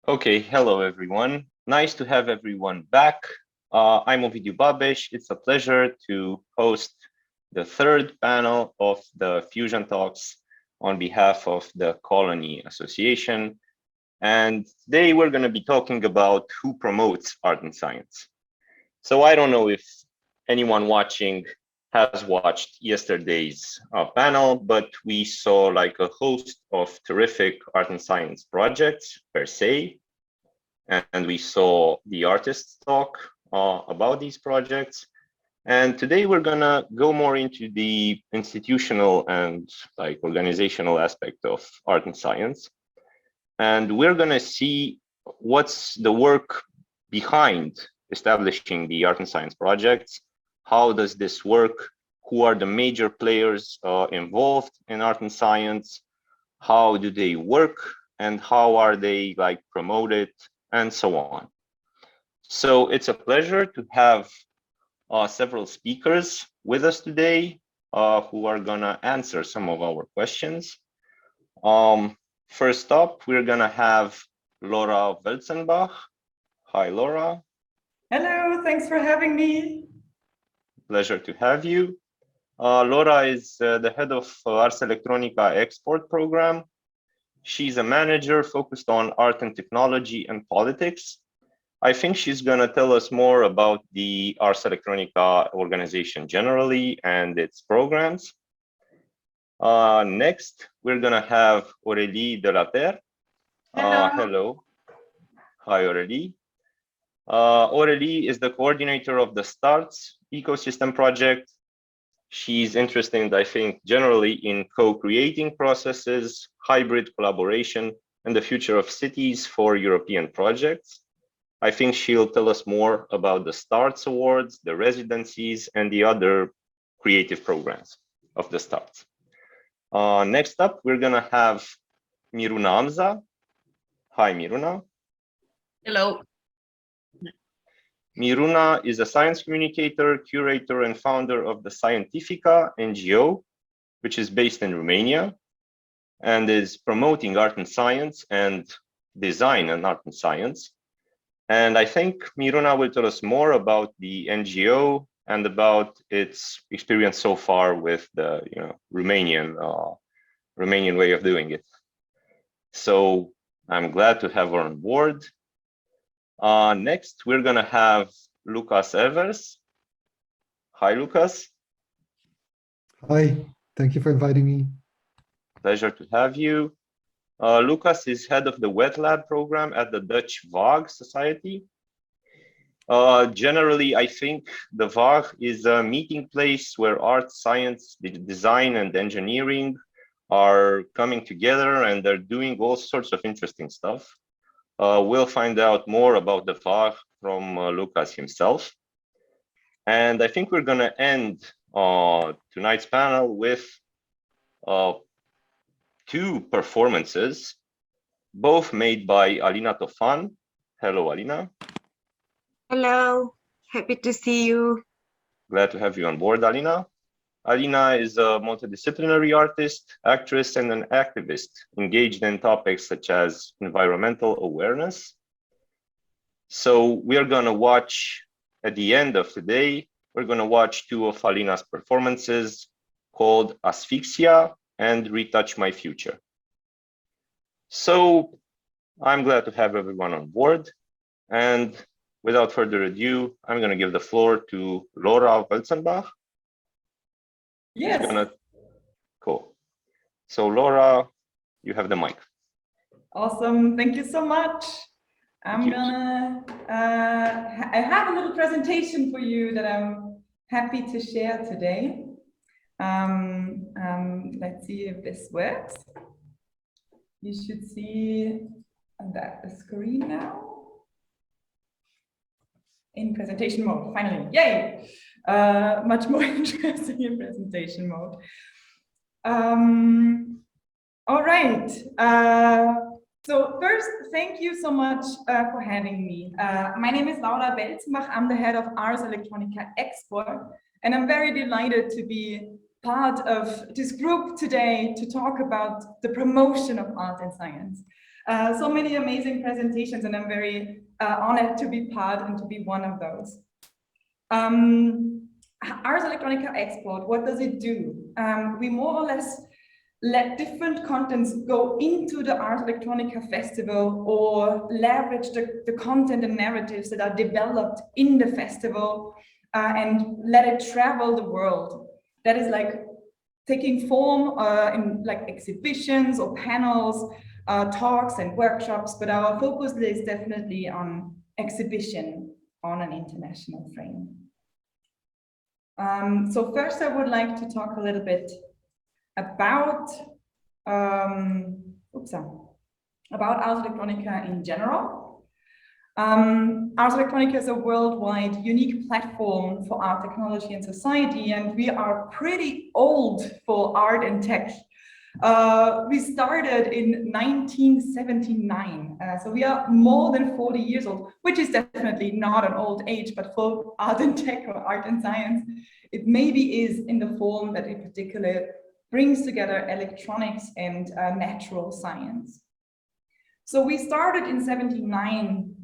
Okay, hello everyone. Nice to have everyone back. I'm Ovidiu Babeș. It's a pleasure to host the third panel of the Fusion Talks on behalf of the Qolony Association. And today we're going to be talking about who promotes art and science. So I don't know if anyone watching has watched yesterday's panel, but we saw like a host of terrific art and science projects per se. And we saw the artists talk about these projects. And today we're gonna go more into the institutional and like organizational aspect of art and science. And we're gonna see what's the work behind establishing the art and science projects. How does this work? Who are the major players involved in art and science? How do they work? And how are they like promoted and so on? So it's a pleasure to have several speakers with us today who are gonna answer some of our questions. First up, we're gonna have Laura Welzenbach. Hi, Laura. Hello, thanks for having me. Pleasure to have you. Laura is the head of Ars Electronica export program. She's a manager focused on art and technology and politics. I think she's going to tell us more about the Ars Electronica organization generally and its programs. Next, we're going to have Aurelie Delater. Hello. Hi, Aurelie. Aurelie is the coordinator of the STARTS ecosystem project. She's interested, I think, generally in co-creating processes, hybrid collaboration, and the future of cities for European projects. I think she'll tell us more about the STARTS Awards, the residencies, and the other creative programs of the STARTS. Next up, we're going to have Miruna Amza. Hi, Miruna. Hello. Miruna is a science communicator, curator, and founder of the Scientifica NGO, which is based in Romania and is promoting art and science and design and art and science. And I think Miruna will tell us more about the NGO and about its experience so far with the Romanian way of doing it. So I'm glad to have her on board. Next, we're going to have Lucas Evers. Hi, Lucas. Hi, thank you for inviting me. Pleasure to have you. Lucas is head of the Wet Lab program at the Dutch Waag Society. Generally, I think the Waag is a meeting place where art, science, design, and engineering are coming together, and they're doing all sorts of interesting stuff. We'll find out more about the Waag from Lucas himself. And I think we're going to end tonight's panel with two performances, both made by Alina Tofan. Hello, Alina. Hello, happy to see you. Glad to have you on board, Alina. Alina is a multidisciplinary artist, actress, and an activist engaged in topics such as environmental awareness. So we are going to watch, at the end of today, we're going to watch two of Alina's performances called Asphyxia and Retouch My Future. So I'm glad to have everyone on board. And without further ado, I'm going to give the floor to Laura Welzenbach. Yes. Cool. So Laura, you have the mic. Awesome. Thank you so much. I have a little presentation for you that I'm happy to share today. Let's see if this works. You should see the screen now. In presentation mode, finally, yay! Much more interesting in presentation mode. All right. So first, thank you so much for having me. My name is Laura Welzenbach. I'm the head of Ars Electronica Export, and I'm very delighted to be part of this group today to talk about the promotion of art and science. So many amazing presentations, and I'm very honored to be part and to be one of those. Ars Electronica Export, what does it do? We more or less let different contents go into the Ars Electronica Festival or leverage the content and narratives that are developed in the festival and let it travel the world. That is like taking form in like exhibitions or panels, talks and workshops, but our focus is definitely on exhibition on an international frame. So first I would like to talk a little bit about Ars Electronica in general. Ars Electronica is a worldwide unique platform for art, technology, and society, and we are pretty old for art and tech. We started in 1979, so we are more than 40 years old, which is definitely not an old age, but for art and tech or art and science, it maybe is in the form that in particular brings together electronics and natural science. So we started in 79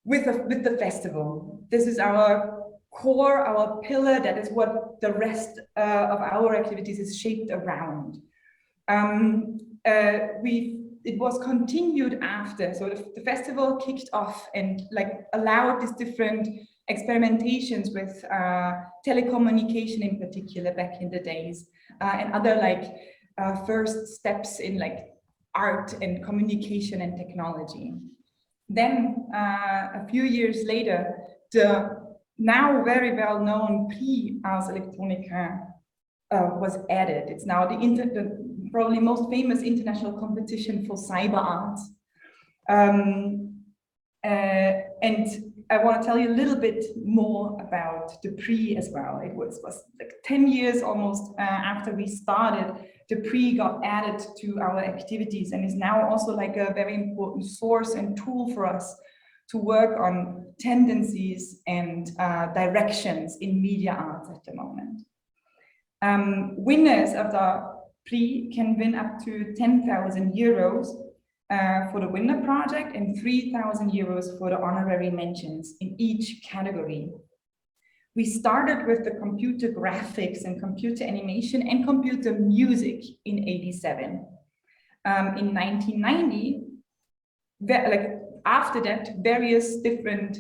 with the festival. This is our core, our pillar, that is what the rest of our activities is shaped around. It was continued after, so the festival kicked off and like allowed these different experimentations with telecommunication in particular back in the days, and other like first steps in like art and communication and technology. Then a few years later, the now very well known Prix Ars Electronica was added. It's now the probably most famous international competition for cyber art. And I want to tell you a little bit more about the Prix as well. It was like 10 years almost after we started, the Prix got added to our activities and is now also like a very important source and tool for us to work on tendencies and directions in media arts at the moment. Winners of the Prix can win up to 10,000 euros for the winner project and 3,000 euros for the honorary mentions in each category. We started with the computer graphics and computer animation and computer music in '87. In 1990, after that, various different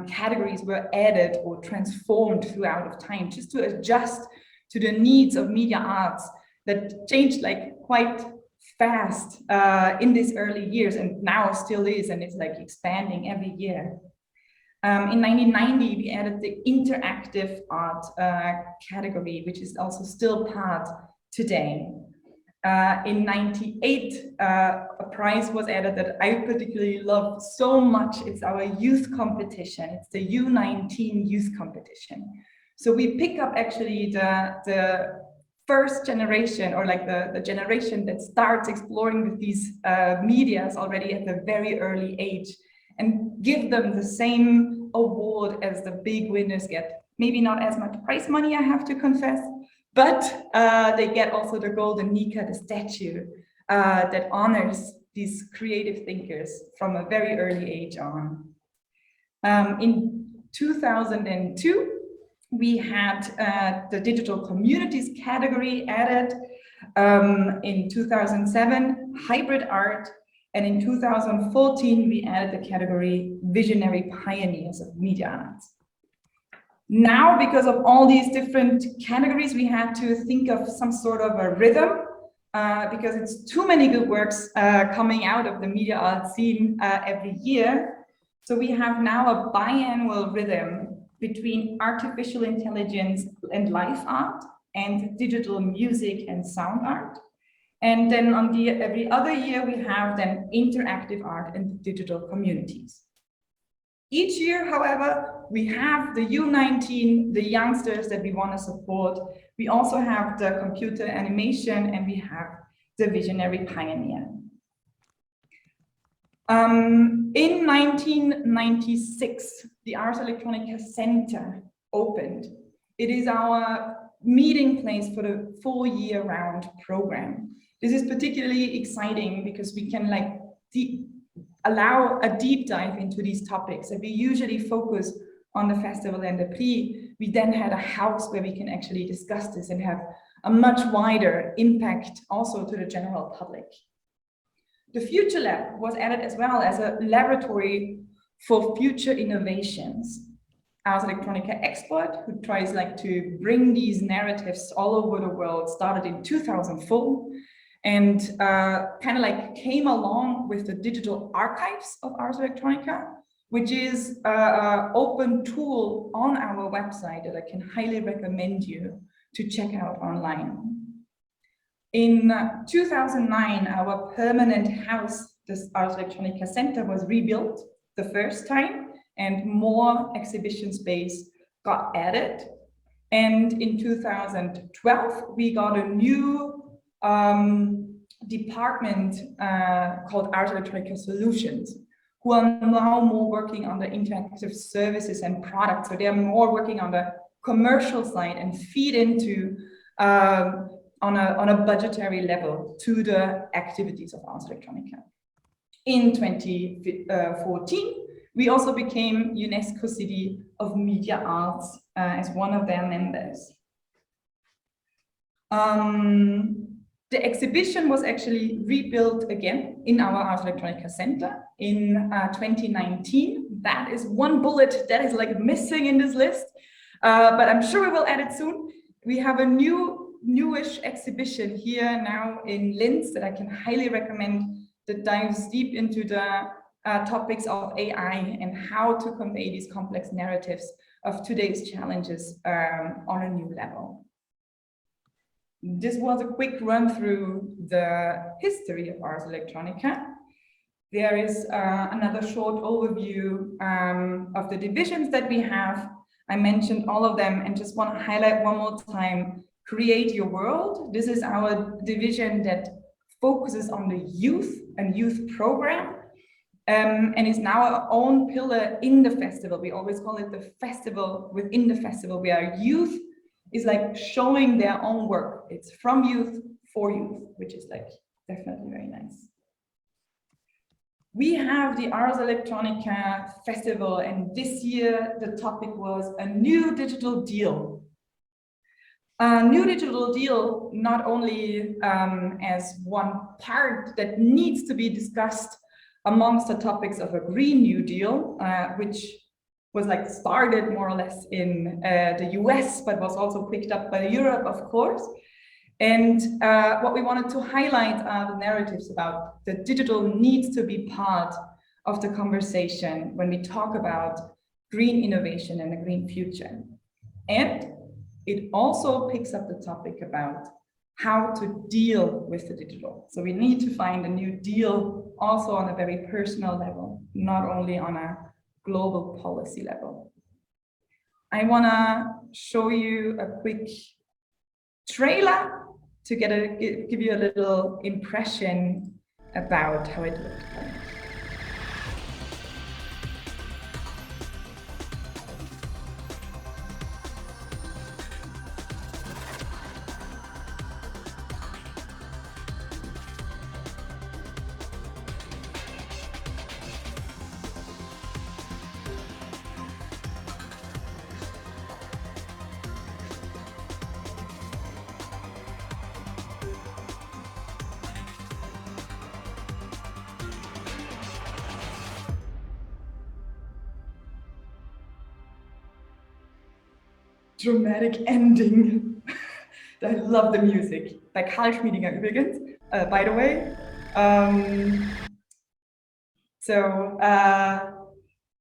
categories were added or transformed throughout of time, just to adjust to the needs of media arts that changed like quite fast in these early years, and now still is, and it's like expanding every year. In 1990, we added the interactive art category, which is also still part today. In '98, a prize was added that I particularly love so much. It's our youth competition. It's the U19 youth competition. So we pick up actually the first generation, or like the generation that starts exploring with these medias already at a very early age, and give them the same award as the big winners get. Maybe not as much prize money, I have to confess, but they get also the golden Nika, the statue that honors these creative thinkers from a very early age on. In 2002, we had the digital communities category added. In 2007, hybrid art. And in 2014, we added the category visionary pioneers of media arts. Now, because of all these different categories, we had to think of some sort of a rhythm, because it's too many good works coming out of the media art scene every year. So we have now a biannual rhythm between artificial intelligence and live art and digital music and sound art. And then on every other year, we have then interactive art and digital communities. Each year, however, we have the U19, the youngsters that we want to support. We also have the computer animation, and we have the visionary pioneer. In 1996, the Ars Electronica Center opened. It is our meeting place for the full year-round program. This is particularly exciting because we can like allow a deep dive into these topics. And we usually focus on the festival and the prix. We then had a house where we can actually discuss this and have a much wider impact also to the general public. The Future Lab was added as well as a laboratory for future innovations. Ars Electronica Export, who tries like to bring these narratives all over the world, started in 2004 and kind of like came along with the digital archives of Ars Electronica, which is an open tool on our website that I can highly recommend you to check out online. In 2009, our permanent house, this Ars Electronica Center, was rebuilt the first time, and more exhibition space got added. And in 2012, we got a new department called Ars Electronica Solutions, who are now more working on the interactive services and products. So they're more working on the commercial side and feed into on a budgetary level to the activities of Ars Electronica. In 2014, we also became UNESCO City of Media Arts as one of their members. The exhibition was actually rebuilt again in our Ars Electronica Center in 2019. That is one bullet that is like missing in this list, but I'm sure we will add it soon. We have a newish exhibition here now in Linz that I can highly recommend, that dives deep into the topics of AI and how to convey these complex narratives of today's challenges on a new level. This was a quick run through the history of Ars Electronica. There is another short overview of the divisions that we have. I mentioned all of them and just want to highlight one more time, Create Your World. This is our division that focuses on the youth and youth program and is now our own pillar in the festival. We always call it the festival within the festival, where youth is like showing their own work. It's from youth for youth, which is like definitely very nice. We have the Ars Electronica Festival, and this year the topic was a new digital deal. A new digital deal, not only as one part that needs to be discussed amongst the topics of a Green New Deal, which was like started more or less in the US, but was also picked up by Europe, of course. And what we wanted to highlight are the narratives about the digital needs to be part of the conversation when we talk about green innovation and a green future. And it also picks up the topic about how to deal with the digital. So we need to find a new deal also on a very personal level, not only on a global policy level. I want to show you a quick trailer to give you a little impression about how it looked like. Dramatic ending. I love the music. Bei Karl Schmiedinger übrigens, by the way.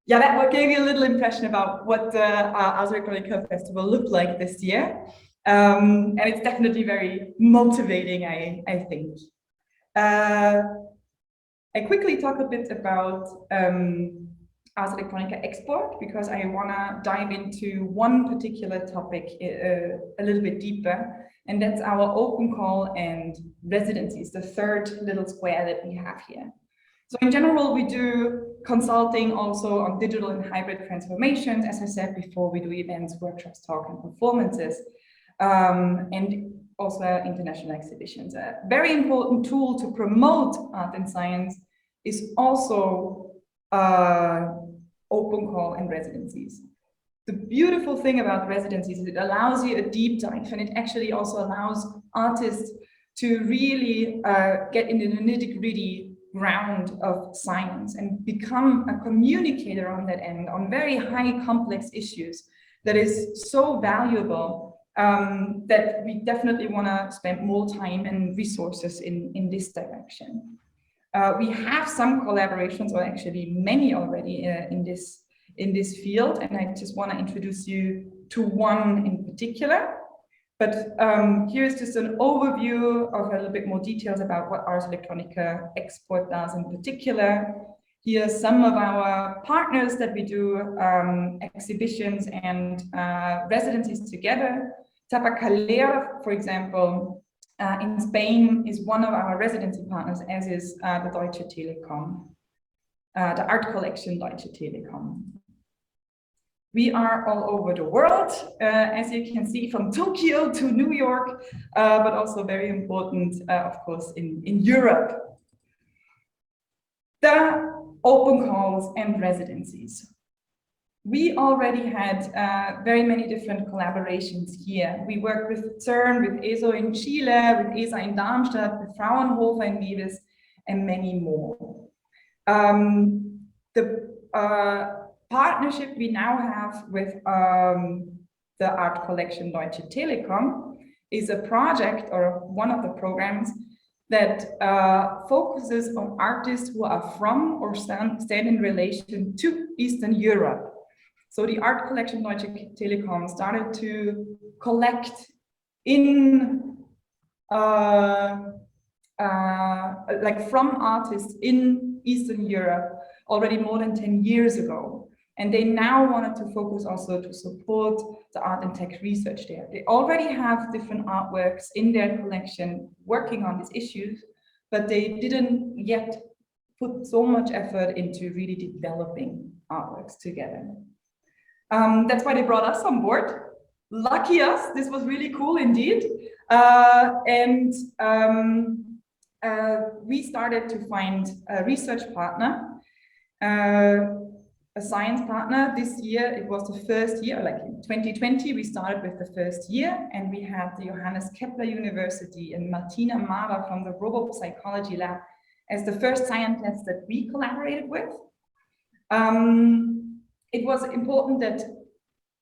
Yeah, that gave you a little impression about what the Ars Electronica Festival looked like this year. And it's definitely very motivating, I think. I quickly talk a bit about Ars Electronica Export, because I want to dive into one particular topic a little bit deeper, and that's our open call and residencies, the third little square that we have here. So in general, we do consulting also on digital and hybrid transformations. As I said before, we do events, workshops, talk, and performances. And also international exhibitions. A very important tool to promote art and science is also open call and residencies. The beautiful thing about residencies is it allows you a deep dive, and it actually also allows artists to really get into the nitty-gritty ground of science and become a communicator on that end on very high complex issues that is so valuable that we definitely want to spend more time and resources in this direction. We have some collaborations, or actually many already in this field, and I just want to introduce you to one in particular. But here's just an overview of a little bit more details about what Ars Electronica Export does in particular. Here are some of our partners that we do exhibitions and residencies together. Tabacalera, for example, in Spain is one of our residency partners, as is the Deutsche Telekom, the art collection Deutsche Telekom. We are all over the world, as you can see, from Tokyo to New York, but also very important, of course, in Europe. The open calls and residencies. We already had very many different collaborations here. We worked with CERN, with ESO in Chile, with ESA in Darmstadt, with Fraunhofer in Nevis, and many more. The partnership we now have with the art collection Deutsche Telekom is a project, or one of the programs, that focuses on artists who are from or stand in relation to Eastern Europe. So the art collection Deutsche Telekom started to collect in like from artists in Eastern Europe already more than 10 years ago. And they now wanted to focus also to support the art and tech research there. They already have different artworks in their collection working on these issues, but they didn't yet put so much effort into really developing artworks together. That's why they brought us on board. Lucky us, this was really cool indeed. We started to find a research partner, a science partner. This year, it was the first year, like in 2020, we started with the first year, and we had the Johannes Kepler University and Martina Mara from the Robopsychology Lab as the first scientists that we collaborated with. It was important that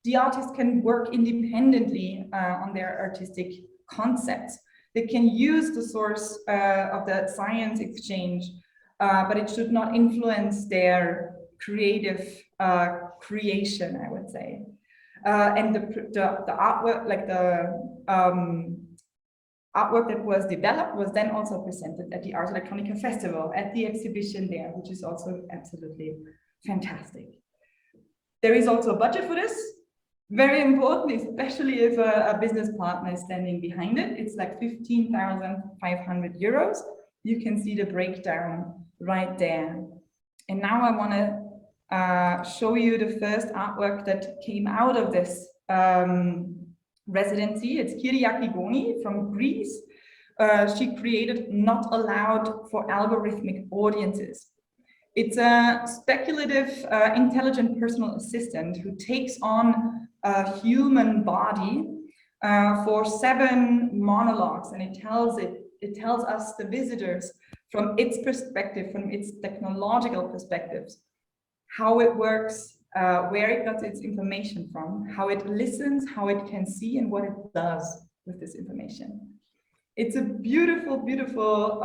the artists can work independently on their artistic concepts. They can use the source of the science exchange, but it should not influence their creative creation, I would say. And the artwork, like the artwork that was developed, was then also presented at the Ars Electronica Festival, at the exhibition there, which is also absolutely fantastic. There is also a budget for this. Very important, especially if a business partner is standing behind it. It's like 15,500 euros. You can see the breakdown right there. And now I want to show you the first artwork that came out of this residency. It's Kyriaki Goni from Greece. She created Not Allowed for Algorithmic Audiences. It's a speculative, intelligent personal assistant who takes on a human body for 7 monologues, and it tells us, the visitors, from its perspective, from its technological perspectives, how it works, where it got its information from, how it listens, how it can see, and what it does with this information. It's a beautiful, beautiful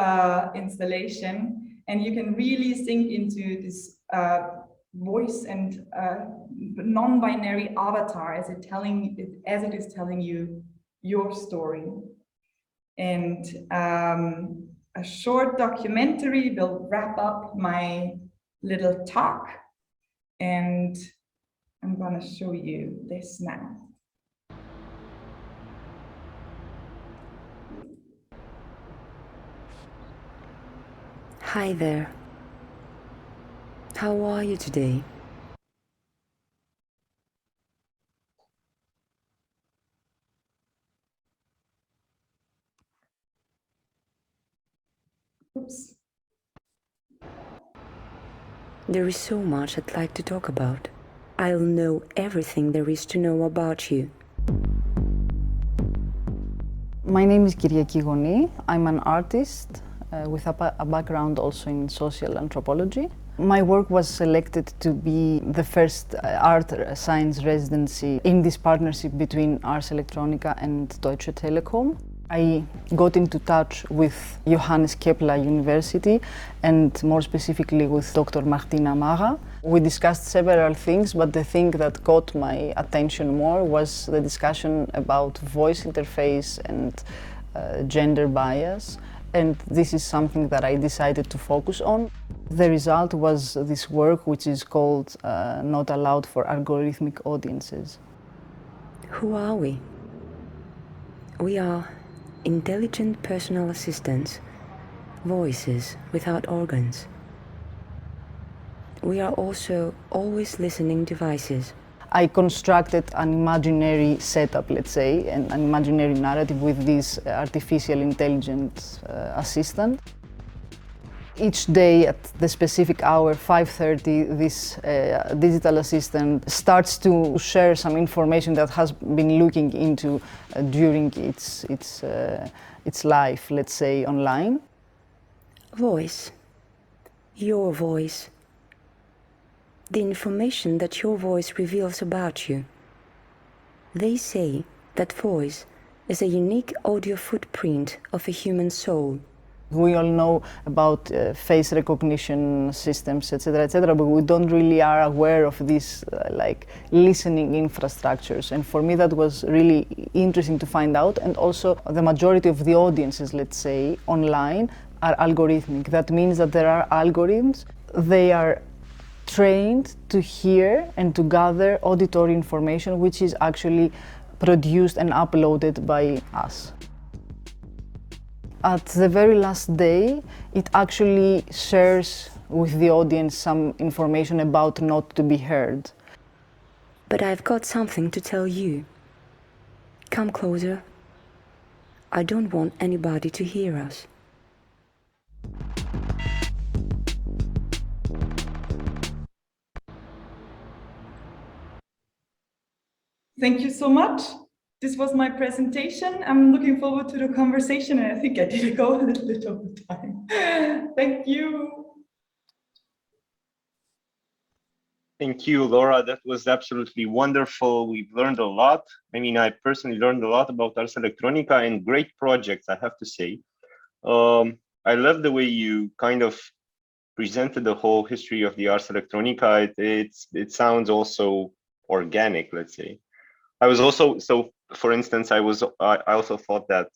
installation. And you can really sink into this voice and non-binary avatar as it is telling you your story. And a short documentary will wrap up my little talk. And I'm going to show you this now. Hi there. How are you today? There is so much I'd like to talk about. I'll know everything there is to know about you. My name is Qolony. I'm an artist with a background also in social anthropology. My work was selected to be the first art science residency in this partnership between Ars Electronica and Deutsche Telekom. I got into touch with Johannes Kepler University and more specifically with Dr. Martina Maga. We discussed several things, but the thing that caught my attention more was the discussion about voice interface and gender bias. And this is something that I decided to focus on. The result was this work which is called Not Allowed for Algorithmic Audiences. Who are we? We are intelligent personal assistants, voices without organs. We are also always listening devices. I constructed an imaginary setup, let's say, and an imaginary narrative with this artificial intelligence assistant. Each day at the specific hour, 5:30, this digital assistant starts to share some information that has been looking into during its life, let's say, online. Voice. Your voice. The information that your voice reveals about you. They say that voice is a unique audio footprint of a human soul. We all know about face recognition systems, etc., but we don't really are aware of these like listening infrastructures. And for me, that was really interesting to find out. And also, the majority of the audiences, let's say, online are algorithmic. That means that there are algorithms. They are trained to hear and to gather auditory information, which is actually produced and uploaded by us. At the very last day, it actually shares with the audience some information about not to be heard. But I've got something to tell you. Come closer. I don't want anybody to hear us. Thank you so much. This was my presentation. I'm looking forward to the conversation, and I think I did go a little bit over time. Thank you. Thank you, Laura. That was absolutely wonderful. We've learned a lot. I mean, I personally learned a lot about Ars Electronica and great projects, I have to say. I love the way you kind of presented the whole history of the Ars Electronica. It sounds also organic, let's say. I was also, so for instance, I also thought that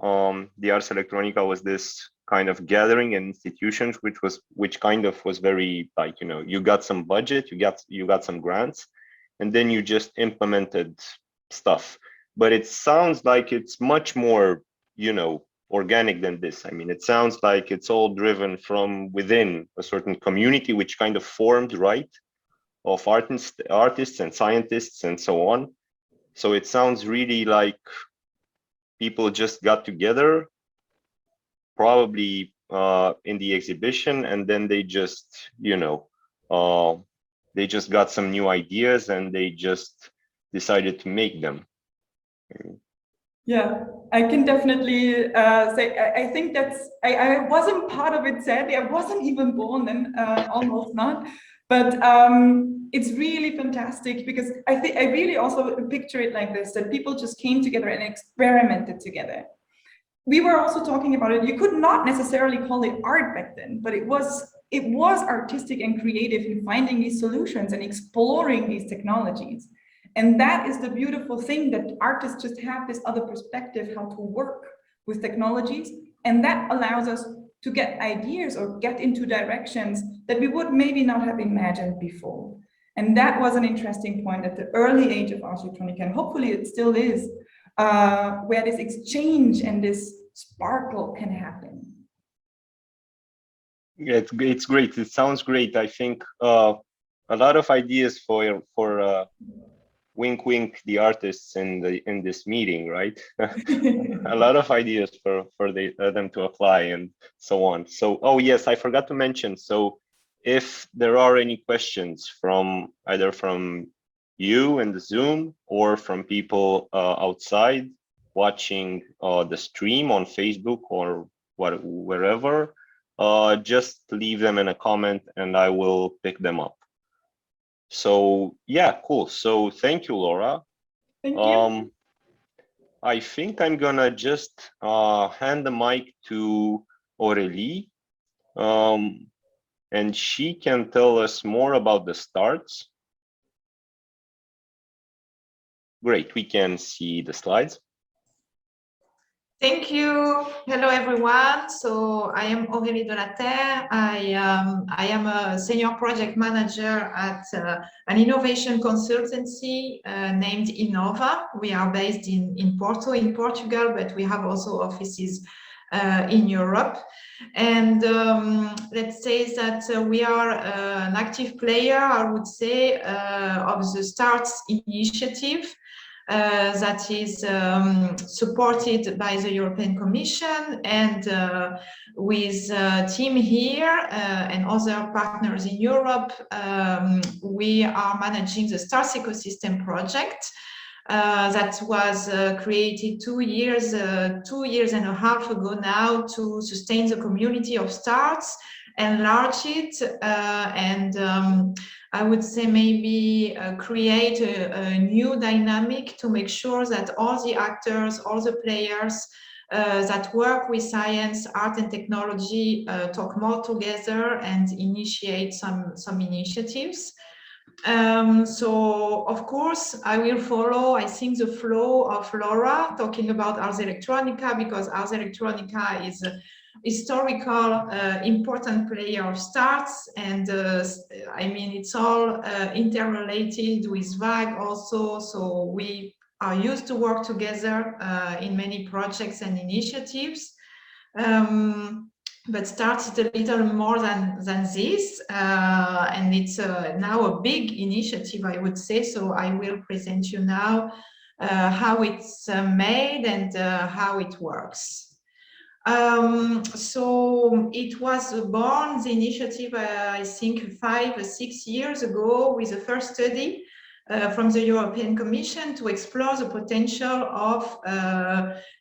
the Ars Electronica was this kind of gathering and institutions, which kind of was very like, you know, you got some budget, you got some grants, and then you just implemented stuff. But it sounds like it's much more, you know, organic than this. I mean, it sounds like it's all driven from within a certain community, which kind of formed, right, of artists and scientists and so on. So it sounds really like people just got together, probably in the exhibition, and then they just, you know, they just got some new ideas and they just decided to make them. Yeah, I can definitely say, I think that's, I wasn't part of it, sadly. I wasn't even born then, almost not. But it's really fantastic because I think I really also picture it like this, that people just came together and experimented together. We were also talking about it. You could not necessarily call it art back then, but it was artistic and creative in finding these solutions and exploring these technologies. And that is the beautiful thing, that artists just have this other perspective how to work with technologies. And that allows us to get ideas or get into directions that we would maybe not have imagined before. And that was an interesting point at the early age of Ars Electronica, and hopefully it still is, where this exchange and this sparkle can happen. Yeah, it's great. It sounds great. I think a lot of ideas for wink wink the artists in this meeting, right? A lot of ideas for them to apply and so on. So, oh yes, I forgot to mention. So if there are any questions from either from you in the Zoom or from people outside watching the stream on Facebook or wherever, just leave them in a comment and I will pick them up. So yeah, cool. So thank you, Laura. Thank you. I think I'm gonna just hand the mic to Aurelie, and she can tell us more about the starts. Great, we can see the slides. Thank you. Hello, everyone. So I am Aurelie Delater. I am a senior project manager at an innovation consultancy named Innova. We are based in Porto, in Portugal, but we have also offices in Europe. And let's say that we are an active player, I would say, of the STARTS initiative. That is supported by the European Commission and with a team here and other partners in Europe, we are managing the STARS ecosystem project that was created 2 years and a half ago now to sustain the community of STARS, enlarge it, and I would say maybe create a new dynamic to make sure that all the actors, all the players that work with science, art and technology talk more together and initiate some initiatives. So of course I will follow, I think, the flow of Laura talking about Ars Electronica, because Ars Electronica is a historical important player of STARTS, and I mean it's all interrelated with Waag also, so we are used to work together in many projects and initiatives. But STARTS is a little more than this, and it's now a big initiative, I would say. So I will present you now how it's made and how it works. So it was born, the initiative, I think 5 or 6 years ago, with the first study from the European Commission to explore the potential of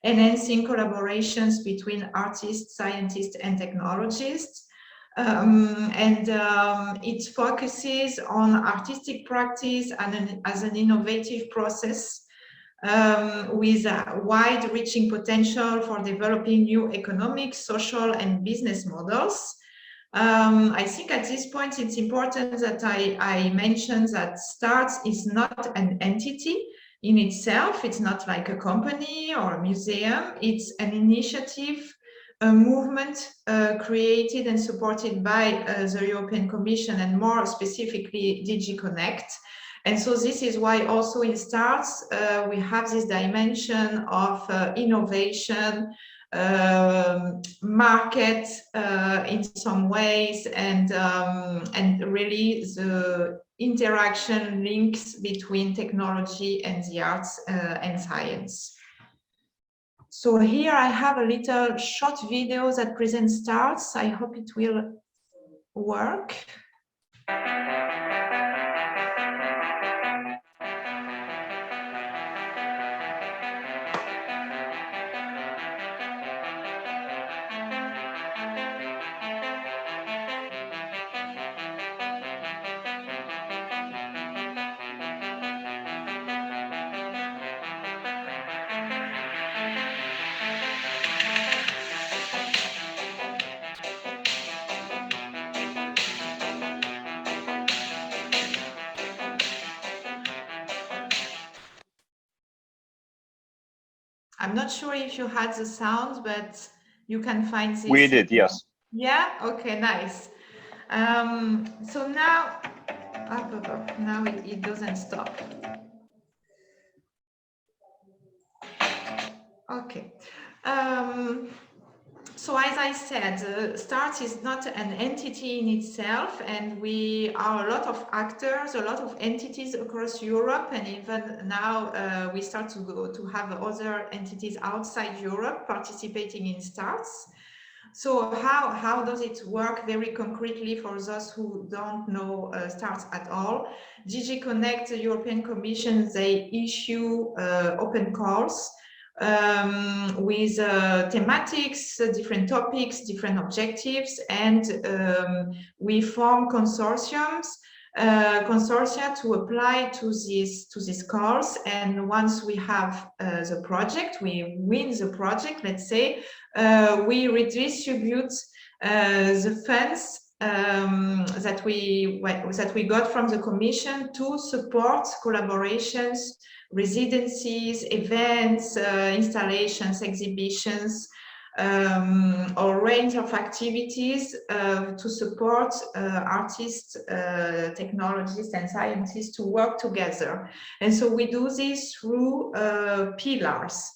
enhancing collaborations between artists, scientists, and technologists. It focuses on artistic practice and as an innovative process with a wide-reaching potential for developing new economic, social, and business models. I think at this point it's important that I mention that STARTS is not an entity in itself. It's not like a company or a museum. It's an initiative, a movement created and supported by the European Commission, and more specifically DG Connect. And so this is why also in STARTS we have this dimension of innovation, market in some ways, and really the interaction links between technology and the arts and science. So here I have a little short video that presents STARTS. I hope it will work. I'm not sure if you had the sound, but you can find this. We did, yes. Yeah, okay, nice. So now, now it doesn't stop. Okay. So as I said, STARTS is not an entity in itself, and we are a lot of actors, a lot of entities across Europe, and even now we start to have other entities outside Europe participating in STARTS. So how does it work very concretely for those who don't know START at all? DG Connect, the European Commission, they issue open calls with thematics, different topics, different objectives, and we form consortia to apply to these calls. And once we have the project, we win the project, let's say, we redistribute the funds that we got from the Commission to support collaborations, residencies, events, installations, exhibitions, or range of activities to support artists, technologists, and scientists to work together. And so we do this through pillars.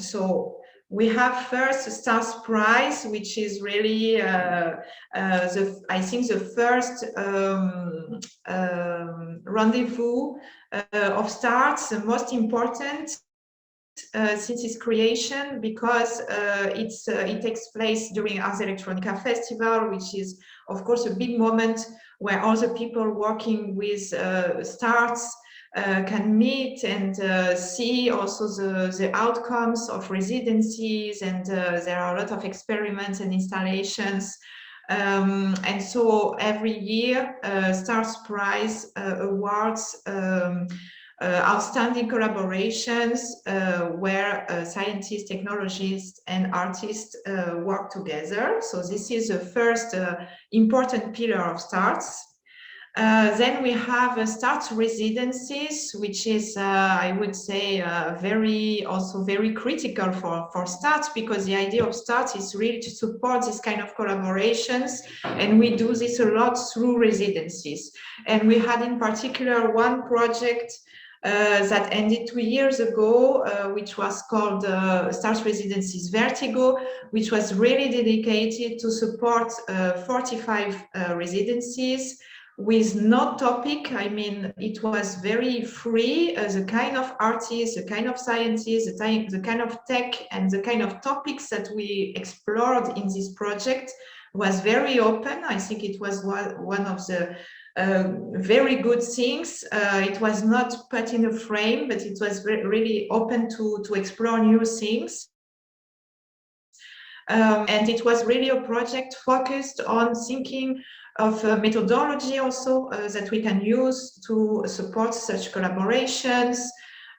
So we have first STARS Prize, which is really, I think, the first rendezvous of STARS, the most important since its creation, because it takes place during Ars Electronica Festival, which is, of course, a big moment where all the people working with STARS can meet and see also the outcomes of residencies, and there are a lot of experiments and installations. And so every year, STARS Prize awards outstanding collaborations where scientists, technologists, and artists work together. So this is the first important pillar of STARS. Then we have STARS residencies, which is, I would say, very critical for STARS, because the idea of STARS is really to support this kind of collaborations, and we do this a lot through residencies. And we had in particular one project that ended 2 years ago, which was called STARS Residencies Vertigo, which was really dedicated to support 45 residencies with no topic. I mean, it was very free. The kind of artists, the kind of scientists, the kind of tech, and the kind of topics that we explored in this project was very open. I think it was one of the very good things. It was not put in a frame, but it was really open to explore new things. And it was really a project focused on thinking of methodology also that we can use to support such collaborations,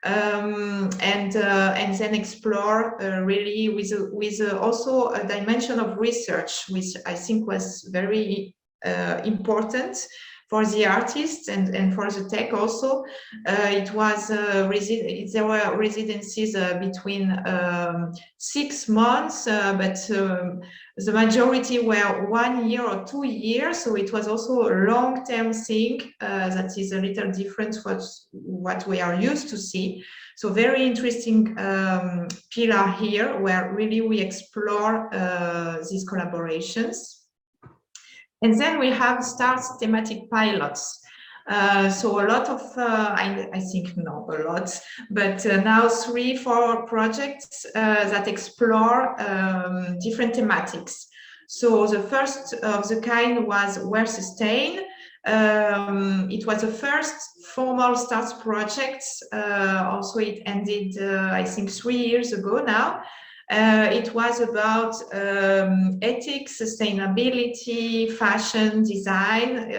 and then explore really with also a dimension of research, which I think was very important for the artists and for the tech also. It was there were residencies between 6 months, but the majority were 1 year or 2 years. So it was also a long-term thing that is a little different what we are used to see. So very interesting pillar here, where really we explore these collaborations. And then we have STARS thematic pilots. So a lot of, I think not a lot, but now 3-4 projects that explore different thematics. So the first of the kind was Well Sustain. It was the first formal STARS project. Also, it ended, I think, 3 years ago now. It was about ethics, sustainability, fashion, design,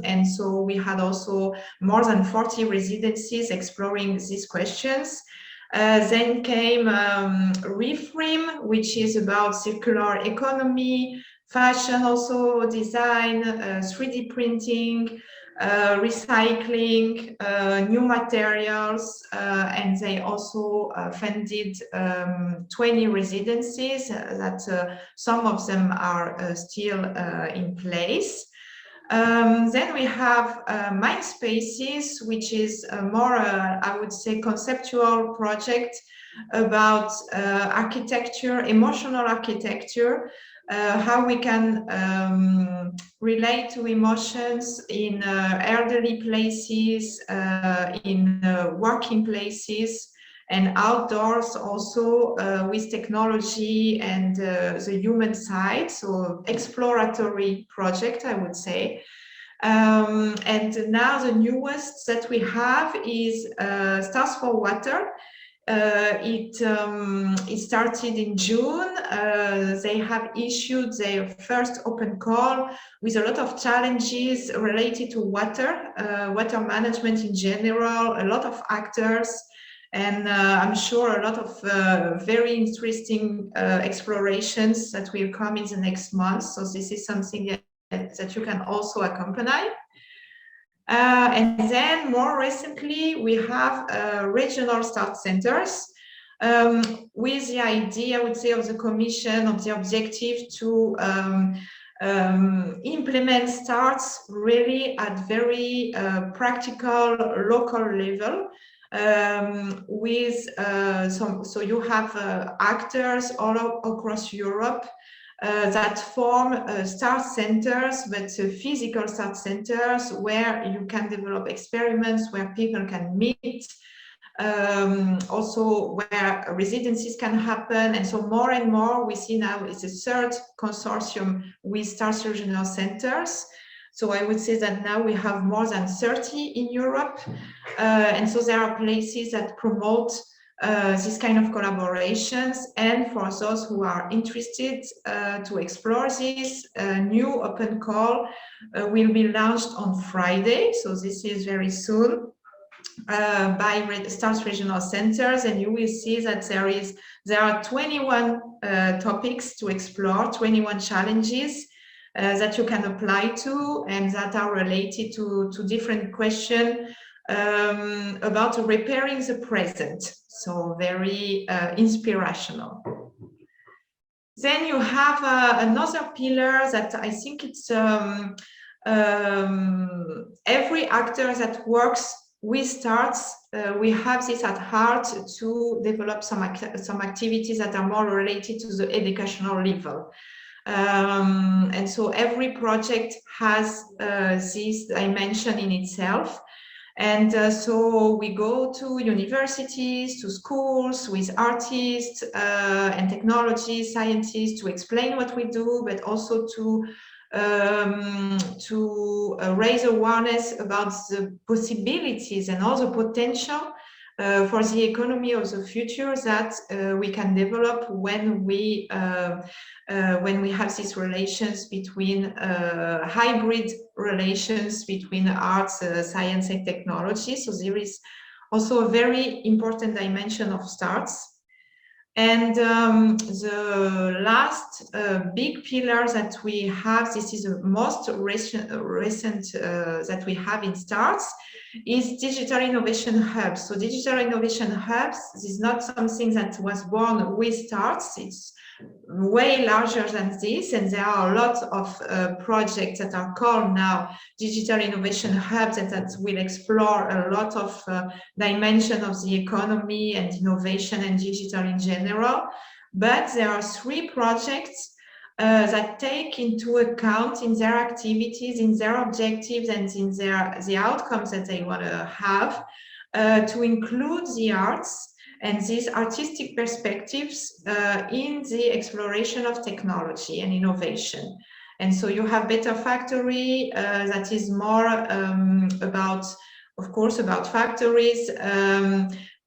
and so we had also more than 40 residencies exploring these questions. Then came Reframe, which is about circular economy, fashion, also design, 3D printing, recycling, new materials, and they also funded 20 residencies that some of them are still in place. Then we have Mind Spaces, which is a more, I would say, conceptual project about architecture, emotional architecture, how we can relate to emotions in elderly places, in working places, and outdoors also with technology and the human side, so exploratory project, I would say. And now the newest that we have is Stars for Water. It started in June. They have issued their first open call with a lot of challenges related to water, water management in general, a lot of actors, and I'm sure a lot of very interesting explorations that will come in the next month. So this is something that you can also accompany. And then more recently, we have regional start centers with the idea, I would say, of the Commission, of the objective to implement starts really at very practical local level. With so you have actors all across Europe that form start centers, but physical start centers where you can develop experiments, where people can meet, also where residencies can happen. And so more and more we see now it's a third consortium with start regional centers. So I would say that now we have more than 30 in Europe. And so there are places that promote this kind of collaborations, and for those who are interested to explore this, a new open call will be launched on Friday, so this is very soon, by Stars Regional Centers, and you will see that there are 21 topics to explore, 21 challenges that you can apply to, and that are related to different questions about repairing the present. So very inspirational. Then you have another pillar that I think it's every actor that works with starts, we have this at heart to develop some activities that are more related to the educational level. And so every project has this dimension in itself. And so we go to universities, to schools with artists and technology scientists to explain what we do, but also to raise awareness about the possibilities and all the potential for the economy of the future that we can develop when we have these relations between hybrid relations between arts, science and technology. So there is also a very important dimension of starts. And the last big pillar that we have, this is the most recent that we have in starts, is digital innovation hubs. So digital innovation hubs is not something that was born with starts. It's way larger than this, and there are a lot of projects that are called now digital innovation hubs that will explore a lot of dimension of the economy and innovation and digital in general. But there are 3 projects that take into account in their activities, in their objectives, and in the outcomes that they want to have to include the arts and these artistic perspectives in the exploration of technology and innovation. And so you have Beta Factory that is more about, of course, about factories,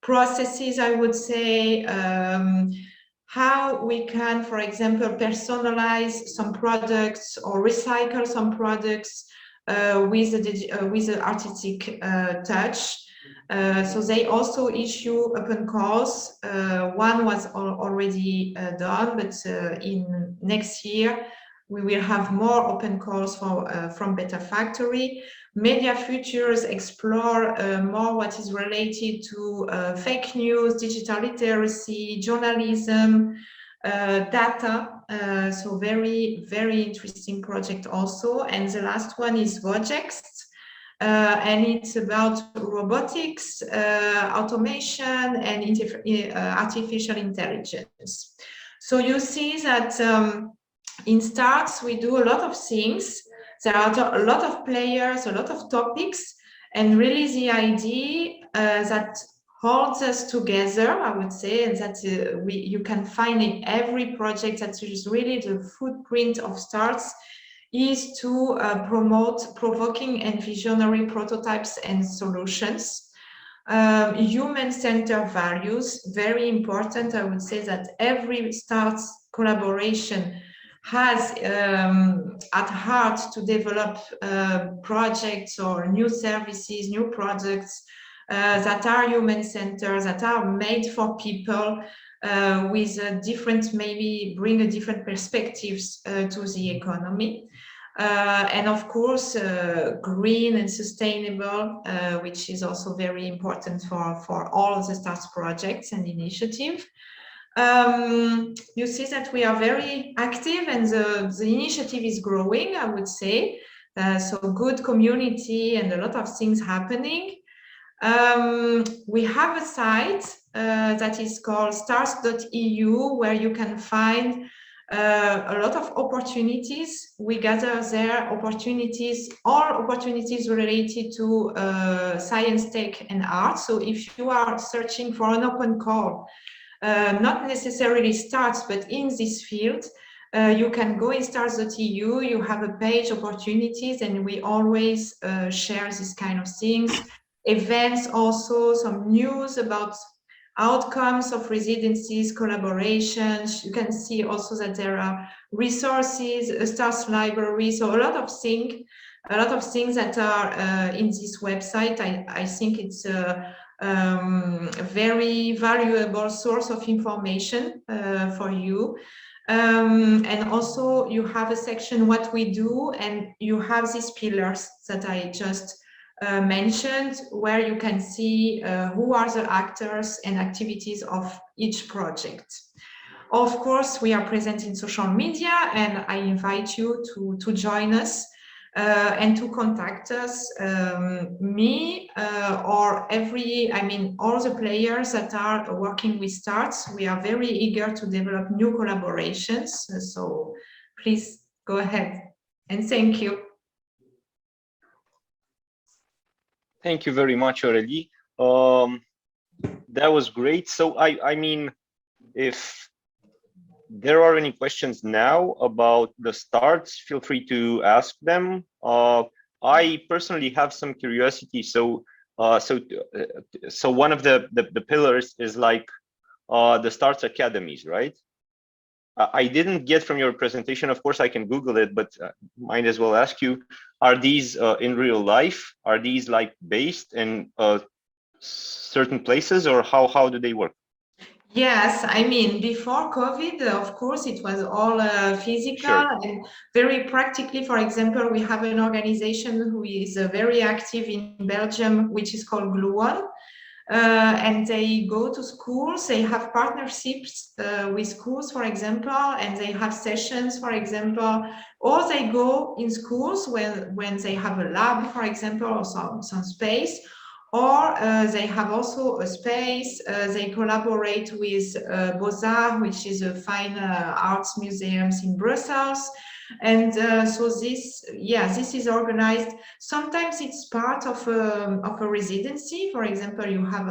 processes, I would say, how we can, for example, personalize some products or recycle some products with the artistic touch. So they also issue open calls. One was already done, but in next year we will have more open calls from Beta Factory. Media Futures explore more what is related to fake news, digital literacy, journalism, data. So very, very interesting project also. And the last one is Vojex. And it's about robotics, automation, and artificial intelligence. So you see that in starts we do a lot of things. There are a lot of players, a lot of topics, and really the idea that holds us together, I would say, and that you can find in every project that is really the footprint of STARTS, is to promote provoking and visionary prototypes and solutions. Human-centered values, very important. I would say that every STARTS collaboration has at heart to develop projects or new services, new products that are human-centered, that are made for people, with a different, maybe bring a different perspectives to the economy. And of course, green and sustainable, which is also very important for all of the STARTS projects and initiative. You see that we are very active and the initiative is growing, I would say. So good community and a lot of things happening. We have a site that is called stars.eu, where you can find a lot of opportunities. We gather there opportunities, all opportunities related to science, tech, and art. So if you are searching for an open call, not necessarily STARTS, but in this field, you can go in stars.eu, you have a page, opportunities, and we always share this kind of things. Events also, some news about outcomes of residencies, collaborations. You can see also that there are resources, a STARTS library, so a lot of things that are in this website. I think it's a very valuable source of information for you. And also you have a section what we do, and you have these pillars that I just mentioned, where you can see who are the actors and activities of each project. Of course, we are present in social media, and I invite you to join us and to contact us, me or all the players that are working with STARTS. We are very eager to develop new collaborations. So please go ahead, and thank you. Thank you very much, Aurelie. That was great. So I mean, if there are any questions now about the STARTS, feel free to ask them. I personally have some curiosity. So one of the pillars is like the STARTS academies, right? I didn't get from your presentation, of course I can Google it, but might as well ask you, are these in real life? Are these like based in certain places, or how do they work? Yes, I mean, before COVID, of course, it was all physical. Sure. And very practically. For example, we have an organization who is very active in Belgium, which is called Gluon. And they go to schools, they have partnerships with schools, for example, and they have sessions, for example, or they go in schools when they have a lab, for example, or some space, or they have also a space. They collaborate with Beaux-Arts, which is a fine arts museums in Brussels. And so this is organized. Sometimes it's part of a residency. For example, you have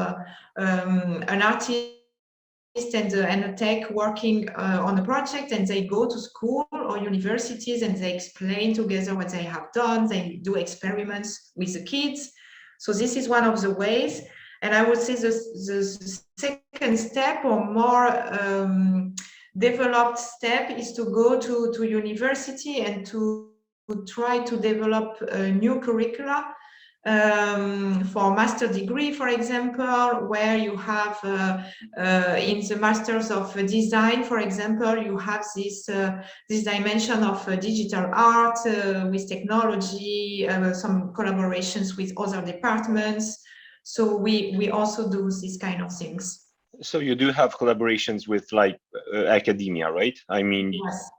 an artist and a tech working on a project, and they go to school or universities and they explain together what they have done. They do experiments with the kids. So this is one of the ways. And I would say the second step, or more developed step, is to go to university and to try to develop new curricula for master degree, for example, where you have in the masters of design, for example, you have this dimension of digital art with technology, some collaborations with other departments. So we also do these kind of things. So you do have collaborations with like academia, right? I mean, yes.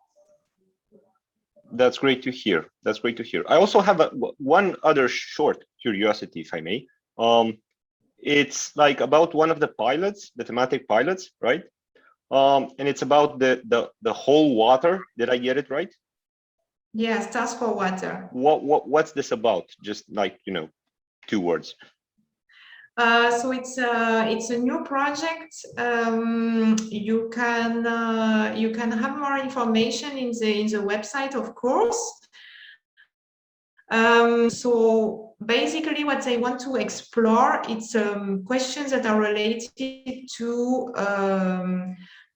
That's great to hear. That's great to hear. I also have one other short curiosity, if I may. It's like about one of the pilots, the thematic pilots, right? And it's about the whole water. Did I get it right? Yes, Task for Water. What's this about? Just like, 2 words. So it's a new project. You can have more information in the website, of course. So basically, what they want to explore, it's questions that are related to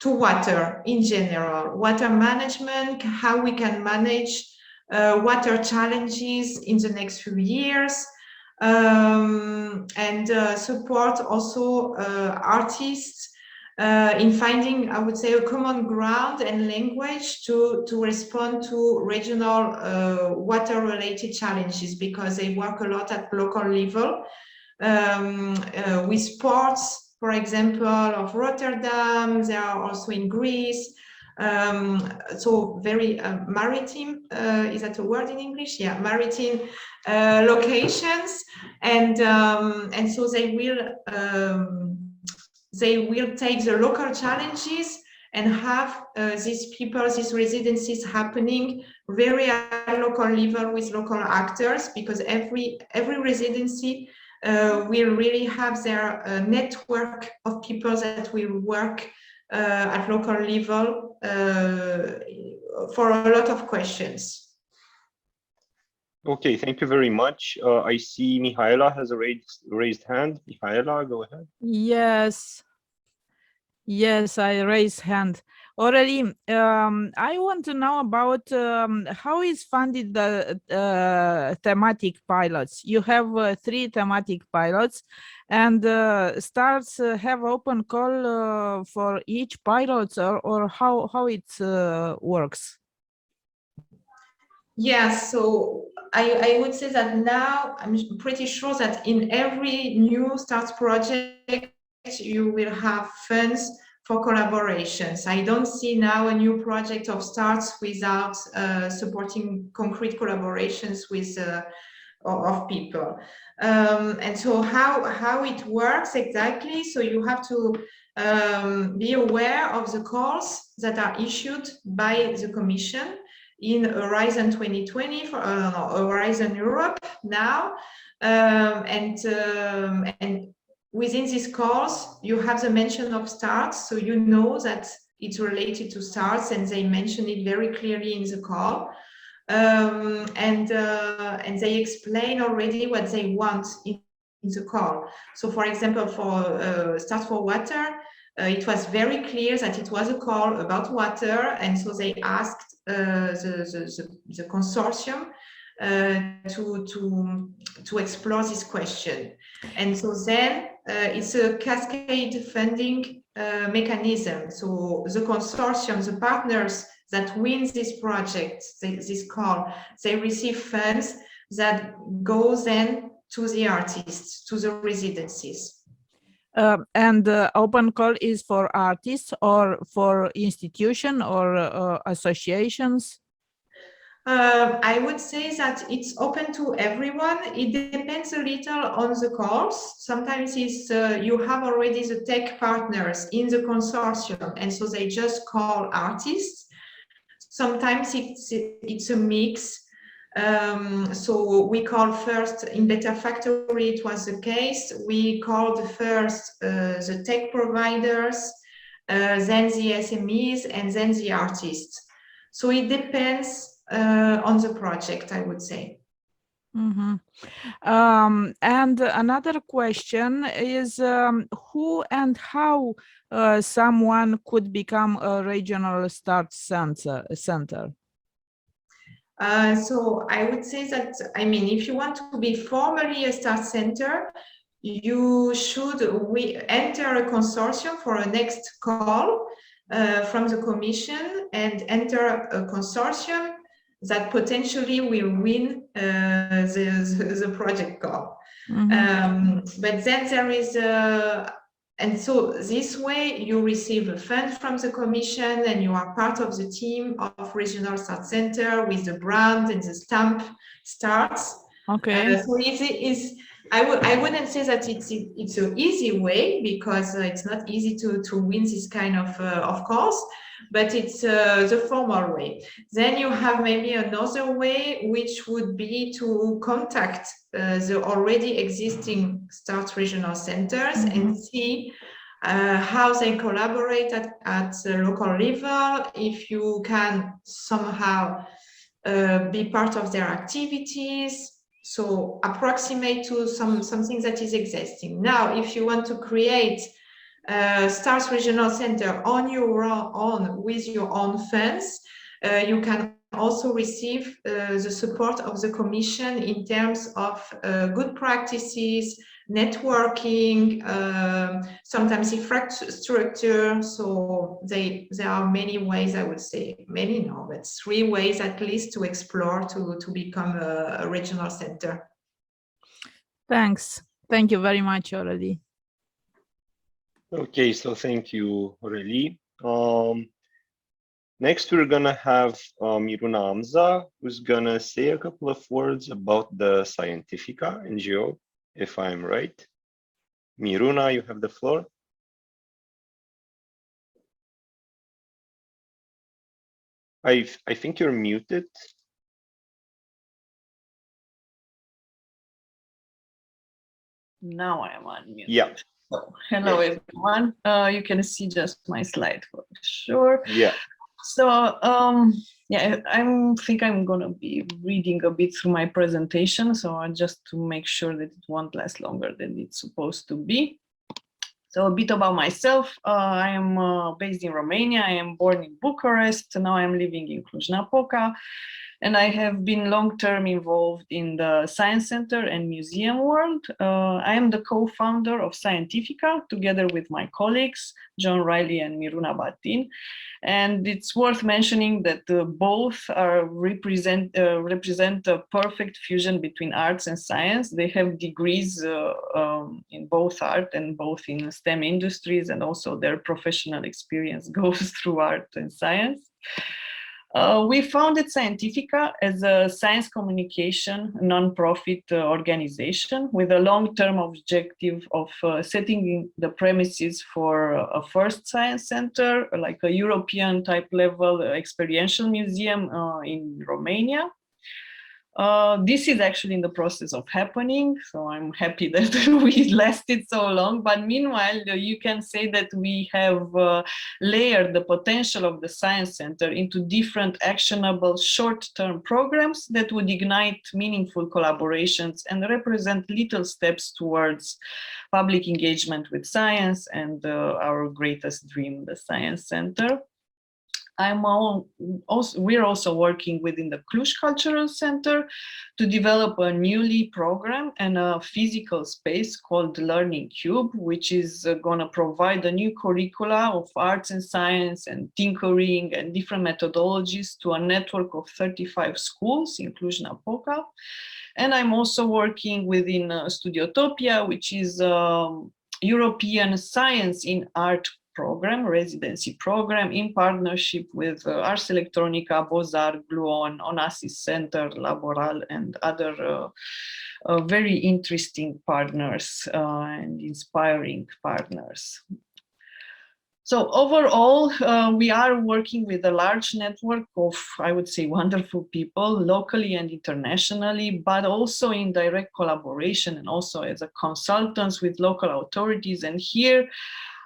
water in general, water management, how we can manage water challenges in the next few years. And support also artists in finding, I would say, a common ground and language to respond to regional water-related challenges, because they work a lot at local level with sports, for example, of Rotterdam. They are also in Greece. So very maritime, is that a word in English? Yeah, maritime locations, and so they will take the local challenges and have these people, these residencies happening very at local level with local actors, because every residency will really have their network of people that will work at local level for a lot of questions. Okay, thank you very much. I see Mihaela has a raised hand. Mihaela, go ahead. Yes. Yes, I raise hand. Aurelie, I want to know about how is funded the thematic pilots. You have 3 thematic pilots, and STARTS have open call for each pilot, or how it works? Yes, so I would say that now I'm pretty sure that in every new STARTS project, you will have funds for collaborations. I don't see now a new project of STARTS without supporting concrete collaborations with of people. And so how it works exactly? So you have to be aware of the calls that are issued by the Commission in Horizon 2020 for Horizon Europe now, and within these calls you have the mention of STARTS, so you know that it's related to STARTS, and they mention it very clearly in the call, and they explain already what they want in the call. So, for example, for STARTS for Water, it was very clear that it was a call about water, and so they asked the consortium to explore this question. And so then it's a cascade funding mechanism. So the consortium, the partners that win this project, this call, they receive funds that go then to the artists, to the residencies. And open call is for artists or for institution or associations? I would say that it's open to everyone. It depends a little on the calls. Sometimes it's you have already the tech partners in the consortium, and so they just call artists. Sometimes it's a mix. So we call first, in Beta Factory it was the case, we called first the tech providers, then the SMEs, and then the artists. So it depends on the project, I would say. Mm-hmm. And another question is who and how someone could become a regional START center? So I would say that, I mean, if you want to be formally a START center, you should enter a consortium for a next call from the Commission, and enter a consortium that potentially will win the project call. Mm-hmm. But then there is and so this way you receive a fund from the Commission, and you are part of the team of Regional START Center with the brand and the stamp STARTS. Okay. So I wouldn't say that it's an easy way, because it's not easy to win this kind of course, but it's the formal way. Then you have maybe another way, which would be to contact the already existing START regional centers and see how they collaborate at the local level, if you can somehow be part of their activities. So approximate to something that is existing. Now, if you want to create a STARS regional center on your own with your own funds, you can also receive the support of the Commission in terms of good practices, networking, sometimes infrastructure. So there are many ways, I would say, many no, but 3 ways at least to explore to become a regional center. Thanks. Thank you very much, Aurelie. Okay, so thank you, Aurelie. Next, we're gonna have Miruna Amza, who's gonna say a couple of words about the Scientifica NGO, if I'm right. Miruna, you have the floor. I think you're muted. Now I am unmuted. Yeah. So, hello everyone. You can see just my slide for sure. Yeah. So yeah, I think I'm gonna be reading a bit through my presentation, so just to make sure that it won't last longer than it's supposed to be. So a bit about myself. I am based in Romania. I am born in Bucharest. Now I'm living in Cluj-Napoca. And I have been long-term involved in the science center and museum world. I am the co-founder of Scientifica, together with my colleagues, John Riley and Miruna Batin. And it's worth mentioning that both are represent a perfect fusion between arts and science. They have degrees in both art and both in STEM industries, and also their professional experience goes through art and science. We founded Scientifica as a science communication non-profit organization with a long-term objective of setting the premises for a first science center, like a European type level experiential museum in Romania. This is actually in the process of happening, so I'm happy that we lasted so long. But meanwhile, you can say that we have layered the potential of the Science Center into different actionable short-term programs that would ignite meaningful collaborations and represent little steps towards public engagement with science and our greatest dream, the Science Center. We're also working within the Cluj Cultural Center to develop a newly program and a physical space called Learning Cube, which is going to provide a new curricula of arts and science and tinkering and different methodologies to a network of 35 schools in Cluj-Napoca. And I'm also working within Studiotopia, which is European Science in Art program, residency program, in partnership with Ars Electronica, Beaux-Arts, Gluon, Onassis Center, Laboral, and other very interesting partners and inspiring partners. So overall, we are working with a large network of, I would say, wonderful people, locally and internationally, but also in direct collaboration and also as a consultants with local authorities. And here,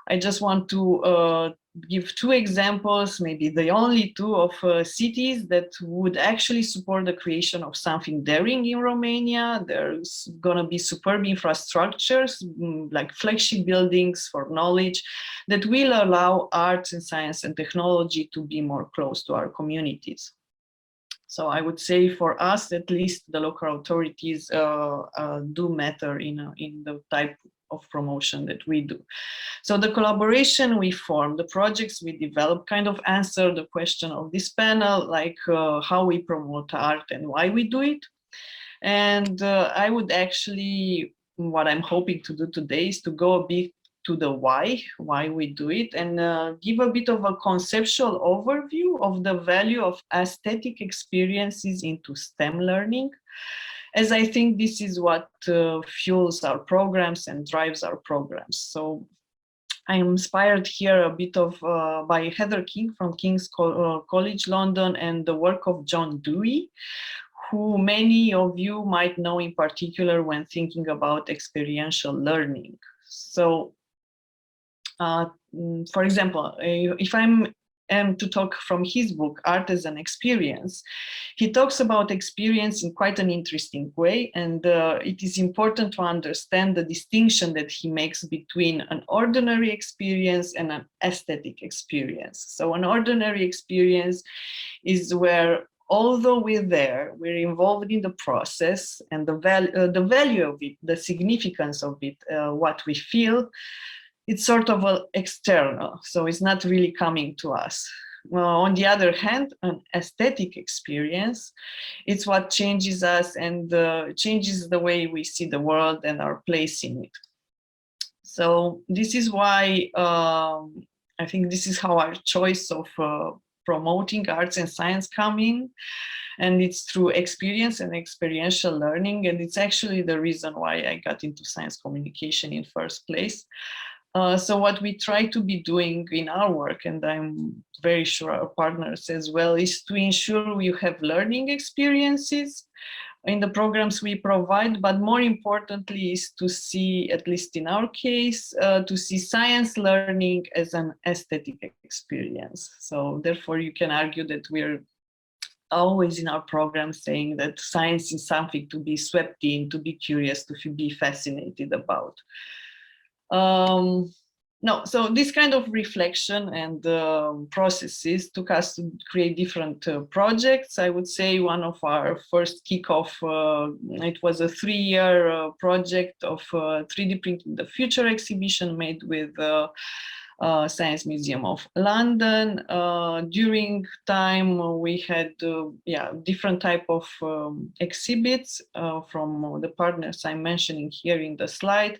I just want to give 2 examples, maybe the only 2, of cities that would actually support the creation of something daring in Romania. There's going to be superb infrastructures, like flagship buildings for knowledge, that will allow arts and science and technology to be more close to our communities. So I would say for us, at least, the local authorities do matter in the type of promotion that we do. So the collaboration we form, the projects we develop kind of answer the question of this panel, like how we promote art and why we do it. And I would actually, what I'm hoping to do today is to go a bit to the why we do it, and give a bit of a conceptual overview of the value of aesthetic experiences into STEM learning. as I think this is what fuels our programs and drives our programs. So I am inspired here a bit of by Heather King from King's College London and the work of John Dewey, who many of you might know in particular when thinking about experiential learning. So, for example, if I'm to talk from his book, Art as an Experience, he talks about experience in quite an interesting way, and it is important to understand the distinction that he makes between an ordinary experience and an aesthetic experience. So an ordinary experience is where, although we're there, we're involved in the process, and the value of it, the significance of it, what we feel, it's sort of external, so it's not really coming to us. On the other hand, an aesthetic experience, it's what changes us and changes the way we see the world and our place in it. So this is why I think this is how our choice of promoting arts and science come in, and it's through experience and experiential learning, and it's actually the reason why I got into science communication in first place. So what we try to be doing in our work, and I'm very sure our partners as well, is to ensure we have learning experiences in the programs we provide, but more importantly is to see, at least in our case, to see science learning as an aesthetic experience. So therefore you can argue that we're always in our program saying that science is something to be swept in, to be curious, to be fascinated about. No, so this kind of reflection and processes took us to create different projects. I would say one of our first kickoff, it was a 3-year project of 3D Printing the Future exhibition made with Science Museum of London. During time we had different type of exhibits from the partners I'm mentioning here in the slide,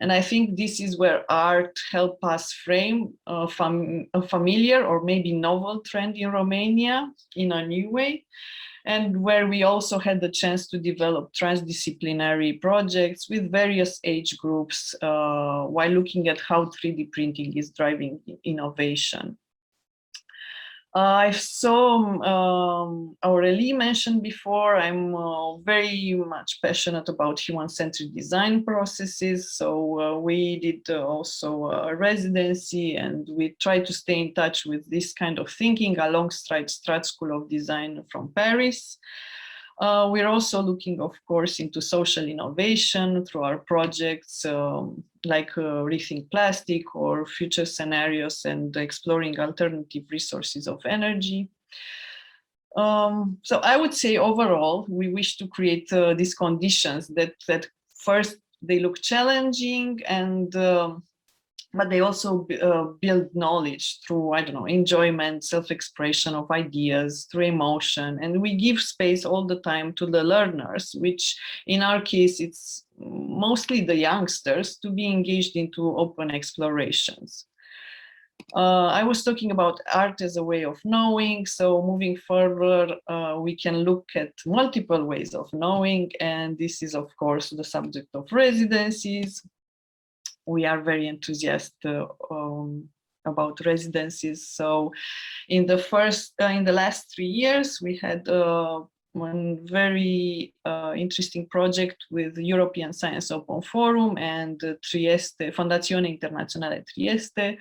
and I think this is where art helped us frame a familiar or maybe novel trend in Romania in a new way, and where we also had the chance to develop transdisciplinary projects with various age groups while looking at how 3D printing is driving innovation. I saw Aurelie mentioned before, I'm very much passionate about human-centered design processes. So we did also a residency, and we try to stay in touch with this kind of thinking alongside Strat School of Design from Paris. We're also looking, of course, into social innovation through our projects like Rethink Plastic or Future Scenarios, and exploring alternative resources of energy. So I would say overall, we wish to create these conditions that first they look challenging, and but they also build knowledge through, I don't know, enjoyment, self-expression of ideas, through emotion. And we give space all the time to the learners, which in our case, it's mostly the youngsters, to be engaged into open explorations. I was talking about art as a way of knowing. So moving further, we can look at multiple ways of knowing. And this is, of course, the subject of residencies. We are very enthusiastic about residencies. So in the last 3 years, we had one very interesting project with European Science Open Forum and Trieste, Fondazione Internazionale Trieste.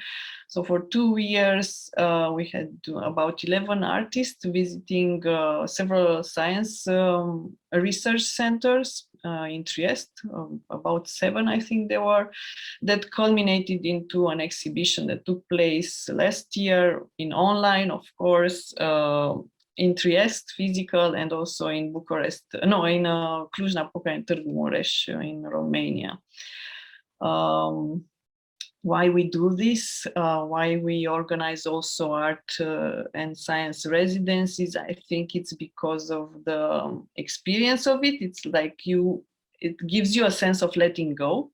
So for 2 years, we had about 11 artists visiting several science research centers in Trieste, about 7, I think there were, that culminated into an exhibition that took place last year in online, of course, in Trieste, physical, and also in Bucharest, in Cluj-Napoca and Târgu Mureș in Romania. Why we do this, why we organize also art and science residencies, I think it's because of the experience of it. It's like it gives you a sense of letting go.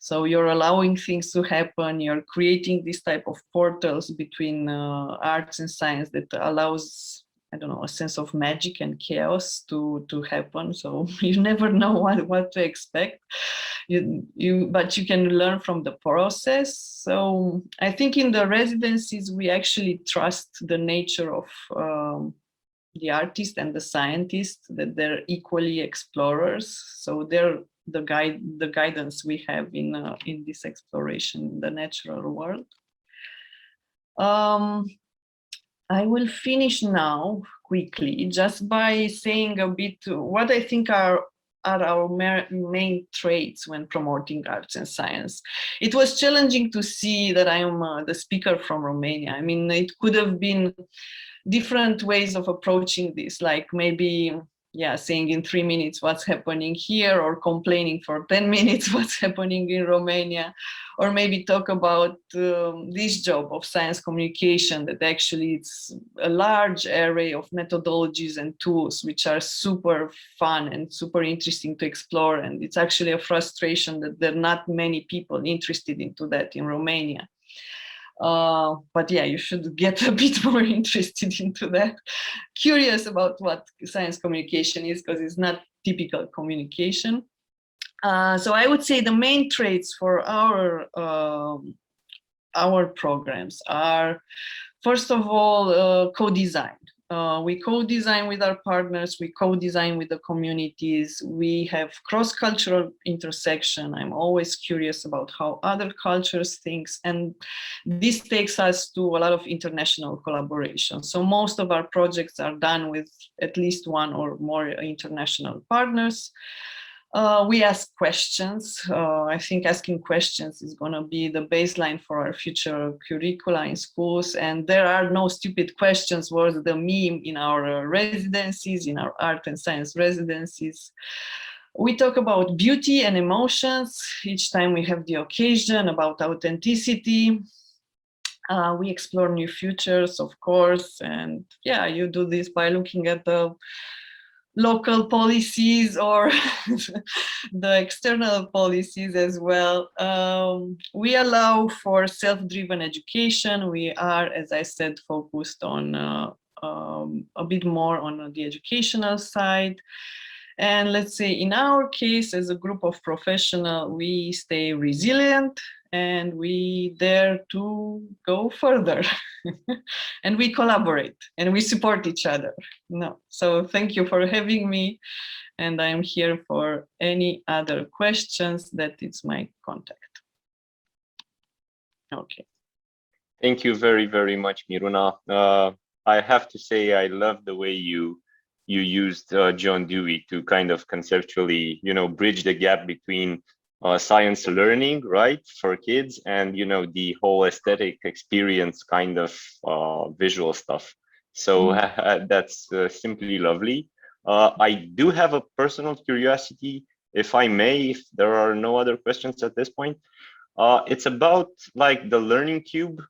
So you're allowing things to happen, you're creating this type of portals between arts and science that allows I don't know, a sense of magic and chaos to happen. So you never know what to expect. But you can learn from the process. So I think in the residencies, we actually trust the nature of the artist and the scientist, that they're equally explorers. So they're the guidance we have in this exploration in the natural world. I will finish now quickly just by saying a bit what I think are our main traits when promoting arts and science. It was challenging to see that I am the speaker from Romania. I mean, it could have been different ways of approaching this, like maybe, yeah, saying in 3 minutes what's happening here, or complaining for 10 minutes what's happening in Romania, or maybe talk about this job of science communication, that actually it's a large array of methodologies and tools which are super fun and super interesting to explore. And it's actually a frustration that there are not many people interested into that in Romania. But yeah, you should get a bit more interested into that, curious about what science communication is, because it's not typical communication. So I would say the main traits for our programs are, first of all, co-design. We co-design with our partners, we co-design with the communities, we have cross-cultural intersection. I'm always curious about how other cultures think, and this takes us to a lot of international collaboration. So most of our projects are done with at least one or more international partners. We ask questions. I think asking questions is going to be the baseline for our future curricula in schools. And there are no stupid questions was the meme in our residencies, in our art and science residencies. We talk about beauty and emotions each time we have the occasion, about authenticity. We explore new futures, of course. And yeah, you do this by looking at the local policies or the external policies as well. We allow for self-driven education. We are, as I said, focused on a bit more on the educational side. And let's say in our case, as a group of professionals, we stay resilient and we dare to go further. And we collaborate and we support each other. No, so thank you for having me. And I'm here for any other questions. That is my contact. Okay. Thank you very, very much, Miruna. I have to say, I love the way you used John Dewey to kind of conceptually, bridge the gap between science learning, right, for kids, and the whole aesthetic experience kind of visual stuff. So that's simply lovely. I do have a personal curiosity, if I may, if there are no other questions at this point. It's about like the Learning Cube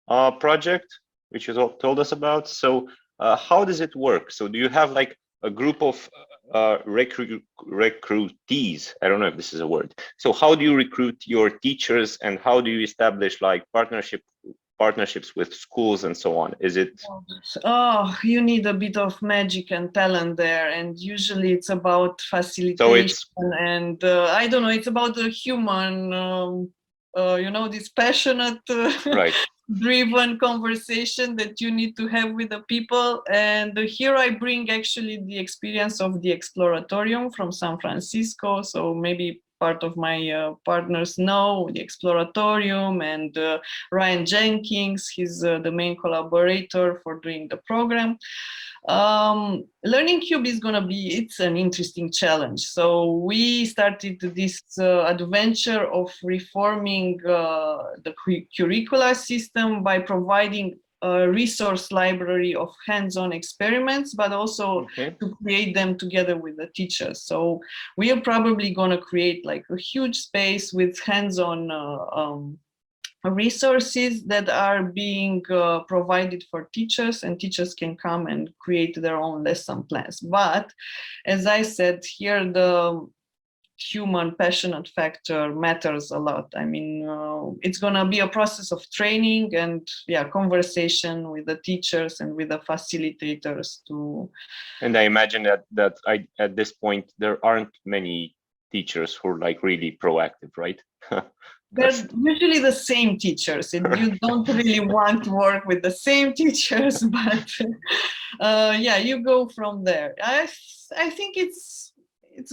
project, which you told us about. So how does it work? So do you have like a group of recruitees? I don't know if this is a word. So how do you recruit your teachers, and how do you establish like partnerships with schools and so on? Is it? Oh, you need a bit of magic and talent there, and usually it's about facilitation. So it's, and I don't know, it's about the human, this passionate, right, driven conversation that you need to have with the people. And here I bring actually the experience of the Exploratorium from San Francisco. So maybe part of my partners know the Exploratorium, and Ryan Jenkins, he's the main collaborator for doing the program. Learning Cube is going to be, it's an interesting challenge. So we started this adventure of reforming the curricula system by providing a resource library of hands-on experiments, but also to create them together with the teachers. So we are probably going to create like a huge space with hands-on resources that are being provided for teachers, and teachers can come and create their own lesson plans. But as I said here, human passionate factor matters a lot. I mean, it's going to be a process of training and conversation with the teachers and with the facilitators too. And I imagine that at this point there aren't many teachers who are like really proactive, right? They're usually the same teachers, and you don't really want to work with the same teachers, but you go from there. I think it's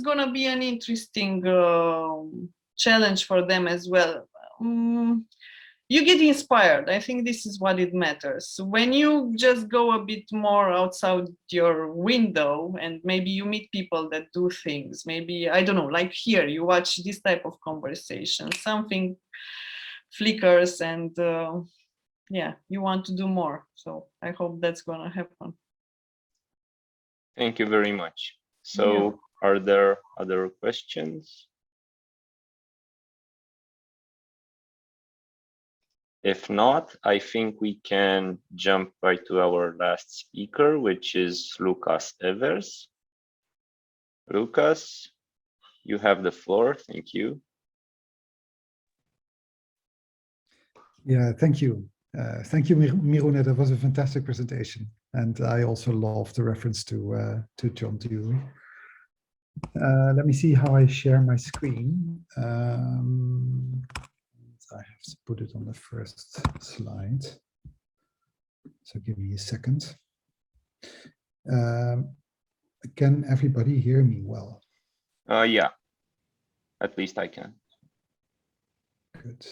gonna be an interesting challenge for them as well. You get inspired. I think this is what it matters. When you just go a bit more outside your window and maybe you meet people that do things, maybe, I don't know, like here, you watch this type of conversation, something flickers and you want to do more. So I hope that's gonna happen. Thank you very much. So are there other questions? If not, I think we can jump right to our last speaker, which is Lucas Evers. Lucas, you have the floor. Thank you. Yeah, thank you. Thank you, Miruna. That was a fantastic presentation. And I also love the reference to John Dewey. Let me see how I share my screen. I have to put it on the first slide. So give me a second. Can everybody hear me well? Yeah, at least I can. Good.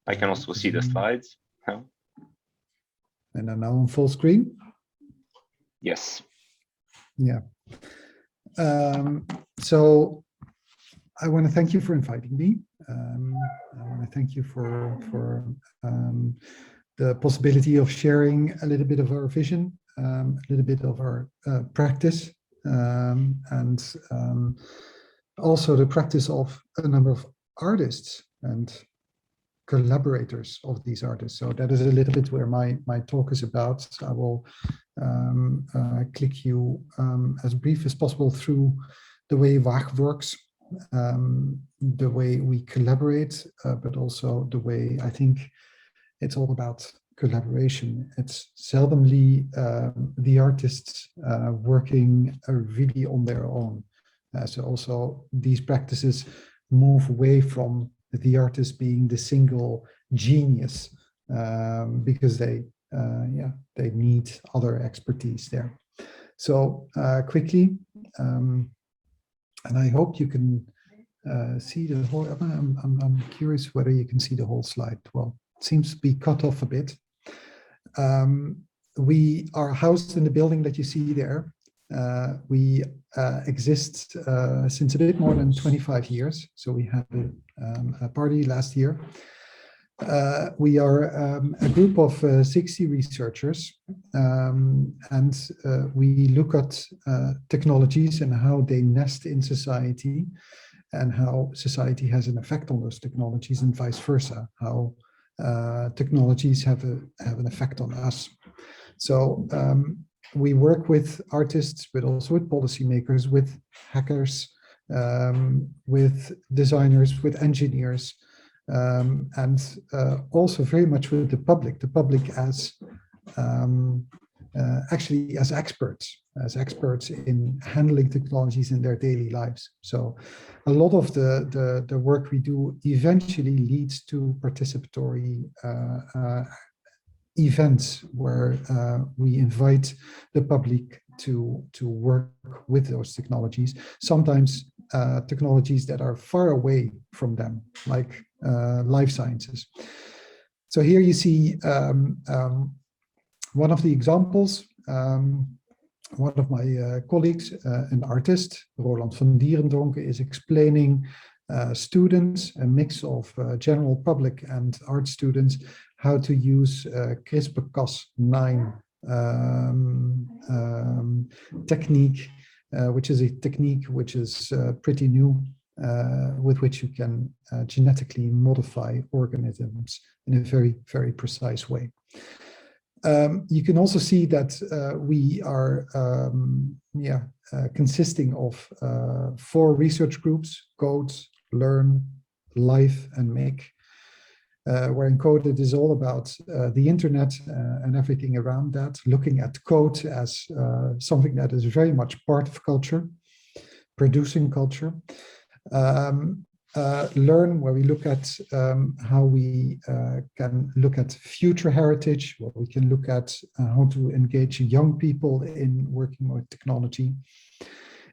I can also see the slides. And I'm now on full screen? Yes. Yeah. So I want to thank you for inviting me. I want to thank you for the possibility of sharing a little bit of our vision, a little bit of our practice, and also the practice of a number of artists and collaborators of these artists. So that is a little bit where my talk is about. So I will click you as brief as possible through the way Waag works, the way we collaborate, but also the way I think it's all about collaboration. It's seldomly the artists working really on their own. So also these practices move away from the artist being the single genius because they need other expertise there. So quickly, and I hope you can see the whole. I'm curious whether you can see the whole slide. Well, it seems to be cut off a bit. We are housed in the building that you see there. We exist since a bit more than 25 years. So we had a party last year. We are a group of 60 researchers, and we look at technologies and how they nest in society and how society has an effect on those technologies and vice versa, how technologies have an effect on us. So we work with artists, but also with policymakers, with hackers, with designers, with engineers, and also very much with the public as actually as experts in handling technologies in their daily lives. So a lot of the work we do eventually leads to participatory events where we invite the public to work with those technologies, sometimes technologies that are far away from them, like life sciences. So here you see one of the examples. One of my colleagues, an artist, Roland van Dierendonck, is explaining students, a mix of general public and art students, how to use CRISPR-Cas9 technique, which is a technique which is pretty new, with which you can genetically modify organisms in a very, very precise way. You can also see that we are consisting of 4 research groups: Code, Learn, Life, and Make. Where in Code it is all about the internet and everything around that, looking at code as something that is very much part of culture, producing culture. Learn, where we look at how we can look at future heritage, where we can look at how to engage young people in working with technology.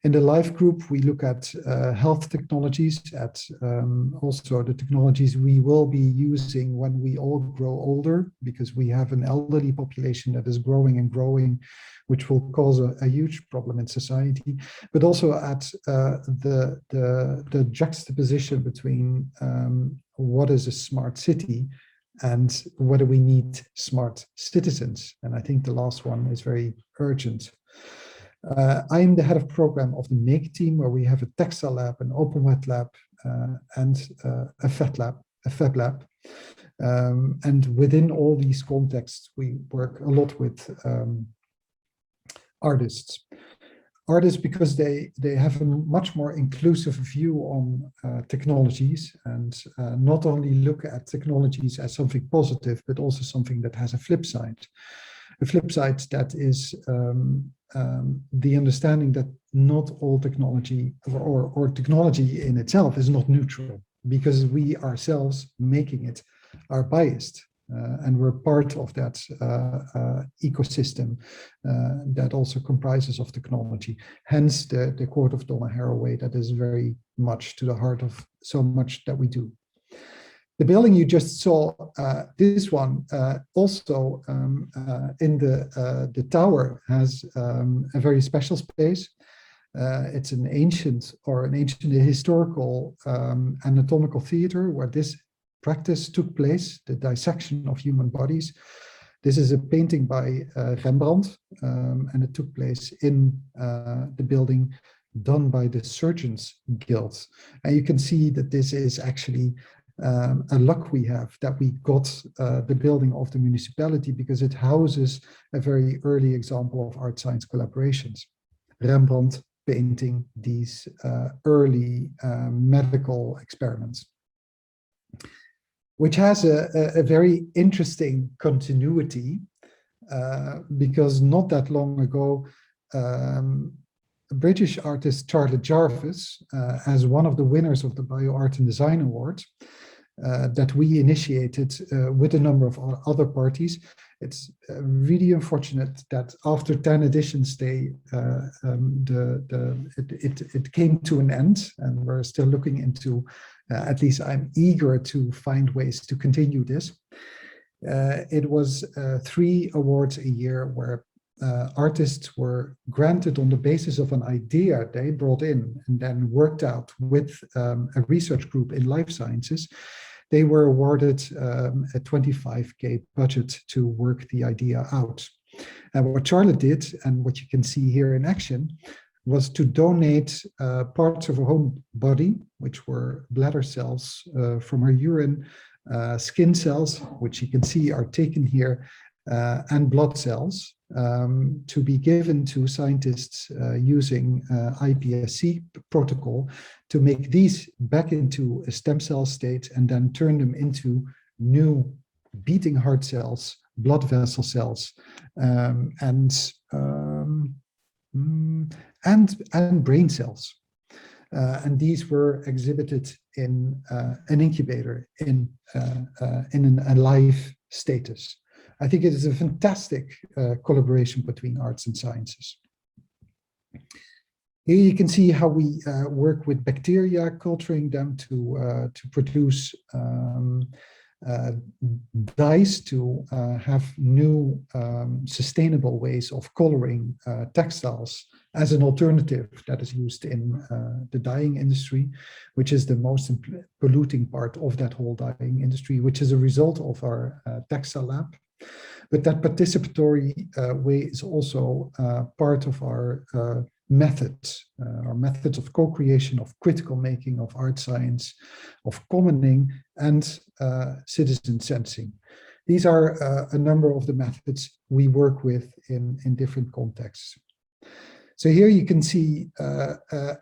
In the Life group, we look at health technologies, at also the technologies we will be using when we all grow older, because we have an elderly population that is growing and growing, which will cause a huge problem in society, but also at the juxtaposition between what is a smart city and whether we need smart citizens. And I think the last one is very urgent. I am the head of program of the Make team, where we have a textile lab, an open wet lab, and a fab lab. And within all these contexts, we work a lot with artists. Artists, because they have a much more inclusive view on technologies, and not only look at technologies as something positive, but also something that has a flip side. A flip side that is the understanding that not all technology or technology in itself is not neutral, because we ourselves making it are biased, and we're part of that ecosystem that also comprises of technology. Hence the quote of Donna Haraway that is very much to the heart of so much that we do. The building you just saw, this one also in the tower has a very special space. It's an ancient historical anatomical theater where this practice took place, the dissection of human bodies. This is a painting by Rembrandt, and it took place in the building done by the Surgeons Guild. And you can see that this is actually a luck we have that we got the building of the municipality, because it houses a very early example of art-science collaborations. Rembrandt painting these early medical experiments, which has a very interesting continuity, because not that long ago, British artist Charlotte Jarvis, as one of the winners of the Bio Art and Design Award, that we initiated with a number of other parties. It's really unfortunate that after 10 editions, it came to an end, and we're still looking into, at least I'm eager to find ways to continue this. It was 3 awards a year where artists were granted on the basis of an idea they brought in and then worked out with a research group in life sciences. They were awarded a 25K budget to work the idea out. And what Charlotte did, and what you can see here in action, was to donate parts of her own body, which were bladder cells from her urine, skin cells, which you can see are taken here, and blood cells, to be given to scientists using iPSC protocol to make these back into a stem cell state and then turn them into new beating heart cells, blood vessel cells, and brain cells. And these were exhibited in an incubator in a live status. I think it is a fantastic collaboration between arts and sciences. Here you can see how we work with bacteria, culturing them to produce dyes to have new sustainable ways of coloring textiles as an alternative that is used in the dyeing industry, which is the most polluting part of that whole dyeing industry, which is a result of our textile lab. But that participatory way is also part of our methods of co-creation, of critical making, of art science, of commoning, and citizen sensing. These are a number of the methods we work with in different contexts. So here you can see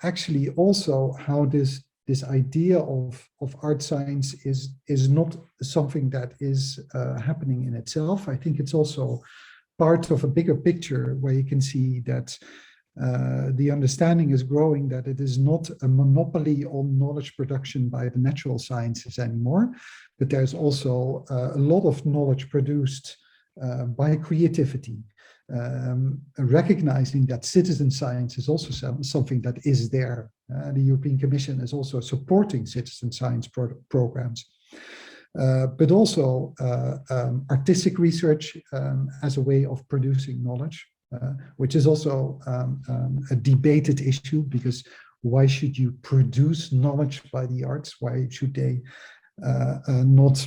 actually also how this idea of art science is not something that is happening in itself. I think it's also part of a bigger picture where you can see that the understanding is growing that it is not a monopoly on knowledge production by the natural sciences anymore, but there's also a lot of knowledge produced by creativity, recognizing that citizen science is also something that is there. The European Commission is also supporting citizen science programs, but also artistic research as a way of producing knowledge, which is also a debated issue, because why should you produce knowledge by the arts? Why should they not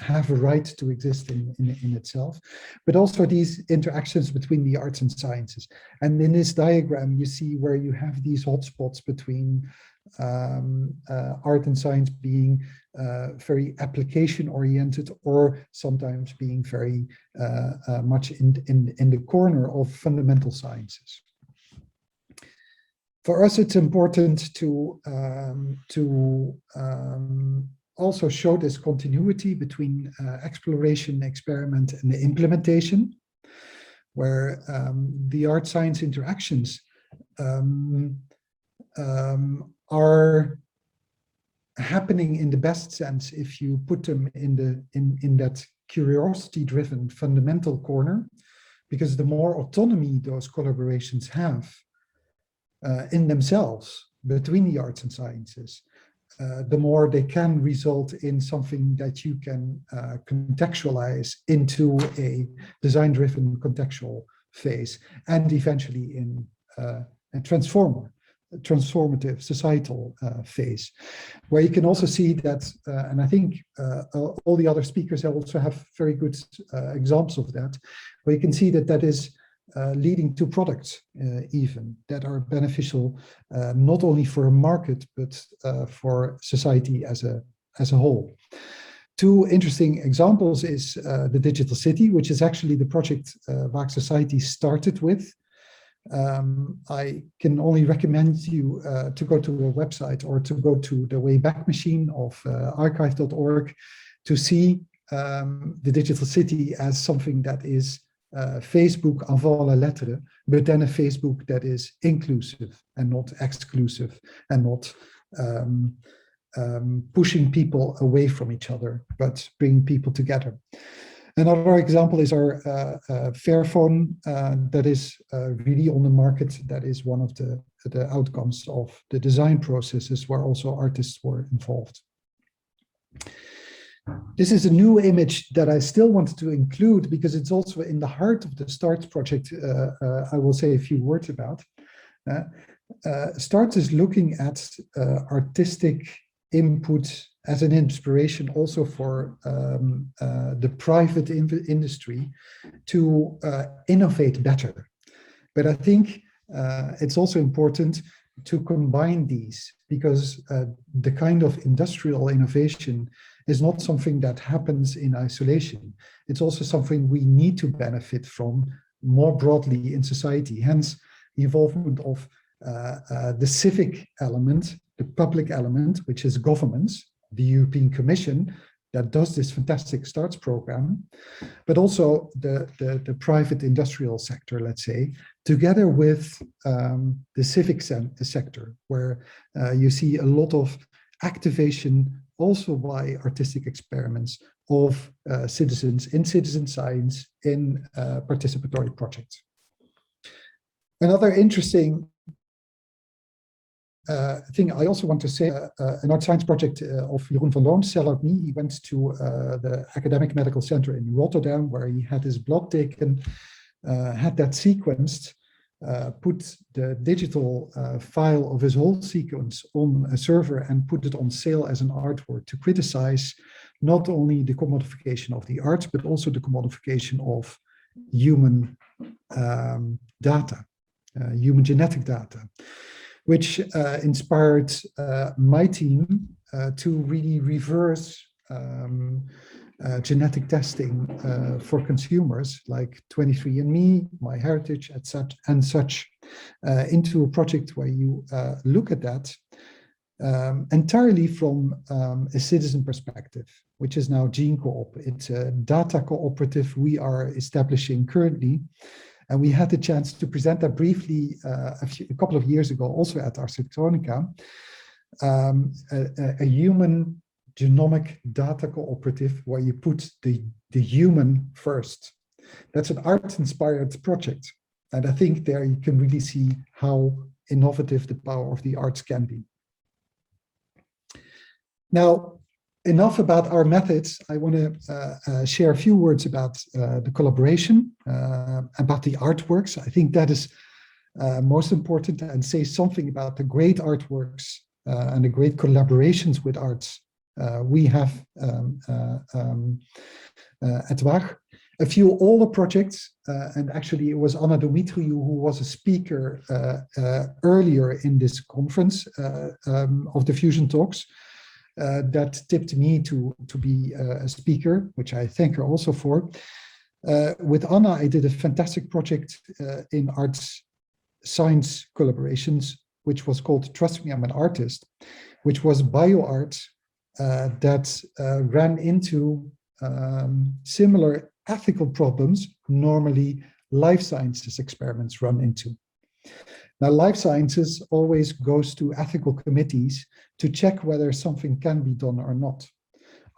have a right to exist in itself? But also these interactions between the arts and sciences. And in this diagram, you see where you have these hotspots between art and science being very application oriented, or sometimes being very much in the corner of fundamental sciences. For us, it's important to also show this continuity between exploration, experiment, and the implementation, where the art-science interactions are happening in the best sense if you put them in that curiosity-driven fundamental corner, because the more autonomy those collaborations have in themselves between the arts and sciences, the more they can result in something that you can contextualize into a design-driven contextual phase, and eventually in a transformative societal phase, where you can also see that, and I think all the other speakers also have very good examples of that, where you can see that that is leading to products even that are beneficial not only for a market, but for society as a whole. Two interesting examples is the digital city, which is actually the project Waag Society started with. I can only recommend you to go to a website or to go to the Wayback Machine of archive.org to see the digital city as something that is Facebook avant la lettre, but then a Facebook that is inclusive and not exclusive, and not pushing people away from each other, but bringing people together. Another example is our Fairphone that is really on the market. That is one of the outcomes of the design processes where also artists were involved. This is a new image that I still wanted to include because it's also in the heart of the START project. I will say a few words about. START is looking at artistic input as an inspiration also for the private industry to innovate better. But I think it's also important to combine these, because the kind of industrial innovation is not something that happens in isolation. It's also something we need to benefit from more broadly in society. Hence, the involvement of the civic element, the public element, which is governments, the European Commission that does this fantastic STARTS program, but also the private industrial sector, let's say, together with the civic sector, where you see a lot of activation also by artistic experiments of citizens in citizen science in participatory projects. Another interesting thing I also want to say, an art science project of Jeroen van Loon, Cell Out Me. He went to the Academic Medical Center in Rotterdam, where he had his blood taken, had that sequenced, put the digital file of his whole sequence on a server and put it on sale as an artwork to criticize not only the commodification of the arts, but also the commodification of human data, human genetic data, which inspired my team to really reverse genetic testing for consumers like 23andMe, MyHeritage, etc., and such, into a project where you look at that entirely from a citizen perspective, which is now GeneCoop. It's a data cooperative we are establishing currently. And we had the chance to present that briefly a couple of years ago, also at Electronica, a human genomic data cooperative where you put the human first. That's an art-inspired project. And I think there you can really see how innovative the power of the arts can be. Now, enough about our methods. I want to share a few words about the collaboration, about the artworks. I think that is most important, and say something about the great artworks and the great collaborations with arts we have at Waag. A few older projects, and actually it was Anna Dumitriou who was a speaker earlier in this conference of the Fusion Talks. That tipped me to be a speaker, which I thank her also for. With Anna, I did a fantastic project in arts science collaborations, which was called Trust Me, I'm an Artist, which was bioart that ran into similar ethical problems normally life sciences experiments run into. Now, life sciences always goes to ethical committees to check whether something can be done or not.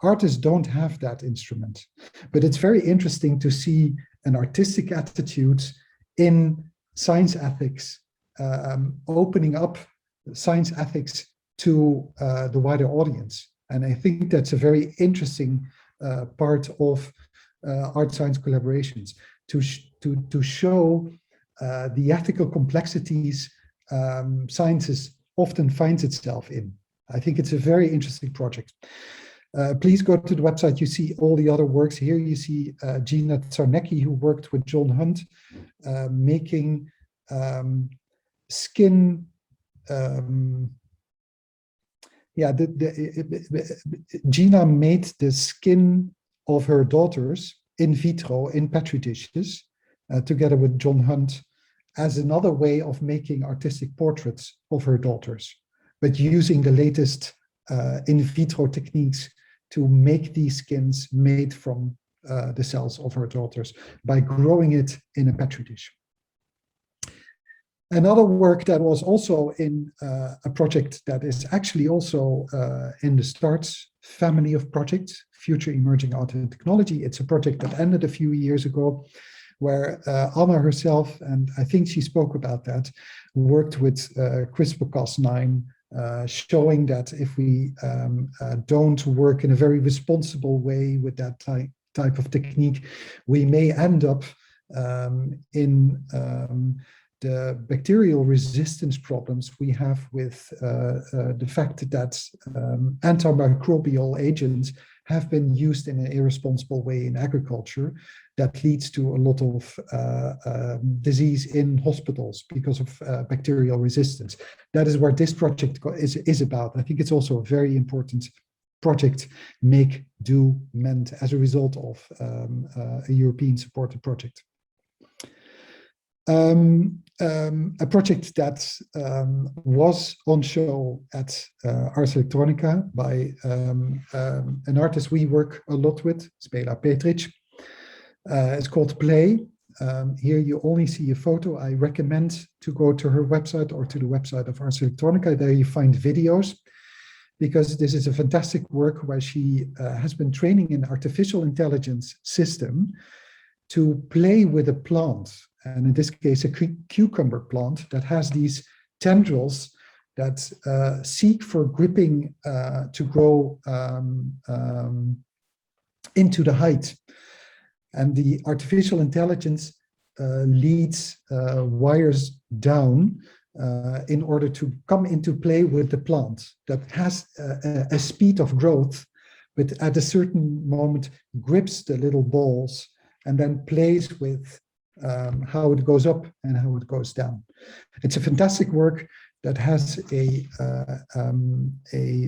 Artists don't have that instrument, but it's very interesting to see an artistic attitude in science ethics, opening up science ethics to the wider audience. And I think that's a very interesting part of art-science collaborations, to show the ethical complexities sciences often finds itself in. I think it's a very interesting project. Please go to the website. You see all the other works. Here you see Gina Czarnecki, who worked with John Hunt, making skin. Gina made the skin of her daughters in vitro in petri dishes, together with John Hunt, as another way of making artistic portraits of her daughters, but using the latest in vitro techniques to make these skins made from the cells of her daughters by growing it in a petri dish. Another work that was also in a project that is actually also in the STARTS family of projects, Future Emerging Art and Technology. It's a project that ended a few years ago, where Anna herself, and I think she spoke about that, worked with CRISPR-Cas9, showing that if we don't work in a very responsible way with that type of technique, we may end up in the bacterial resistance problems we have with the fact that antimicrobial agents have been used in an irresponsible way in agriculture that leads to a lot of disease in hospitals because of bacterial resistance. That is where this project is about. I think it's also a very important project, Make, Do, Mend, as a result of a European supported project. A project that was on show at Ars Electronica by an artist we work a lot with, Spela Petric. It's called Play. Here you only see a photo. I recommend to go to her website or to the website of Ars Electronica. There you find videos, because this is a fantastic work where she has been training an artificial intelligence system to play with a plant. And in this case, a cucumber plant that has these tendrils that seek for gripping to grow into the height. And the artificial intelligence leads wires down in order to come into play with the plant that has a speed of growth, but at a certain moment grips the little balls and then plays with how it goes up and how it goes down. It's a fantastic work that has a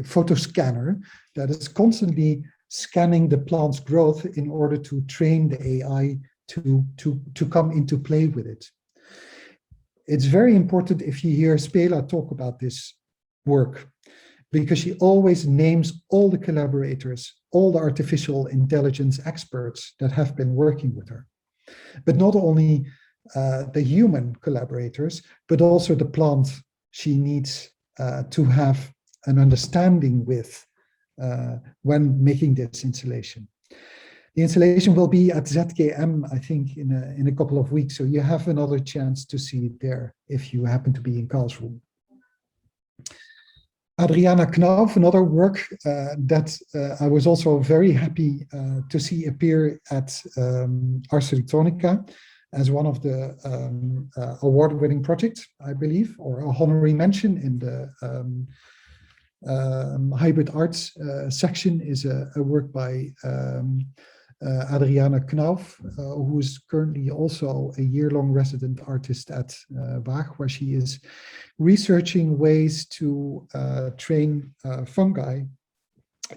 photo scanner that is constantly scanning the plant's growth in order to train the AI to come into play with it. It's very important if you hear Spela talk about this work, because she always names all the collaborators, all the artificial intelligence experts that have been working with her. But not only the human collaborators, but also the plant she needs to have an understanding with when making this installation. The installation will be at ZKM, I think, in a couple of weeks, so you have another chance to see it there if you happen to be in Karlsruhe. Adriana Knauf, another work that I was also very happy to see appear at Ars Electronica as one of the award-winning projects, I believe, or a honorary mention in the hybrid arts section is a work by Adriana Knauf, who is currently also a year-long resident artist at Waag, where she is researching ways to train fungi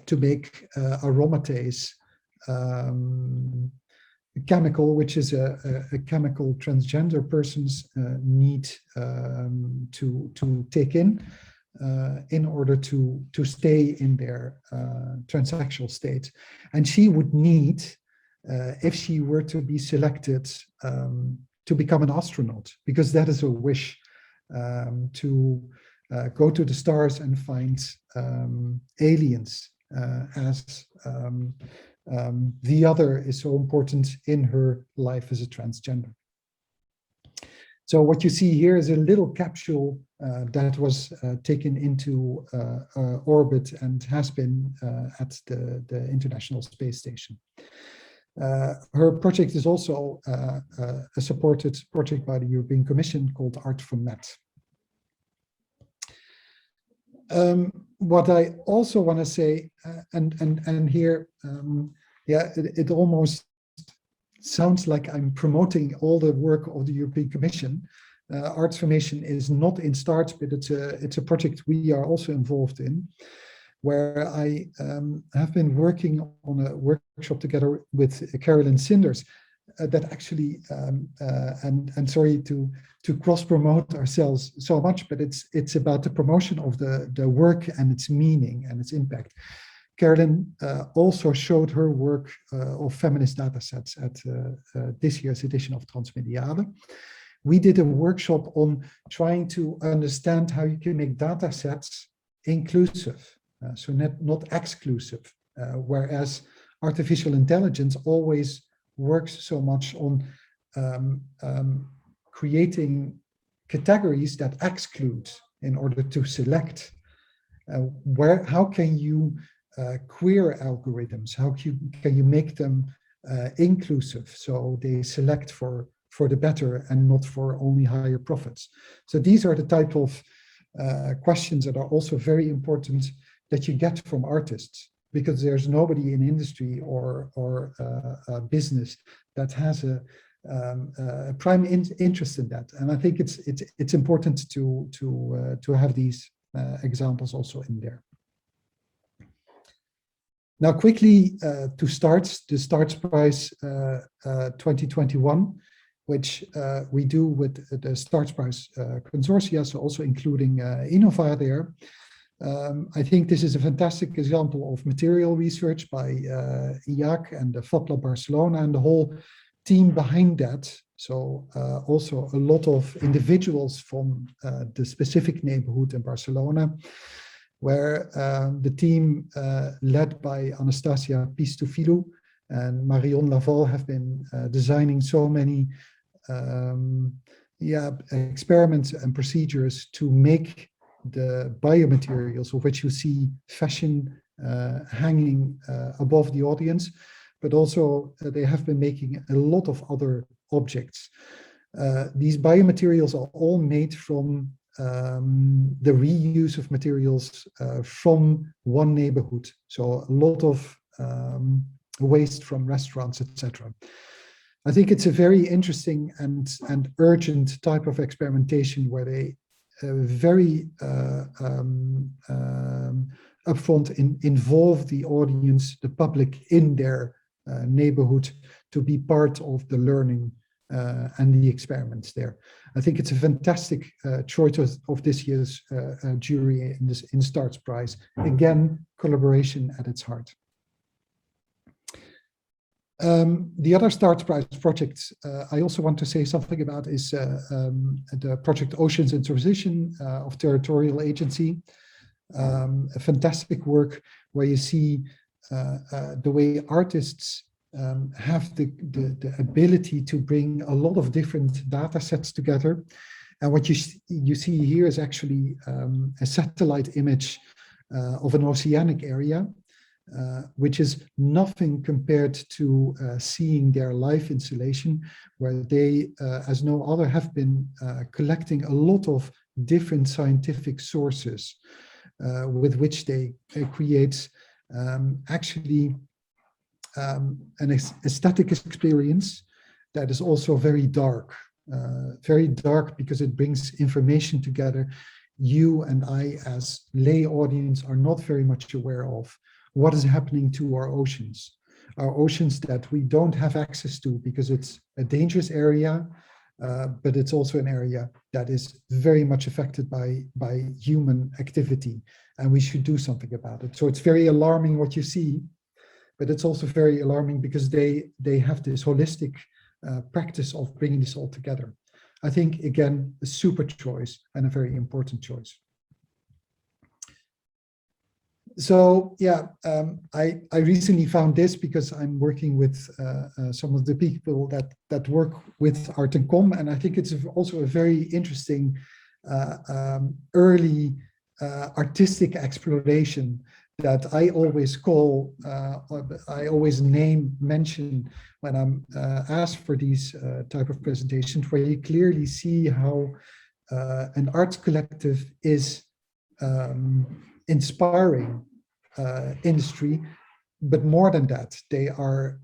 to make aromatase chemical, which is a chemical transgender persons need to take in order to stay in their transsexual state. And she would need, if she were to be selected, to become an astronaut, because that is a wish, to go to the stars and find aliens, as the other is so important in her life as a transgender. So what you see here is a little capsule that was taken into orbit and has been at the International Space Station. Her project is also a supported project by the European Commission called Art for Met. What I also want to say, and here, yeah, it almost sounds like I'm promoting all the work of the European Commission. Arts Formation is not in START, but it's a project we are also involved in, where I have been working on a workshop together with Carolyn Sinders that actually, and sorry to cross-promote ourselves so much, but it's about the promotion of the work and its meaning and its impact. Carolyn also showed her work of feminist datasets at this year's edition of Transmediale. We did a workshop on trying to understand how you can make datasets inclusive, so not exclusive, whereas artificial intelligence always works so much on creating categories that exclude in order to select. How can you queer algorithms, how can you make them inclusive so they select for the better and not for only higher profits? So these are the type of questions that are also very important that you get from artists, because there's nobody in industry or business that has a prime interest in that. And I think it's important to have these examples also in there. Now, quickly to start, the Starts Prize 2021, which we do with the Starts Prize Consortia, so also including Innova there. I think this is a fantastic example of material research by IAC and the FabLab Barcelona and the whole team behind that. So also a lot of individuals from the specific neighborhood in Barcelona, where the team led by Anastasia Pistofilou and Marion Laval have been designing so many experiments and procedures to make the biomaterials, of which you see fashion hanging above the audience, but also they have been making a lot of other objects. These biomaterials are all made from the reuse of materials from one neighborhood. So a lot of waste from restaurants, etc. I think it's a very interesting and urgent type of experimentation where they very upfront involve the audience, the public in their neighborhood to be part of the learning and the experiments there. I think it's a fantastic choice of this year's jury in STARTS Prize. Again, collaboration at its heart. The other STARTS Prize projects I also want to say something about is the project Oceans in Transition of Territorial Agency. A fantastic work where you see the way artists have the ability to bring a lot of different data sets together. And what you see here is actually a satellite image of an oceanic area, which is nothing compared to seeing their live installation, where they, as no other, have been collecting a lot of different scientific sources with which they create actually an aesthetic experience that is also very dark because it brings information together you and I as lay audience are not very much aware of. What is happening to our oceans that we don't have access to because it's a dangerous area, but it's also an area that is very much affected by human activity, and we should do something about it. So it's very alarming what you see, but it's also very alarming because they have this holistic practice of bringing this all together. I think, again, a super choice and a very important choice. So yeah, I recently found this because I'm working with some of the people that work with Art & Com, and I think it's also a very interesting early artistic exploration that I always call, I always mention when I'm asked for these type of presentations, where you clearly see how an arts collective is inspiring industry, but more than that, they are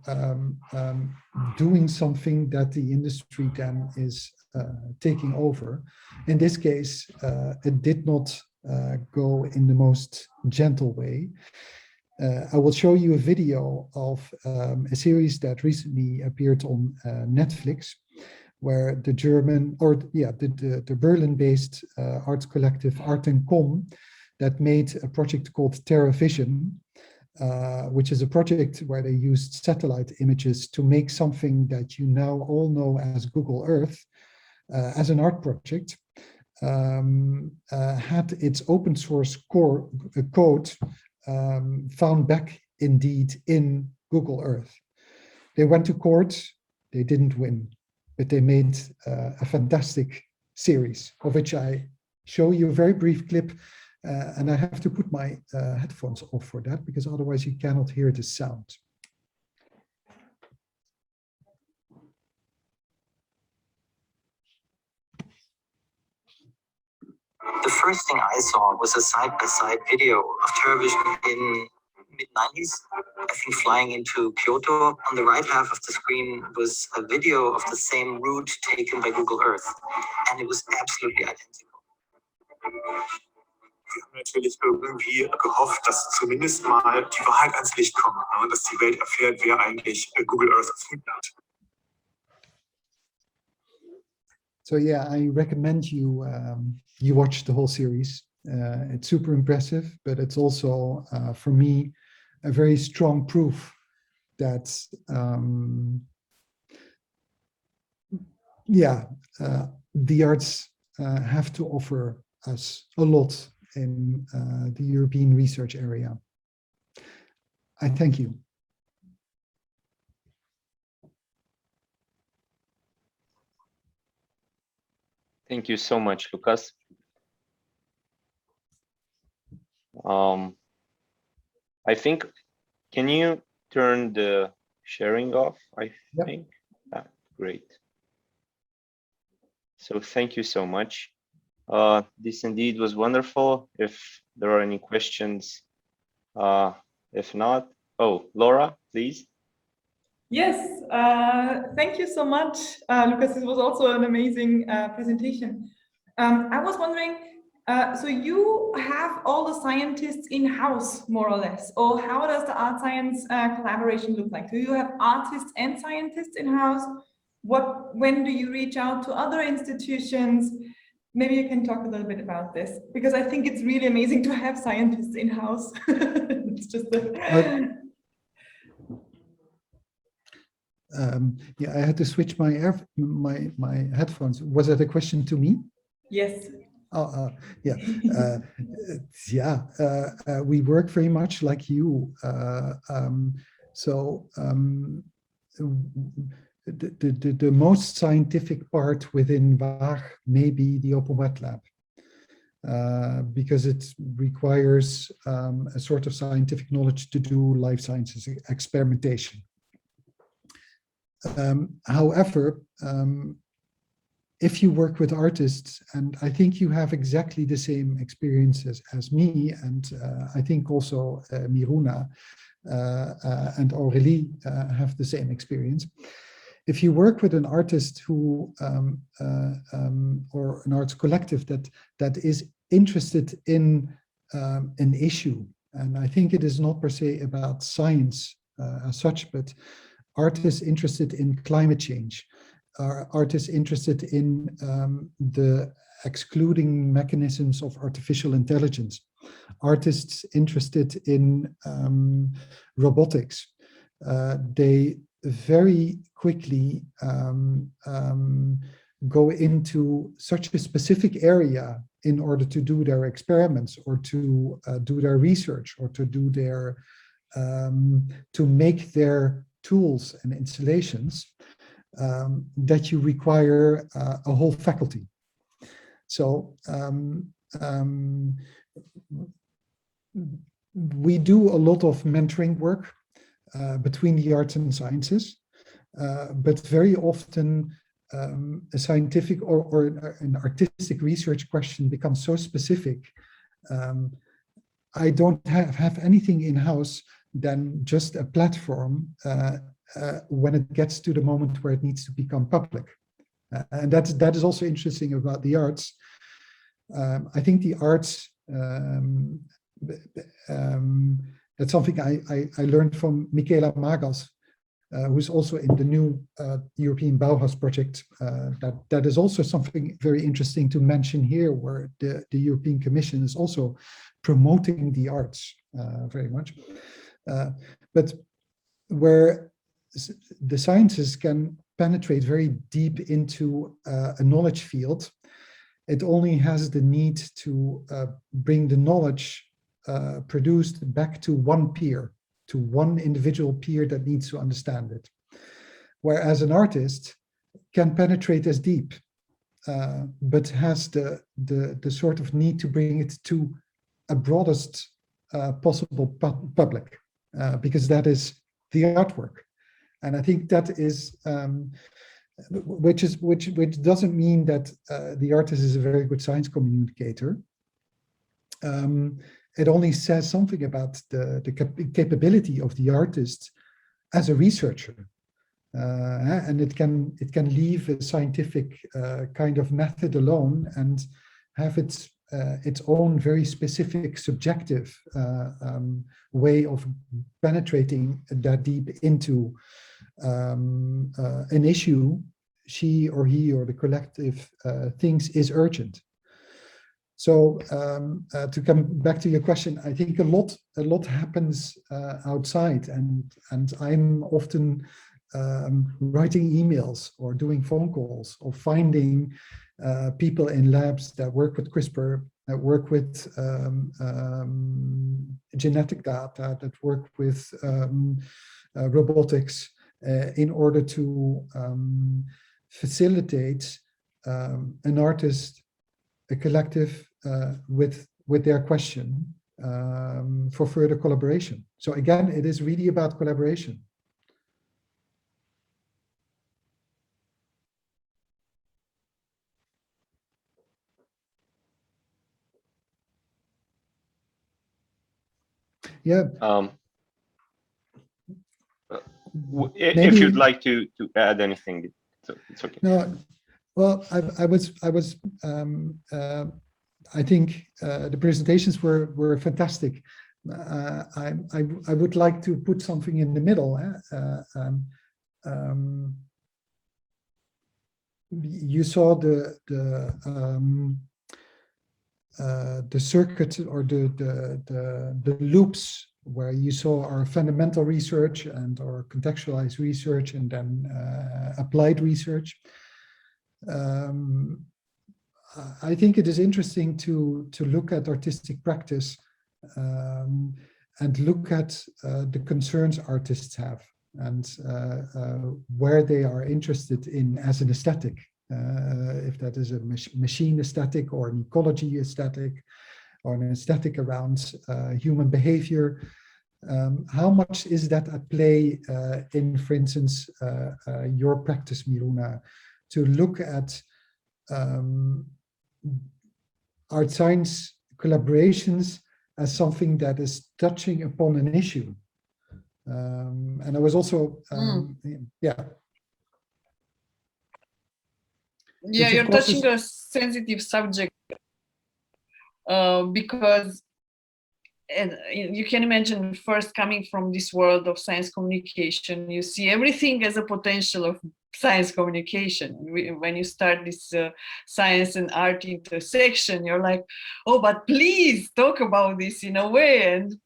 doing something that the industry then is taking over. In this case, it did not go in the most gentle way. I will show you a video of a series that recently appeared on Netflix, where the the Berlin-based arts collective Art & Com that made a project called TerraVision, which is a project where they used satellite images to make something that you now all know as Google Earth as an art project. Had its open source code found back indeed in Google Earth. They went to court, they didn't win, but they made a fantastic series, of which I show you a very brief clip, and I have to put my headphones off for that, because otherwise you cannot hear the sound. The first thing I saw was a side-by-side video of TerraVision in mid-90s, I think flying into Kyoto. On the right half of the screen was a video of the same route taken by Google Earth, and it was absolutely identical. Wir haben natürlich irgendwie gehofft, dass zumindest mal die Wahrheit ans Licht kommt, ne? Dass die Welt erfährt, wer eigentlich Google Earth erfunden hat. So yeah, I recommend you you watch the whole series. It's super impressive, but it's also for me a very strong proof that the arts have to offer us a lot in the European research area. I thank you. Thank you so much, Lucas. I think, can you turn the sharing off? I think. Great. So thank you so much. This indeed was wonderful. If there are any questions, if not, Laura, please. Yes, thank you so much, Lucas. This was also an amazing presentation. I was wondering, So you have all the scientists in-house, more or less, or how does the art-science collaboration look like? Do you have artists and scientists in-house? When do you reach out to other institutions? Maybe you can talk a little bit about this, because I think it's really amazing to have scientists in-house. It's just yeah, I had to switch my headphones. Was that a question to me? Yes. Yeah, we work very much like you. The most scientific part within Waag may be the Open Wet Lab, because it requires a sort of scientific knowledge to do life sciences experimentation. However, if you work with artists, and I think you have exactly the same experiences as me, and I think also Miruna and Aurelie have the same experience. If you work with an artist who, or an arts collective that is interested in an issue, and I think it is not per se about science as such, but artists interested in climate change, artists interested in the excluding mechanisms of artificial intelligence, artists interested in robotics. They very quickly go into such a specific area in order to do their experiments, or to do their research, or to do their to make their tools and installations, that you require a whole faculty. So we do a lot of mentoring work between the arts and sciences, but very often a scientific or an artistic research question becomes so specific. I don't have anything in-house than just a platform when it gets to the moment where it needs to become public. And that is also interesting about the arts. I think the arts, that's something I learned from Michaela Magas, who's also in the new European Bauhaus project. That is also something very interesting to mention here, where the European Commission is also promoting the arts very much. But where the sciences can penetrate very deep into a knowledge field, it only has the need to bring the knowledge produced back to one peer, to one individual peer that needs to understand it. Whereas an artist can penetrate as deep, but has the sort of need to bring it to a broadest possible public, because that is the artwork. And I think that is, which doesn't mean that the artist is a very good science communicator. It only says something about the capability of the artist as a researcher, and it can leave a scientific kind of method alone and have its own very specific subjective way of penetrating that deep into an issue she or he or the collective thinks is urgent. So to come back to your question, I think a lot happens outside, and I'm often writing emails or doing phone calls or finding people in labs that work with CRISPR, that work with genetic data, that work with robotics, in order to facilitate an artist, a collective, with their question for further collaboration. So again, it is really about collaboration. Yeah. If you'd like to add anything, it's okay. No, well, I was I think the presentations were fantastic. I would like to put something in the middle. You saw the circuit or the loops where you saw our fundamental research and our contextualized research and then applied research. I think it is interesting to look at artistic practice and look at the concerns artists have and where they are interested in as an aesthetic, if that is a machine aesthetic or an ecology aesthetic or an aesthetic around human behavior. How much is that at play in, for instance, your practice, Miruna, to look at art science collaborations as something that is touching upon an issue? And I was also, Yeah, you're touching a sensitive subject because you can imagine first coming from this world of science communication, you see everything as a potential of science communication. When you start this science and art intersection, you're like, oh, but please talk about this in a way and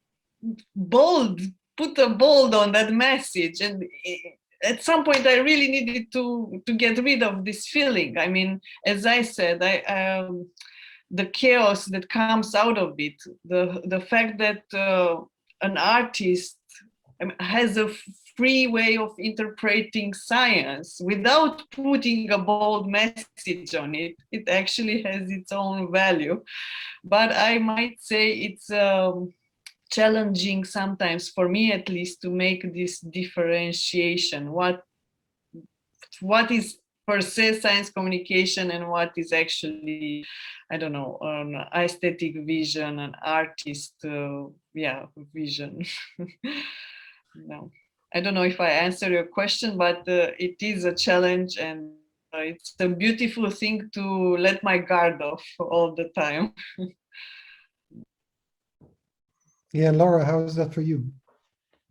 put a bold on that message. And at some point I really needed to get rid of this feeling. I mean, as I said, the chaos that comes out of it, the fact that an artist has a free way of interpreting science without putting a bold message on it, it actually has its own value. But I might say it's challenging sometimes, for me at least, to make this differentiation. What is per se science communication and what is actually, I don't know, an aesthetic vision, an artist vision. No, I don't know if I answer your question, but it is a challenge, and it's a beautiful thing to let my guard off all the time. Yeah, Laura, how is that for you?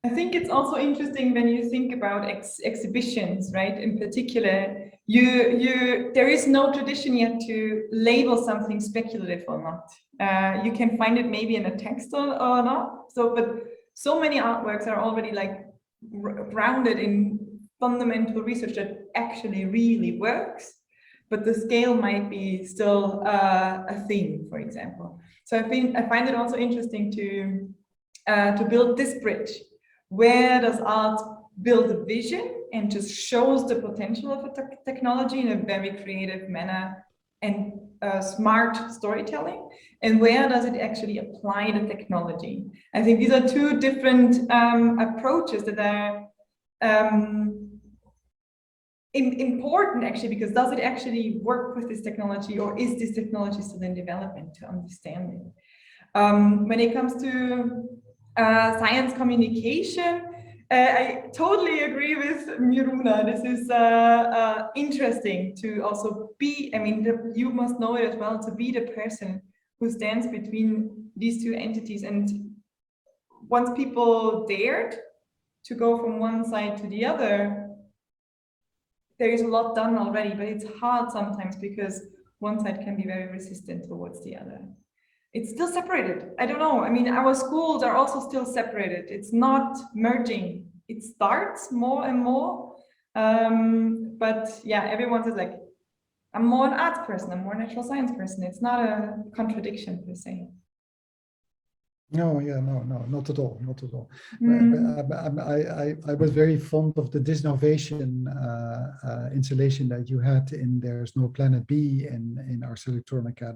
I think it's also interesting when you think about exhibitions, right? In particular, there is no tradition yet to label something speculative or not. You can find it maybe in a text or not. But so many artworks are already like grounded in fundamental research that actually really works, but the scale might be still a thing, for example. So I find it also interesting to build this bridge. Where does art build a vision and just shows the potential of a technology in a very creative manner and smart storytelling? And where does it actually apply the technology? I think these are two different approaches that are important, actually, because does it actually work with this technology, or is this technology still in development to understand it? When it comes to science communication, I totally agree with Miruna. This is interesting to also be, I mean, you must know it as well, to be the person who stands between these two entities. And once people dared to go from one side to the other, there is a lot done already, but it's hard sometimes because one side can be very resistant towards the other. It's still separated. I don't know. I mean, our schools are also still separated. It's not merging. It starts more and more. But yeah, everyone says like, I'm more an arts person, I'm more a natural science person. It's not a contradiction per se. No, yeah, no, not at all, not at all. I was very fond of the Disnovation installation that you had in There's No Planet B in Ars Electronica.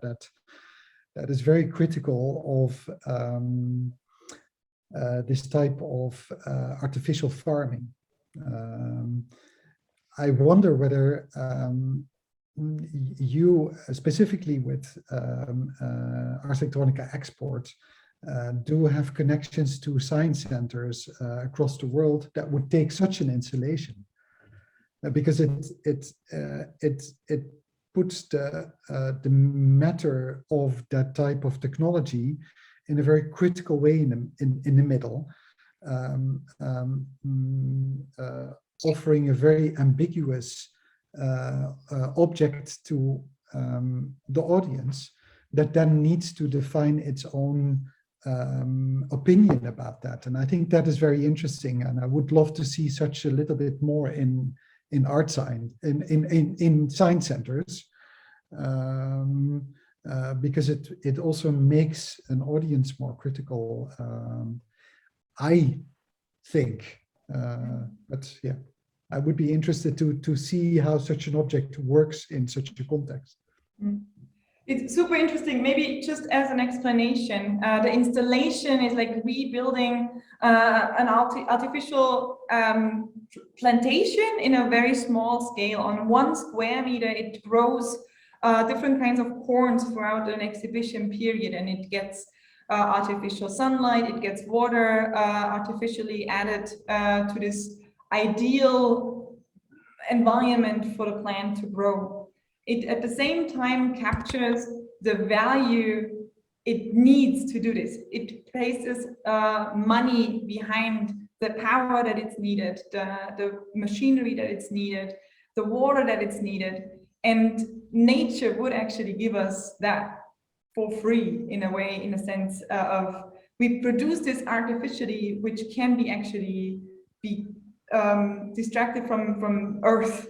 That is very critical of this type of artificial farming. I wonder whether you, specifically with Ars Electronica Export, do have connections to science centers across the world that would take such an installation, because it puts the matter of that type of technology in a very critical way in the middle, offering a very ambiguous object to the audience that then needs to define its own opinion about that. And I think that is very interesting, and I would love to see such a little bit more in art science, in science centers, because it also makes an audience more critical, I think. But yeah, I would be interested to see how such an object works in such a context. It's super interesting. Maybe just as an explanation, the installation is like rebuilding an artificial plantation in a very small scale. On 1 square meter, it grows different kinds of corns throughout an exhibition period, and it gets artificial sunlight, it gets water artificially added to this ideal environment for the plant to grow. It at the same time captures the value it needs to do this. It places money behind the power that it's needed, the machinery that it's needed, the water that it's needed, and nature would actually give us that for free in a way, in a sense of we produce this artificially, which can be actually be distracted from Earth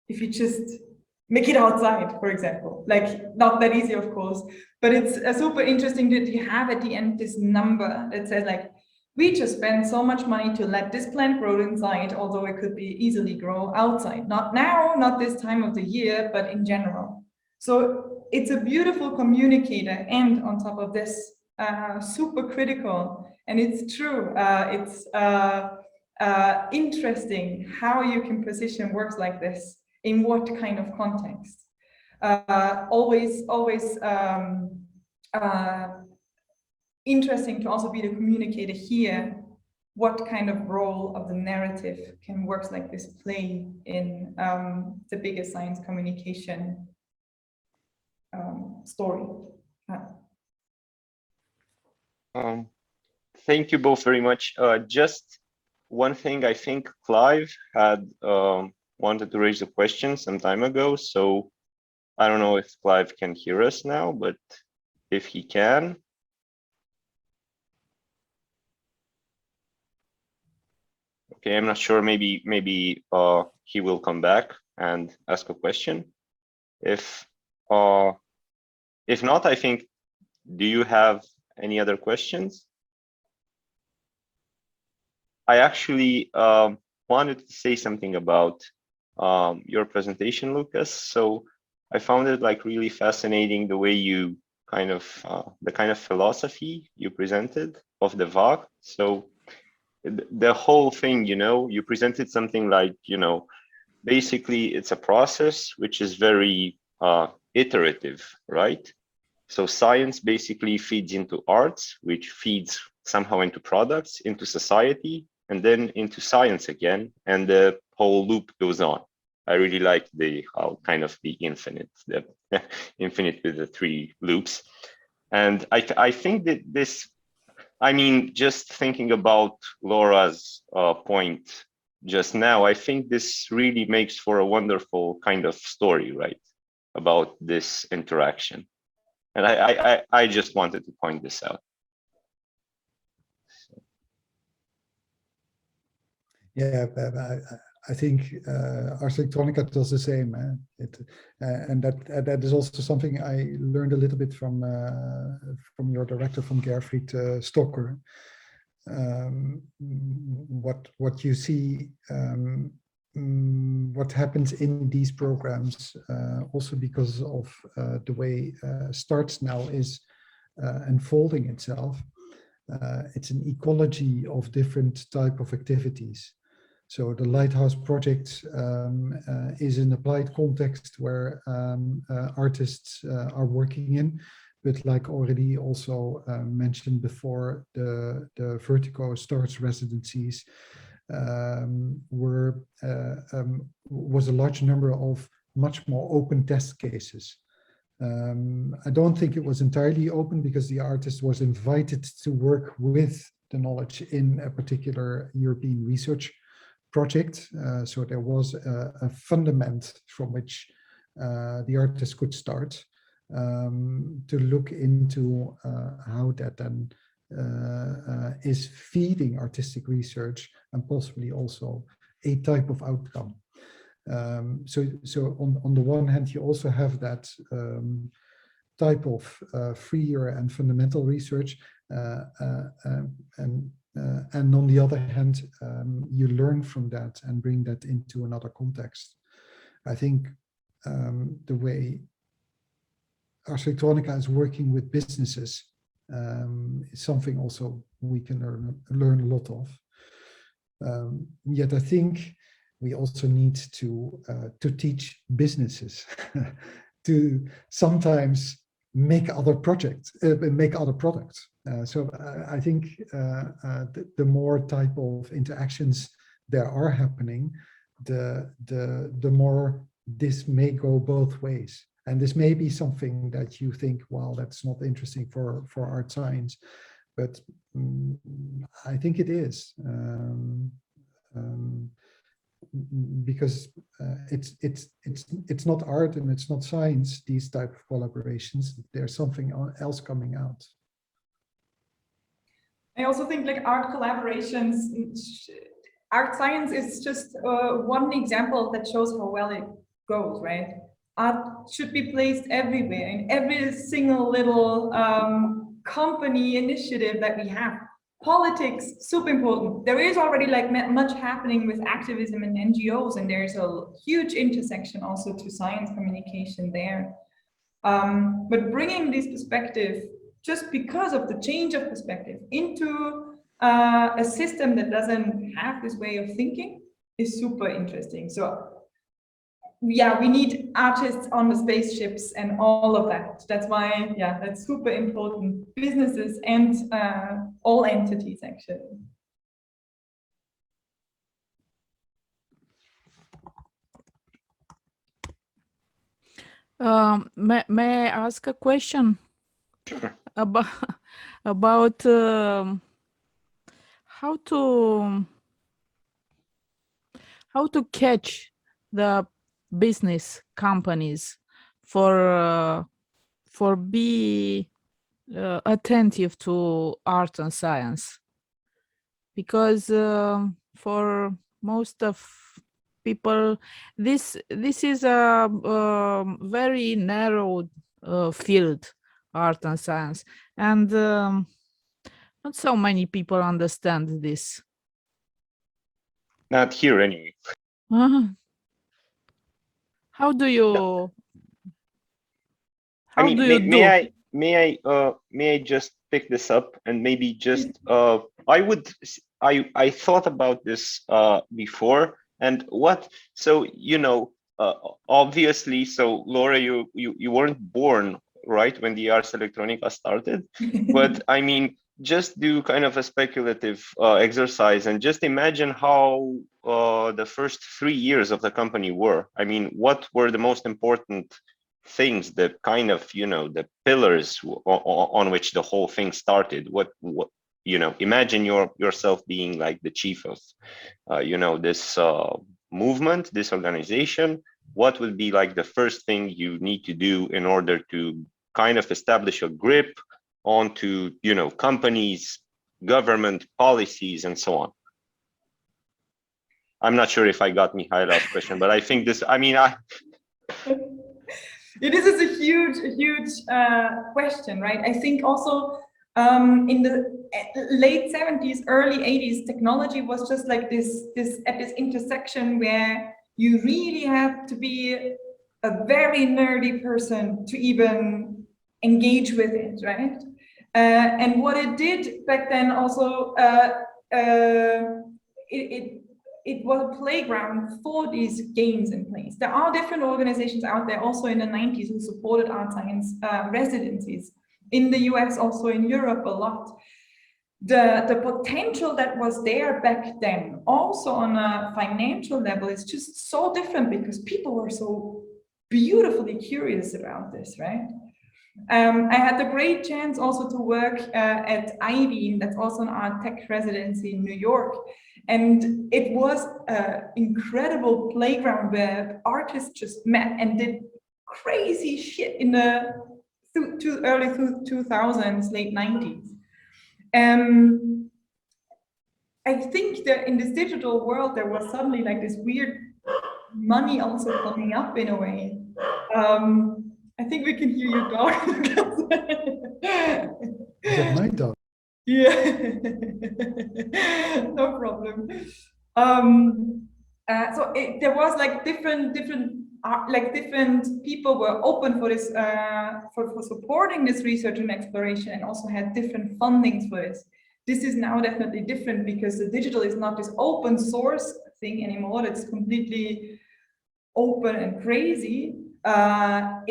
if you just make it outside, for example. Like, not that easy, of course, but it's super interesting that you have at the end this number that says like, we just spend so much money to let this plant grow inside, although it could be easily grow outside. Not now, not this time of the year, but in general. So it's a beautiful communicator, and on top of this, super critical. And it's true, it's interesting how you can position works like this in what kind of context. Always interesting to also be the communicator here. What kind of role of the narrative can works like this play in the bigger science communication story? Thank you both very much. Just one thing, I think Clive had wanted to raise a question some time ago, so I don't know if Clive can hear us now, but if he can. Okay, I'm not sure, maybe he will come back and ask a question. If not, I think, do you have any other questions? I actually wanted to say something about your presentation, Lucas. So I found it like really fascinating the way you kind of the kind of philosophy you presented of the Waag. So the whole thing, you know, you presented something like, you know, basically it's a process which is very iterative, right? So science basically feeds into arts, which feeds somehow into products, into society, and then into science again, and the whole loop goes on. I really like the how kind of the infinite with the 3 loops. And I think that this, I mean, just thinking about Laura's point just now, I think this really makes for a wonderful kind of story, right? About this interaction. And I just wanted to point this out. Yeah, I think Electronica does the same, and that is also something I learned a little bit from your director, from Gerfried Stocker. What you see, what happens in these programs, also because of the way Starts now is unfolding itself. It's an ecology of different type of activities. So the Lighthouse project is an applied context where artists are working in, but like Aurelie also mentioned before, the Vertigo Starts residencies was a large number of much more open test cases. I don't think it was entirely open because the artist was invited to work with the knowledge in a particular European research project. So there was a fundament from which the artist could start to look into how that then is feeding artistic research and possibly also a type of outcome. So on the one hand, you also have that type of freer and fundamental research, and on the other hand, you learn from that and bring that into another context. I think the way Ars Electronica is working with businesses is something also we can learn a lot of. Yet I think we also need to teach businesses to sometimes make other products. So I think the more type of interactions there are happening, the more this may go both ways. And this may be something that you think, well, that's not interesting for art science, but I think it is. Because it's not art and it's not science, these type of collaborations, there's something else coming out. I also think like art collaborations, art science is just one example that shows how well it goes, right? Art should be placed everywhere, in every single little company initiative that we have. Politics, super important. There is already like much happening with activism and NGOs, and there's a huge intersection also to science communication there. But bringing this perspective, just because of the change of perspective, into a system that doesn't have this way of thinking is super interesting. So yeah, we need artists on the spaceships and all of that. That's why, yeah, that's super important. Businesses and all entities, actually. May I ask a question? Sure. About how to catch the business companies for be attentive to art and science, because for most of people this is a very narrow field, art and science, and not so many people understand this. Not here anyway. How do you? I mean, may I just pick this up and maybe just I thought about this before, and so you know, obviously, so Laura, you weren't born right when the Ars Electronica started, but I mean, just do kind of a speculative exercise and just imagine how the first 3 years of the company were. I mean, what were the most important things, the kind of, you know, the pillars on which the whole thing started? What you know, imagine yourself being like the chief of you know, this movement, this organization. What would be like the first thing you need to do in order to kind of establish a grip onto, you know, companies, government policies, and so on? I'm not sure if I got Mihaila's question, but I think this, I mean, This is a huge question, right? I think also in the late 70s, early 80s, technology was just like this at this intersection where you really have to be a very nerdy person to even engage with it, right? And what it did back then also, it was a playground for these games in place. There are different organizations out there also in the 90s who supported art science residencies in the US, also in Europe a lot. The potential that was there back then, also on a financial level, is just so different because people were so beautifully curious about this, right? I had the great chance also to work at Ivy, that's also an art tech residency in New York. And it was an incredible playground where artists just met and did crazy shit in the early 2000s, late 90s. I think that in this digital world, there was suddenly like this weird money also coming up in a way. I think we can hear your dog. Is that my dog? Yeah, no problem. There was like different people were open for this, for supporting this research and exploration, and also had different fundings for this. This is now definitely different because the digital is not this open source thing anymore. It's completely open and crazy.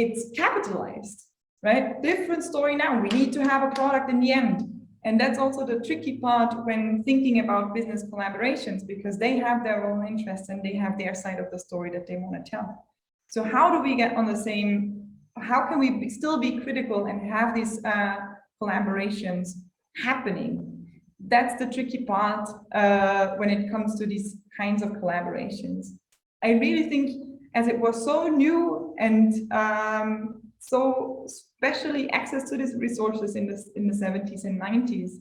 It's capitalized, right? Different story now. We need to have a product in the end. And that's also the tricky part when thinking about business collaborations, because they have their own interests and they have their side of the story that they want to tell. So how do we get on the same, how can we still be critical and have these collaborations happening? That's the tricky part when it comes to these kinds of collaborations. I really think as it was so new and so especially access to these resources in the 70s and 90s,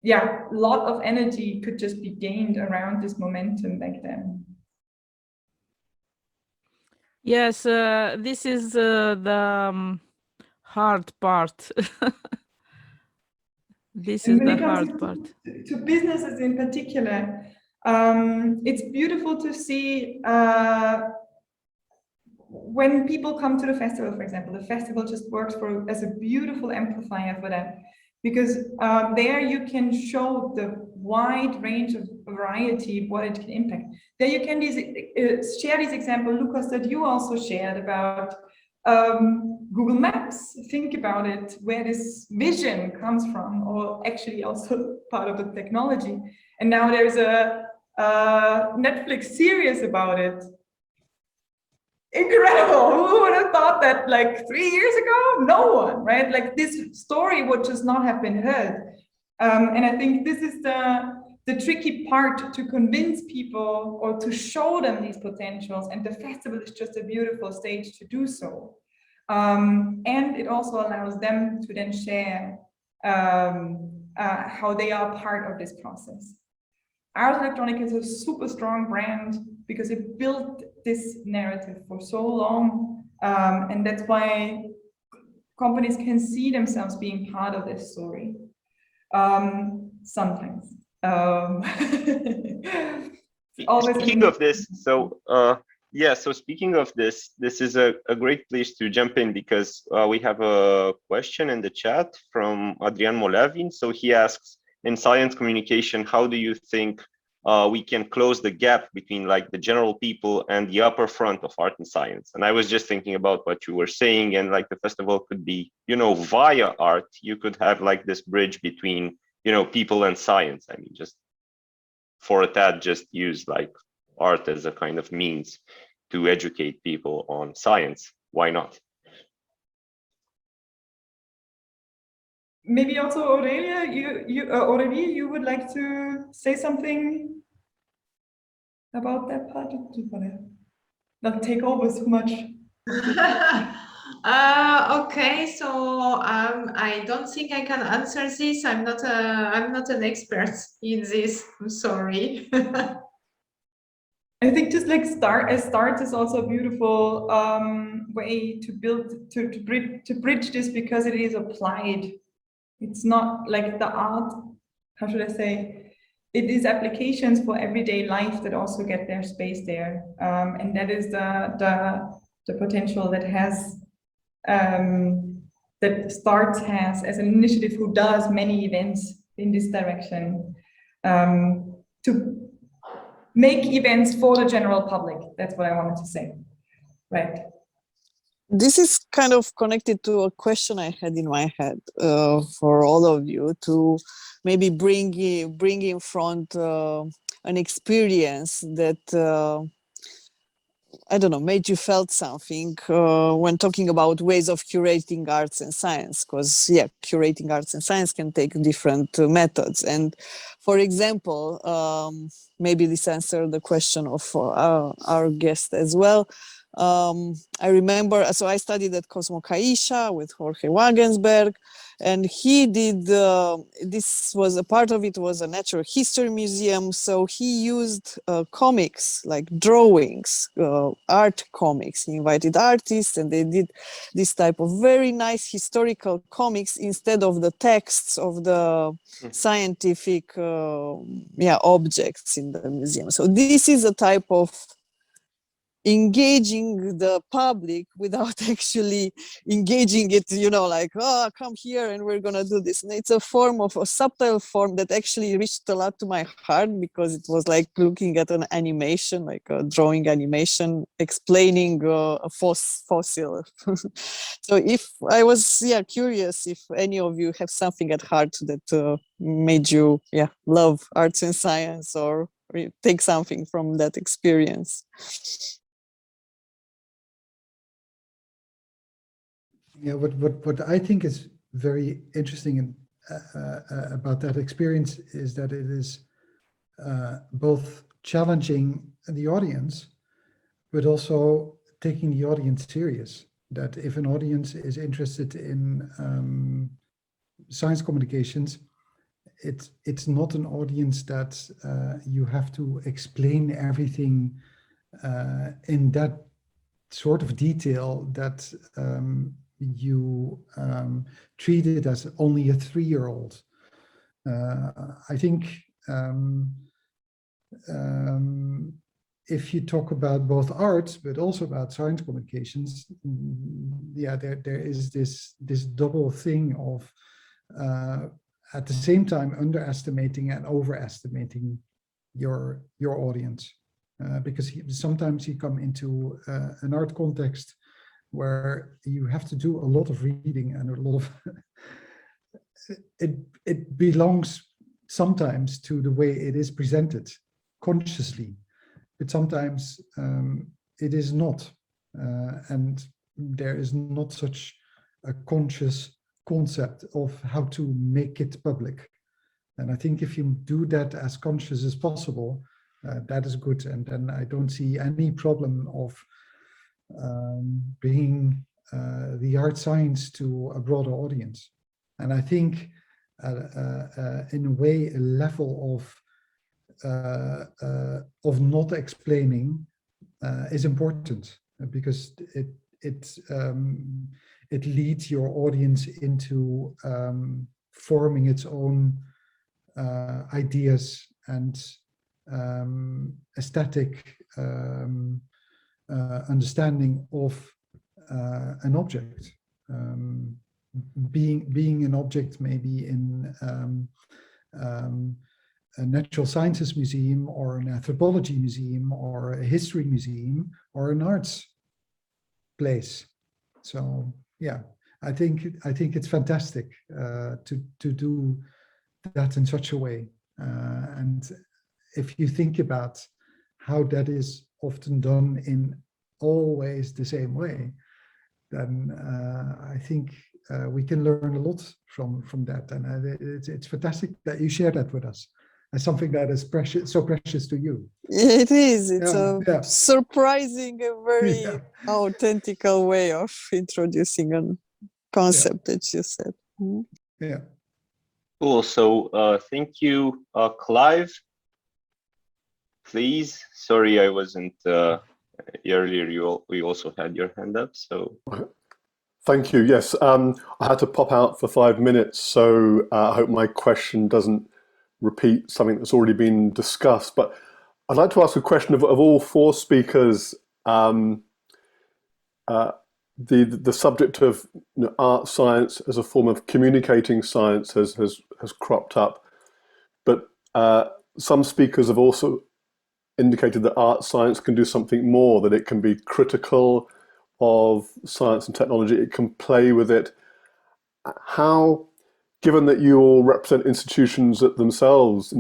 yeah, a lot of energy could just be gained around this momentum back then. Yes, this is the hard part. This is the hard part. To businesses in particular, it's beautiful to see when people come to the festival, for example. The festival just works as a beautiful amplifier for that, because there you can show the wide range of variety, what it can impact. There you can share this example, Lucas, that you also shared about Google Maps. Think about it, where this vision comes from, or actually also part of the technology. And now there's a Netflix series about it. Incredible. Who would have thought that like 3 years ago? No one, right? Like this story would just not have been heard. And I think this is the tricky part, to convince people or to show them these potentials. And the festival is just a beautiful stage to do so. And it also allows them to then share how they are part of this process. Ars Electronica is a super strong brand because it built this narrative for so long. And that's why companies can see themselves being part of this story. Sometimes. Speaking of this, so so speaking of this, this is a great place to jump in, because we have a question in the chat from Adrian Molavin. So he asks, in science communication, how do you think we can close the gap between like the general people and the upper front of art and science? And I was just thinking about what you were saying, and like the festival could be, you know, via art, you could have like this bridge between, you know, people and science. I mean, just for a tad, just use like art as a kind of means to educate people on science. Why not? Maybe also Aurelia, Aurelie, you would like to say something about that part? Not take over so much. Okay, so I don't think I can answer this. I'm not an expert in this. I'm sorry. I think just like start is also a beautiful way to build to bridge this, because it is applied. It's not like the art, how should I say? It is applications for everyday life that also get their space there, and that is the potential that has that START has as an initiative, who does many events in this direction, to make events for the general public. That's what I wanted to say, right? This is kind of connected to a question I had in my head for all of you, to maybe bring in front an experience that I don't know, made you felt something when talking about ways of curating arts and science? Because yeah, curating arts and science can take different methods. And for example, maybe this answers the question of our guest as well. I remember, so I studied at Cosmo Caixa with Jorge Wagensberg, and he did, this was a part of it was a natural history museum. So he used comics, like drawings, art comics. He invited artists and they did this type of very nice historical comics instead of the texts of the scientific objects in the museum. So this is a type of engaging the public without actually engaging it, you know, like, oh, come here and we're gonna do this. And it's a form of a subtle form that actually reached a lot to my heart, because it was like looking at an animation, like a drawing animation explaining a fossil. So if I was curious if any of you have something at heart that made you love arts and science, or take something from that experience. Yeah, what I think is very interesting about that experience is that it is both challenging the audience, but also taking the audience serious. That if an audience is interested in science communications, it's not an audience that you have to explain everything in that sort of detail that you treat it as only a 3-year-old. I think if you talk about both arts, but also about science communications, there is this double thing of at the same time underestimating and overestimating your audience, because sometimes you come into an art context where you have to do a lot of reading and a lot of it belongs sometimes to the way it is presented consciously, but sometimes it is not, and there is not such a conscious concept of how to make it public. And I think if you do that as conscious as possible, that is good. And then I don't see any problem of bringing the art science to a broader audience. And I think in a way, a level of not explaining is important, because it leads your audience into forming its own ideas and aesthetic understanding of an object. Being an object maybe in a natural sciences museum, or an anthropology museum, or a history museum, or an arts place. So yeah, I think it's fantastic to do that in such a way. And if you think about how that is often done in always the same way, then I think we can learn a lot from that. And it's fantastic that you share that with us as something that is precious, so precious to you. It is. It's a surprising, a very authentic way of introducing a concept that you said. Yeah. Cool. So thank you, Clive. Please. Sorry, I wasn't earlier. We also had your hand up. So. Thank you. Yes, I had to pop out for 5 minutes, so I hope my question doesn't repeat something that's already been discussed. But I'd like to ask a question of all 4 speakers. The subject of art science as a form of communicating science has cropped up, but some speakers have also indicated that art science can do something more, that it can be critical of science and technology, it can play with it. How, given that you all represent institutions that themselves,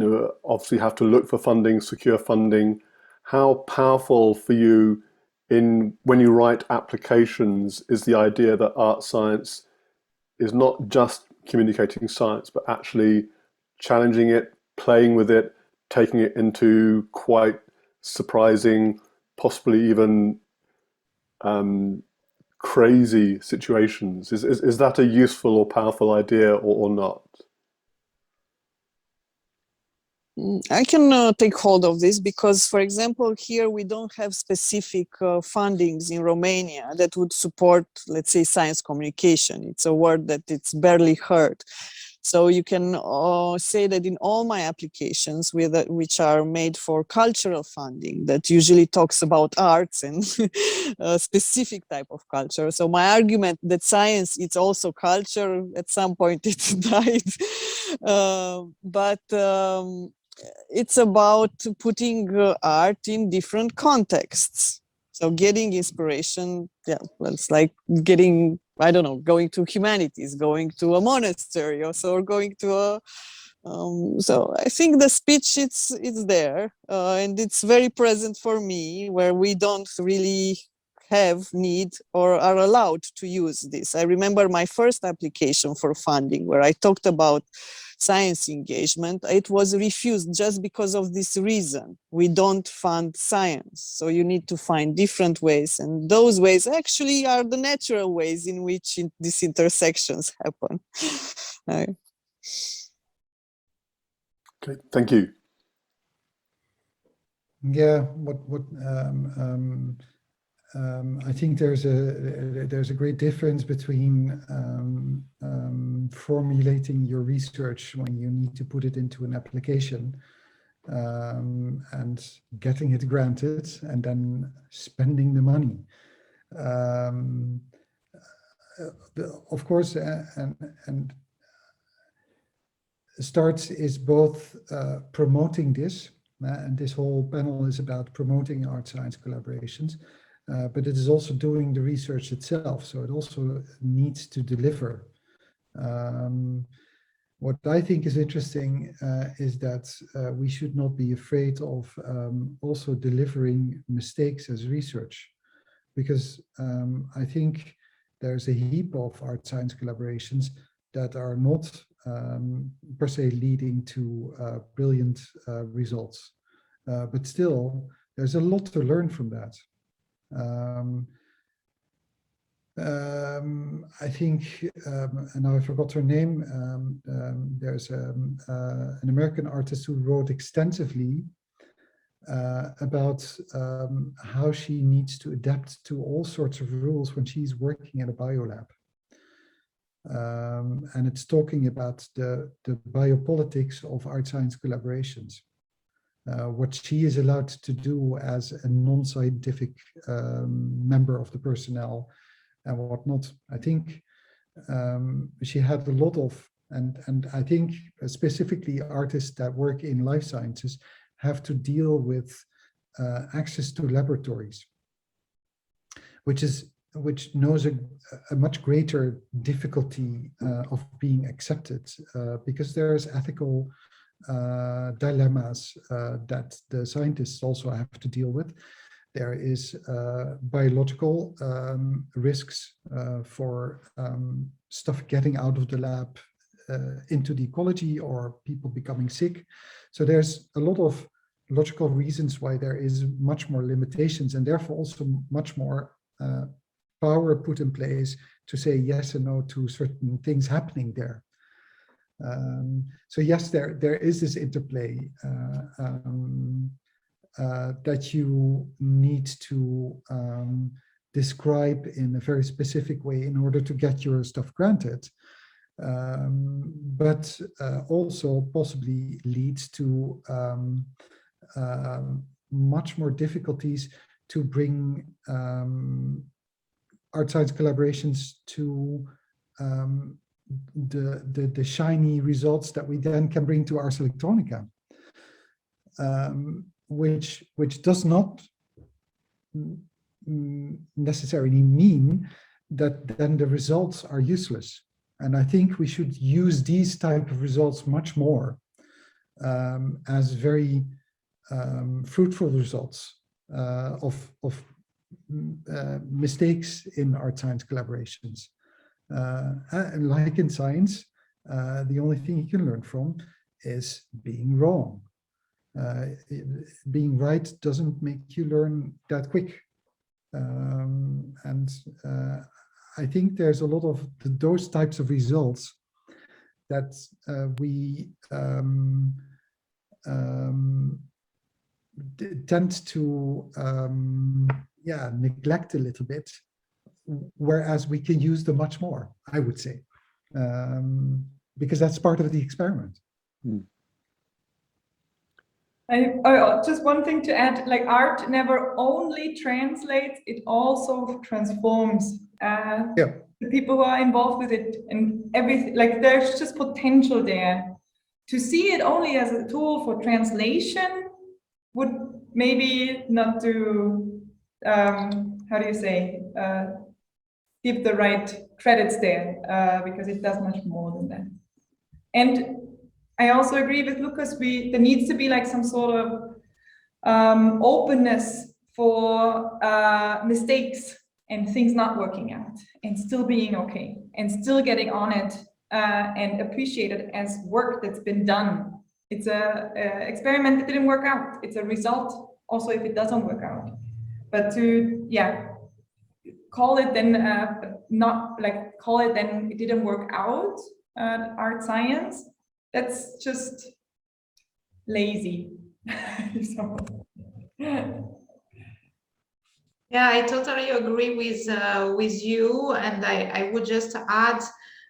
obviously have to look for funding, secure funding, how powerful for you when you write applications is the idea that art science is not just communicating science, but actually challenging it, playing with it, taking it into quite surprising, possibly even crazy situations. Is that a useful or powerful idea or not? I can take hold of this because, for example, here we don't have specific fundings in Romania that would support, let's say, science communication. It's a word that it's barely heard. So you can say that in all my applications, which are made for cultural funding, that usually talks about arts and a specific type of culture. So my argument that science is also culture, at some point it died. It's about putting art in different contexts. So getting inspiration, yeah, it's like getting, I don't know, going to humanities, going to a monastery, or going to a, so I think the speech, it's there, and it's very present for me, where we don't really have need or are allowed to use this. I remember my first application for funding where I talked about science engagement. It was refused just because of this reason. We don't fund science. So you need to find different ways. And those ways actually are the natural ways in which these intersections happen. Okay, thank you. Yeah, I think there's a great difference between formulating your research when you need to put it into an application and getting it granted and then spending the money. Of course, and START is both promoting this, and this whole panel is about promoting art-science collaborations, but it is also doing the research itself, so it also needs to deliver. What I think is interesting is that we should not be afraid of also delivering mistakes as research, because I think there's a heap of art-science collaborations that are not per se leading to brilliant results. But still, there's a lot to learn from that. I think, and now I forgot her name, there's an American artist who wrote extensively about how she needs to adapt to all sorts of rules when she's working at a biolab. And it's talking about the biopolitics of art-science collaborations. What she is allowed to do as a non-scientific member of the personnel and whatnot. I think she had a lot of, and I think specifically artists that work in life sciences have to deal with access to laboratories, which knows a much greater difficulty of being accepted because there's ethical dilemmas that the scientists also have to deal with. There is biological risks for stuff getting out of the lab into the ecology or people becoming sick. So there's a lot of logical reasons why there is much more limitations and therefore also much more power put in place to say yes and no to certain things happening there. So yes, there is this interplay that you need to describe in a very specific way in order to get your stuff granted, but also possibly leads to much more difficulties to bring art science collaborations to the shiny results that we then can bring to Ars Electronica, which does not necessarily mean that then the results are useless. And I think we should use these type of results much more as very fruitful results of mistakes in art science collaborations. And like in science, the only thing you can learn from is being wrong. Being right doesn't make you learn that quick. And I think there's a lot of those types of results that we tend to neglect a little bit, whereas we can use them much more, I would say, because that's part of the experiment. I just one thing to add, like art never only translates, it also transforms the people who are involved with it and everything. Like there's just potential there. To see it only as a tool for translation would maybe not do, how do you say, give the right credits there, because it does much more than that. And I also agree with Lucas, there needs to be like some sort of openness for mistakes and things not working out and still being okay and still getting on it and appreciate it as work that's been done. It's a experiment that didn't work out. It's a result also if it doesn't work out. But to, call it then, not like call it then it didn't work out, art science, that's just lazy. So. Yeah, I totally agree with you, and I would just add,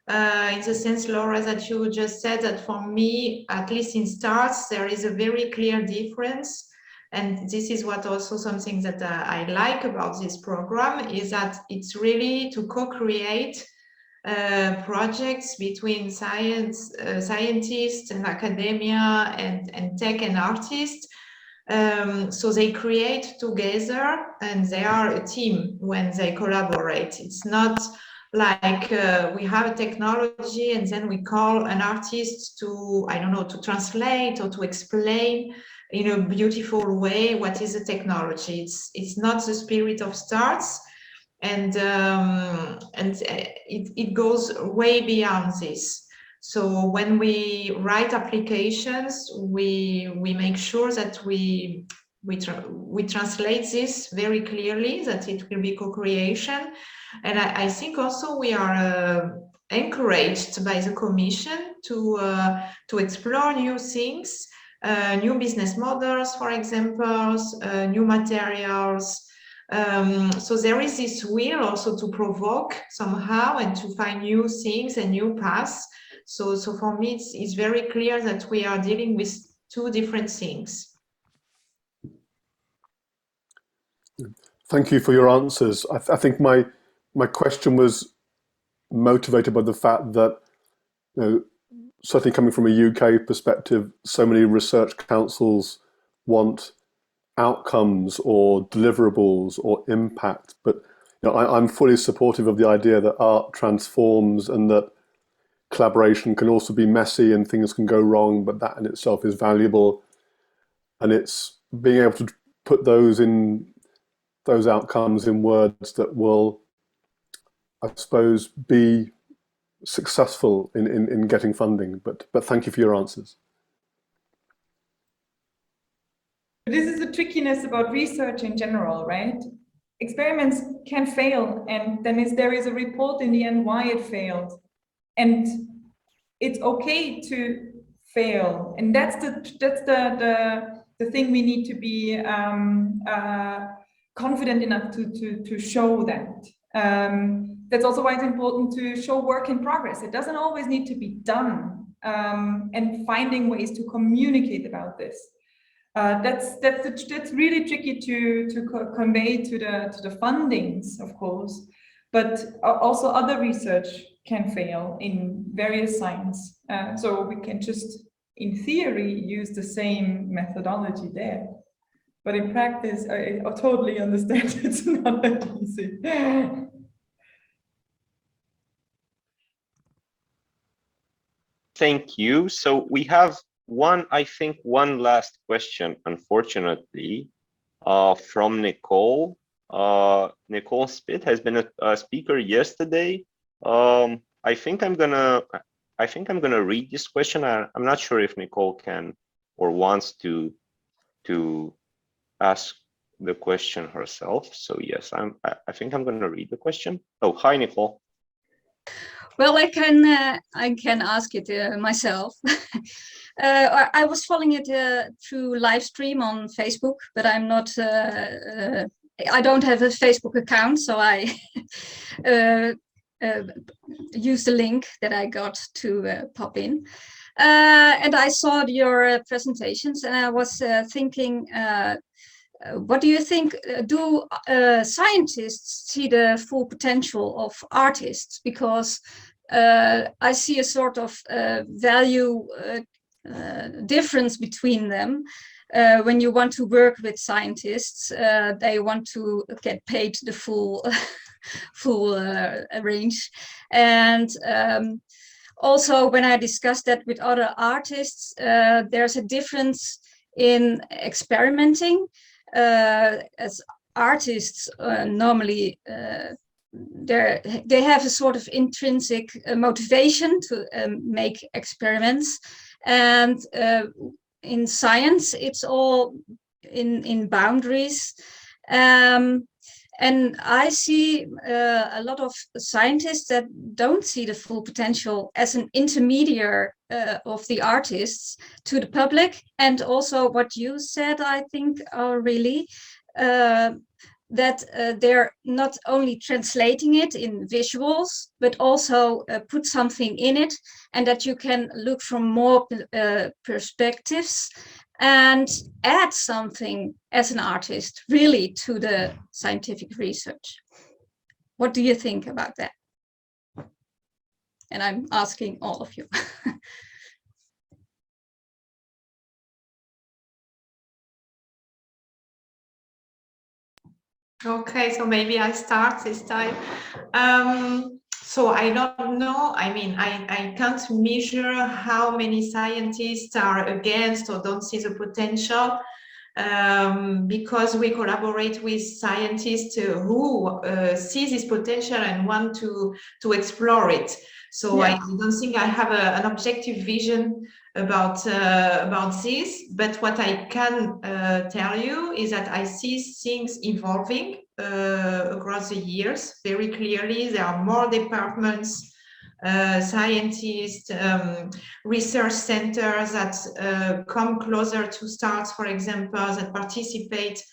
in the sense, Laura, that you just said that for me, at least in STARS, there is a very clear difference, and this is what also something that I like about this program is that it's really to co-create projects between scientists and academia and tech and artists. So they create together and they are a team when they collaborate. It's not like we have a technology and then we call an artist to, I don't know, to translate or to explain in a beautiful way what is the technology. It's not the spirit of STARS. And it goes way beyond this. So when we write applications, we make sure that we translate this very clearly, that it will be co-creation. And I think also we are encouraged by the Commission to explore new things, new business models, for example, new materials. So there is this will also to provoke somehow and to find new things and new paths. So for me, it's very clear that we are dealing with two different things. Thank you for your answers. I think my question was motivated by the fact that, certainly coming from a UK perspective, so many research councils want outcomes or deliverables or impact, but I'm fully supportive of the idea that art transforms and that collaboration can also be messy and things can go wrong, but that in itself is valuable. And it's being able to put those outcomes in words that will, I suppose, be successful in getting funding. But thank you for your answers. This is the trickiness about research in general, right? Experiments can fail, and then there is a report in the end why it failed. And it's okay to fail. And that's the thing we need to be confident enough to show that. That's also why it's important to show work in progress. It doesn't always need to be done, and finding ways to communicate about this. That's really tricky to convey to the fundings, of course, but also other research can fail in various science. So we can just, in theory, use the same methodology there. But in practice, I totally understand it's not that easy. Thank you. So we have one last question, unfortunately, from Nicole. Nicole Spit has been a speaker yesterday. I think I'm gonna read this question. I'm not sure if Nicole can or wants to ask the question herself. So yes, I think I'm gonna read the question. Oh, hi, Nicole. Well, I can ask it myself. I was following it through live stream on Facebook, but I'm not. I don't have a Facebook account, so I use the link that I got to pop in. And I saw your presentations, and I was thinking. What do you think? Do scientists see the full potential of artists? Because I see a sort of value difference between them. When you want to work with scientists, they want to get paid the full range. And also, when I discuss that with other artists, there's a difference in experimenting. As artists normally they have a sort of intrinsic motivation to make experiments, and in science it's all in boundaries, and I see a lot of scientists that don't see the full potential as an intermediary of the artists to the public. And also what you said, I think, Aurelie, that they're not only translating it in visuals, but also put something in it, and that you can look from more perspectives and add something as an artist really to the scientific research. What do you think about that? And I'm asking all of you. Okay, so maybe I start this time. So I don't know. I mean, I can't measure how many scientists are against or don't see the potential, because we collaborate with scientists who see this potential and want to explore it. So yeah. I don't think I have an objective vision about this, but what I can tell you is that I see things evolving across the years very clearly. There are more departments, scientists, research centers that come closer to START, for example, that participate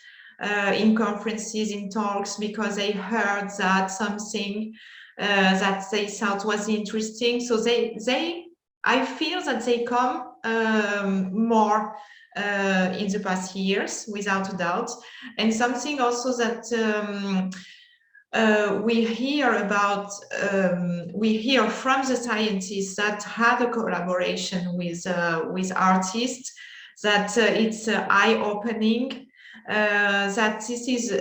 in conferences, in talks, because they heard that something that they thought was interesting. So I feel that they come more in the past years, without a doubt. And something also that we hear about, we hear from the scientists that had a collaboration with artists, that it's eye-opening, that this is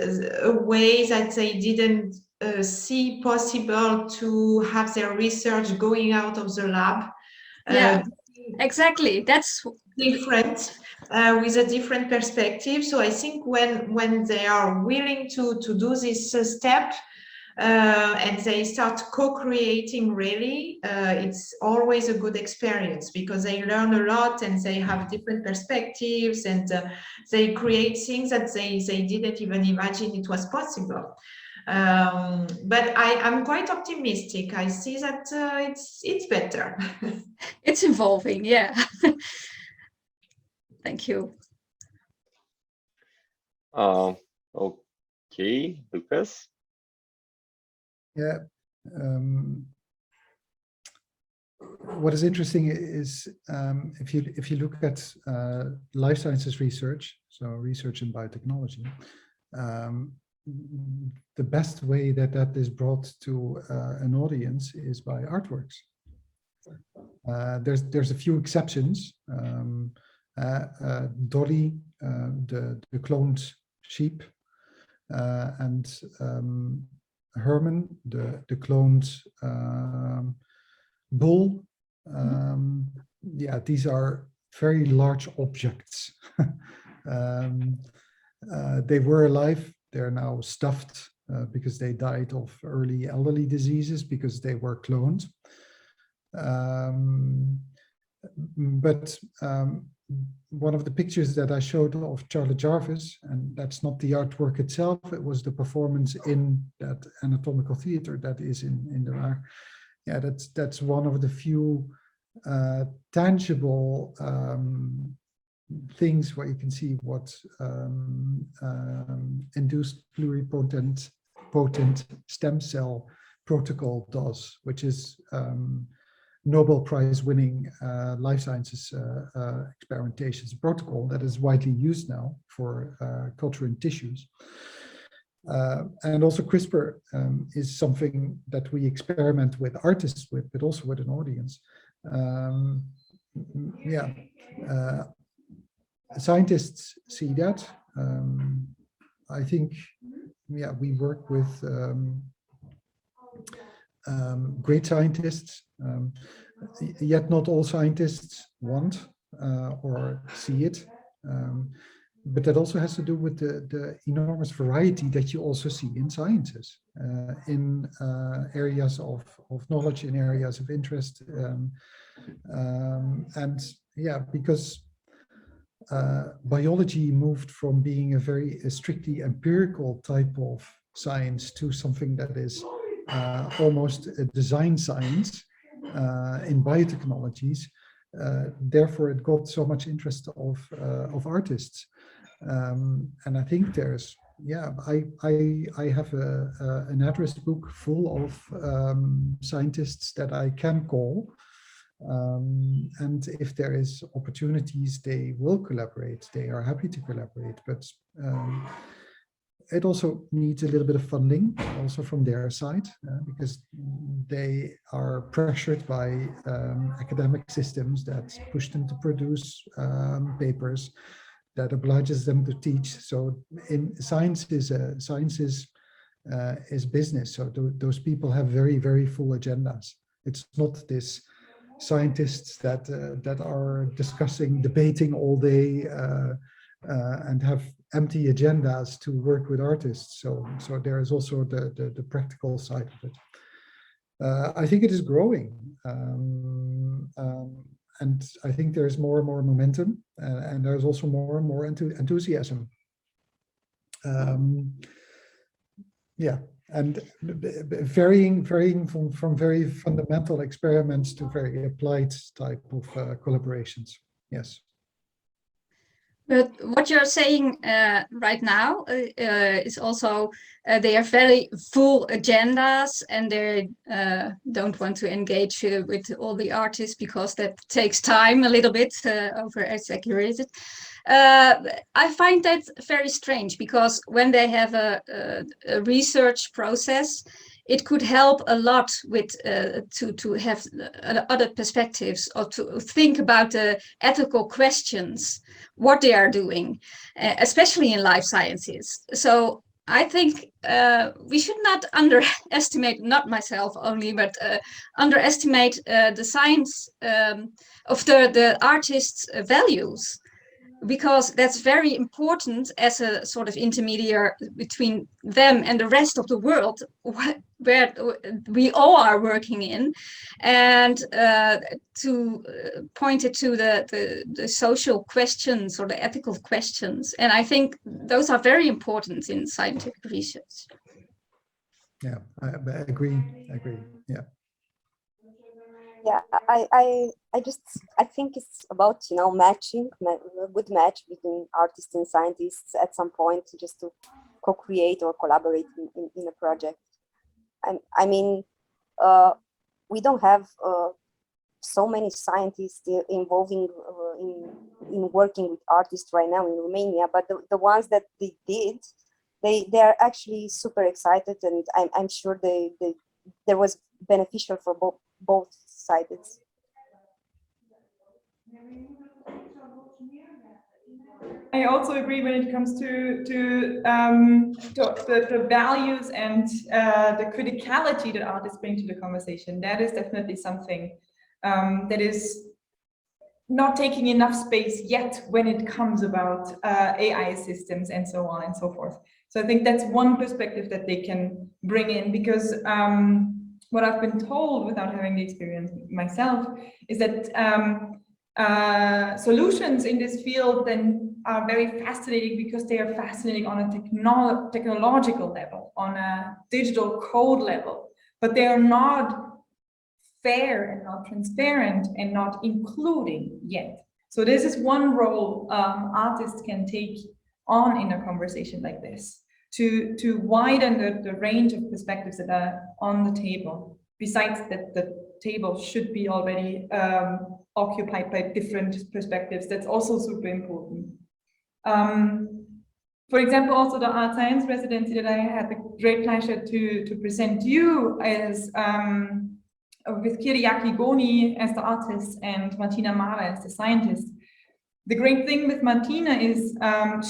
a way that they didn't see possible to have their research going out of the lab. Yeah, exactly. That's different, with a different perspective. So I think when they are willing to do this step, and they start co-creating, really, it's always a good experience, because they learn a lot and they have different perspectives, and they create things that they didn't even imagine it was possible. But I'm quite optimistic. I see that it's better. It's evolving, yeah. Thank you. Okay, Lucas. Yeah. What is interesting is if you look at life sciences research, so research in biotechnology, the best way that is brought to an audience is by artworks. There's a few exceptions. Dolly, the cloned sheep, and Herman, the cloned bull. Yeah, these are very large objects. They were alive they're now stuffed because they died of early elderly diseases because they were cloned. But one of the pictures that I showed of Charlotte Jarvis, and that's not the artwork itself, it was the performance in that anatomical theater that is in the Waag. Yeah, that's one of the few tangible things where you can see what induced pluripotent stem cell protocol does, which is Nobel Prize winning life sciences experimentation protocol that is widely used now for culture in tissues. And also CRISPR is something that we experiment with artists with, but also with an audience. Scientists see that. I think, we work with great scientists, yet not all scientists want or see it. But that also has to do with the enormous variety that you also see in sciences, in areas of knowledge, in areas of interest. Because biology moved from being a very strictly empirical type of science to something that is almost a design science in biotechnologies. Therefore, it got so much interest of artists. And I think there's, I have an address book full of scientists that I can call. And if there is opportunities, they will collaborate. They are happy to collaborate, but it also needs a little bit of funding also from their side, because they are pressured by academic systems that push them to produce papers, that obliges them to teach. So in science is business. So those people have very, very full agendas. It's not this scientists that are discussing, debating all day and have empty agendas to work with artists. So there is also the practical side of it. I think it is growing, and I think there is more and more momentum, and there's also more and more enthusiasm. And varying from very fundamental experiments to very applied type of collaborations. Yes. But what you're saying right now is also they are very full agendas, and they don't want to engage with all the artists because that takes time a little bit, over-exaggerated. I find that very strange, because when they have a research process, it could help a lot with to have other perspectives, or to think about the ethical questions, what they are doing, especially in life sciences. So I think we should not underestimate, not myself only, but underestimate the science of the artist's values, because that's very important as a sort of intermediary between them and the rest of the world, where we all are working in, and to point it to the social questions or the ethical questions. And I think those are very important in scientific research. Yeah, I agree. Yeah. Yeah, I think it's about, matching, a good match between artists and scientists at some point, just to co-create or collaborate in a project. I mean, we don't have so many scientists involving in working with artists right now in Romania, but the ones that they did, they are actually super excited, and I'm sure there was beneficial for both sides. I also agree when it comes to the values and the criticality that artists bring to the conversation. That is definitely something that is not taking enough space yet when it comes about AI systems and so on and so forth. So I think that's one perspective that they can bring in, because what I've been told without having the experience myself is that solutions in this field then are very fascinating because they are fascinating on a technological level, on a digital code level, but they are not fair and not transparent and not including yet. So this is one role artists can take on in a conversation like this, to widen the range of perspectives that are on the table, besides that the table should be already occupied by different perspectives. That's also super important. For example, also the art science residency that I had the great pleasure to present you is with Kyriaki Goni as the artist and Martina Mara as the scientist. The great thing with Martina is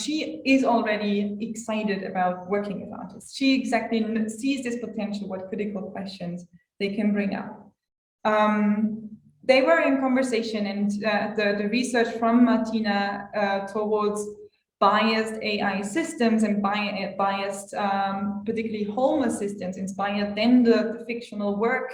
she is already excited about working with artists. She exactly sees this potential, what critical questions they can bring up. They were in conversation, and the research from Martina towards biased AI systems and biased, particularly home assistants, inspired then the fictional work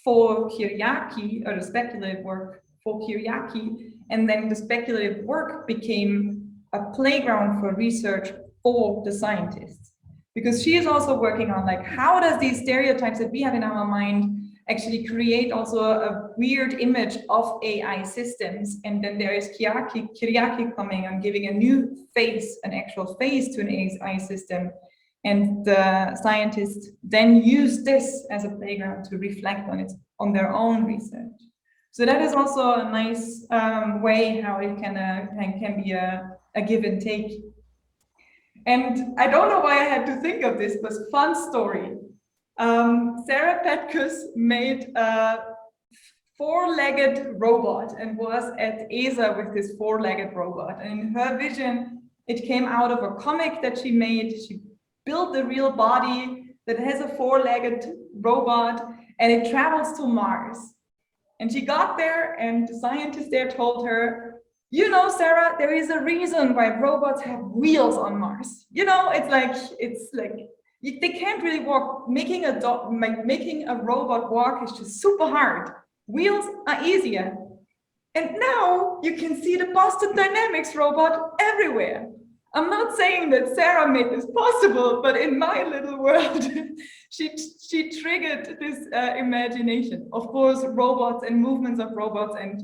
for Kyriaki, or the speculative work for Kyriaki, and then the speculative work became a playground for research for the scientists. Because she is also working on, like, how does these stereotypes that we have in our mind actually create also a weird image of AI systems. And then there is Kyriaki coming and giving a new face, an actual face to an AI system. And the scientists then use this as a playground to reflect on their own research. So that is also a nice way how it can be a give and take. And I don't know why I had to think of this, but fun story. Sarah Petkus made a four-legged robot and was at ESA with this four-legged robot. And in her vision, it came out of a comic that she made. She built a real body that has a four-legged robot, and it travels to Mars. And she got there, and the scientist there told her, you know, Sarah, there is a reason why robots have wheels on Mars. You know, it's like they can't really walk. Making a robot walk is just super hard. Wheels are easier. And now you can see the Boston Dynamics robot everywhere. I'm not saying that Sarah made this possible, but in my little world, she triggered this imagination. Of course, robots and movements of robots and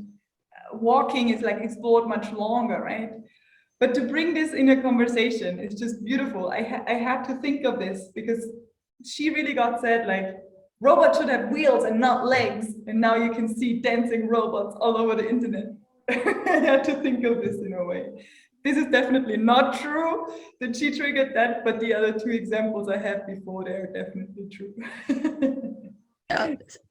walking is like explored much longer, right? But to bring this in a conversation is just beautiful. I had to think of this because she really got said, like, robots should have wheels and not legs. And now you can see dancing robots all over the internet. I had to think of this in a way. This is definitely not true that she triggered that, but the other two examples I had before, they're definitely true.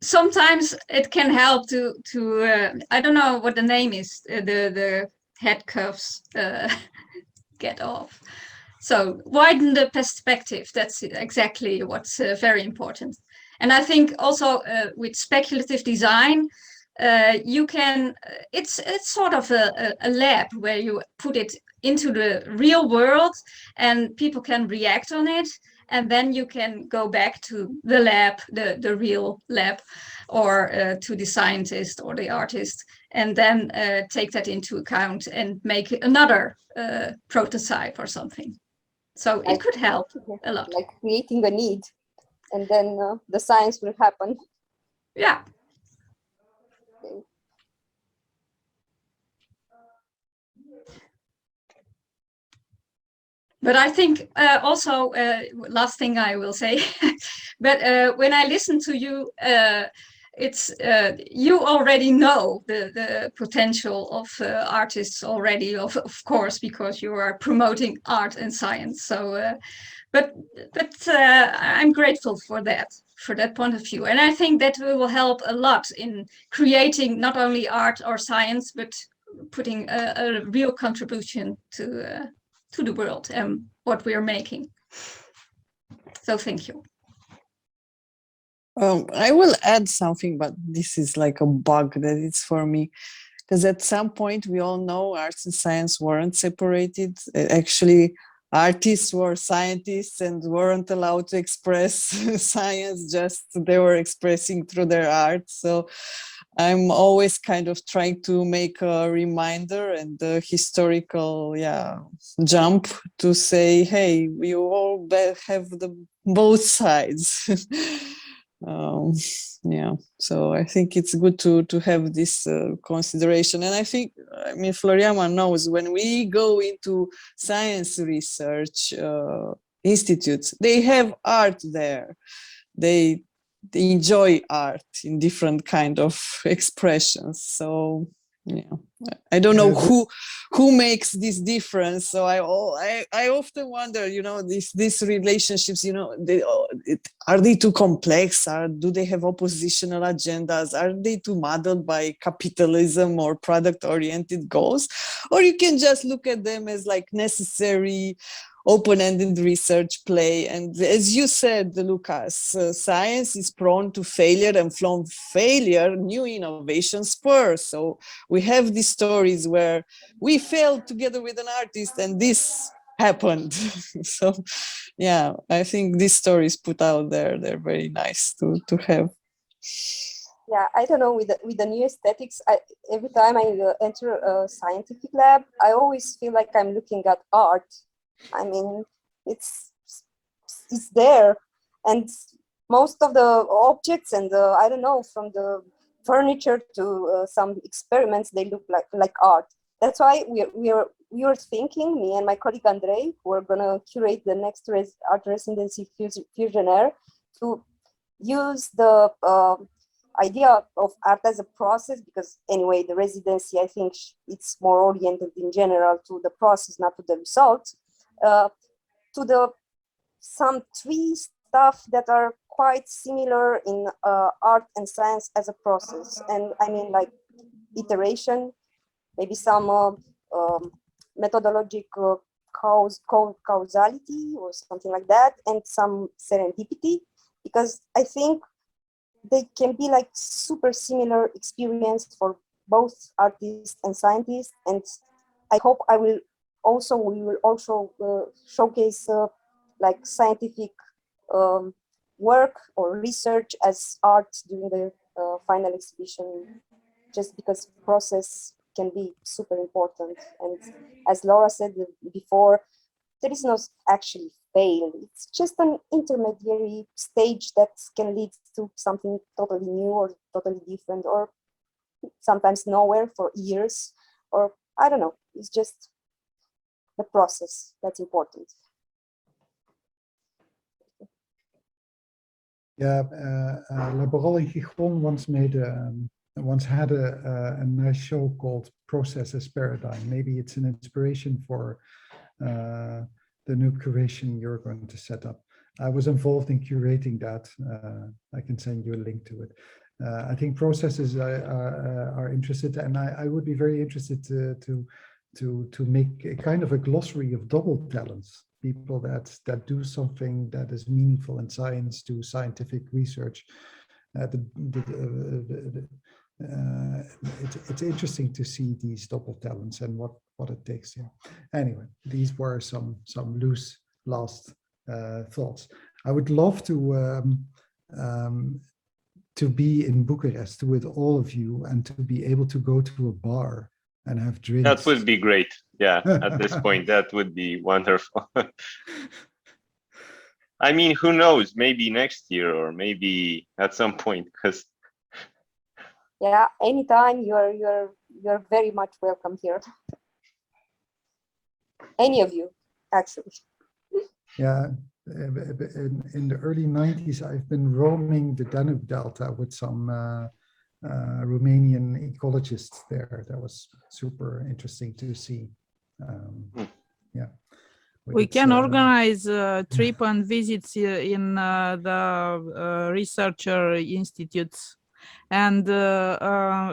Sometimes it can help to I don't know what the name is, the head cuffs get off. So widen the perspective. That's exactly what's very important. And I think also with speculative design, you can, it's sort of a lab where you put it into the real world and people can react on it. And then you can go back to the lab, the real lab, or to the scientist or the artist, and then take that into account and make another prototype or something. So it could help a lot. Like creating a need, and then the science will happen. Yeah. Okay. But I think also, last thing I will say, but when I listen to you, it's you already know the potential of artists already, of course, because you are promoting art and science. So, but I'm grateful for that point of view, and I think that will help a lot in creating not only art or science, but putting a real contribution to the world and what we are making. So thank you. I will add something, but this is like a bug that it's for me, because at some point we all know arts and science weren't separated. Actually, artists were scientists and weren't allowed to express science, just they were expressing through their art. So I'm always kind of trying to make a reminder and a historical jump to say, hey, we all have the both sides. So I think it's good to have this consideration. And I think, I mean, Floriana knows, when we go into science research institutes, they have art there. They enjoy art in different kind of expressions. So I don't know who makes this difference. So I often wonder, these relationships, are they too complex? Do they have oppositional agendas? Are they too muddled by capitalism or product-oriented goals? Or you can just look at them as like necessary open-ended research play. And as you said, Lucas, science is prone to failure, and from failure, new innovation spurs. So we have these stories where we failed together with an artist and this happened. So I think these stories put out there, they're very nice to have. Yeah, I don't know, with the new aesthetics, every time I enter a scientific lab, I always feel like I'm looking at art. I mean, it's there, and most of the objects and I don't know, from the furniture to some experiments, they look like art. That's why we were thinking, me and my colleague Andrei, who are gonna curate the next art residency Fusion Air, to use the idea of art as a process, because anyway, the residency, I think it's more oriented in general to the process, not to the results. To some three stuff that are quite similar in art and science as a process. And I mean, like iteration, maybe some methodological causality or something like that, and some serendipity, because I think they can be like super similar experience for both artists and scientists. And I hope we will also showcase like scientific work or research as art during the final exhibition, just because process can be super important. And as Laura said before, there is no actually fail. It's just an intermediary stage that can lead to something totally new or totally different, or sometimes nowhere for years, or I don't know. It's just the process that's important. Yeah, Laboral in Gijon once had a nice show called Process as Paradigm. Maybe it's an inspiration for the new curation you're going to set up. I was involved in curating that. I can send you a link to it. I think processes are interested, and I would be very interested to make a kind of a glossary of double talents, people that do something that is meaningful in science, do scientific research. It's interesting to see these double talents and what it takes. Yeah. Anyway, these were some loose last thoughts. I would love to be in Bucharest with all of you and to be able to go to a bar and have drinks. That would be great. Yeah, at this point, that would be wonderful. I mean, who knows? Maybe next year, or maybe at some point, because. Yeah, anytime you're very much welcome here. Any of you, actually. Yeah, in the early 90s, I've been roaming the Danube Delta with some Romanian ecologists there. That was super interesting to see. Yeah. We can organize trip and visits in the researcher institutes and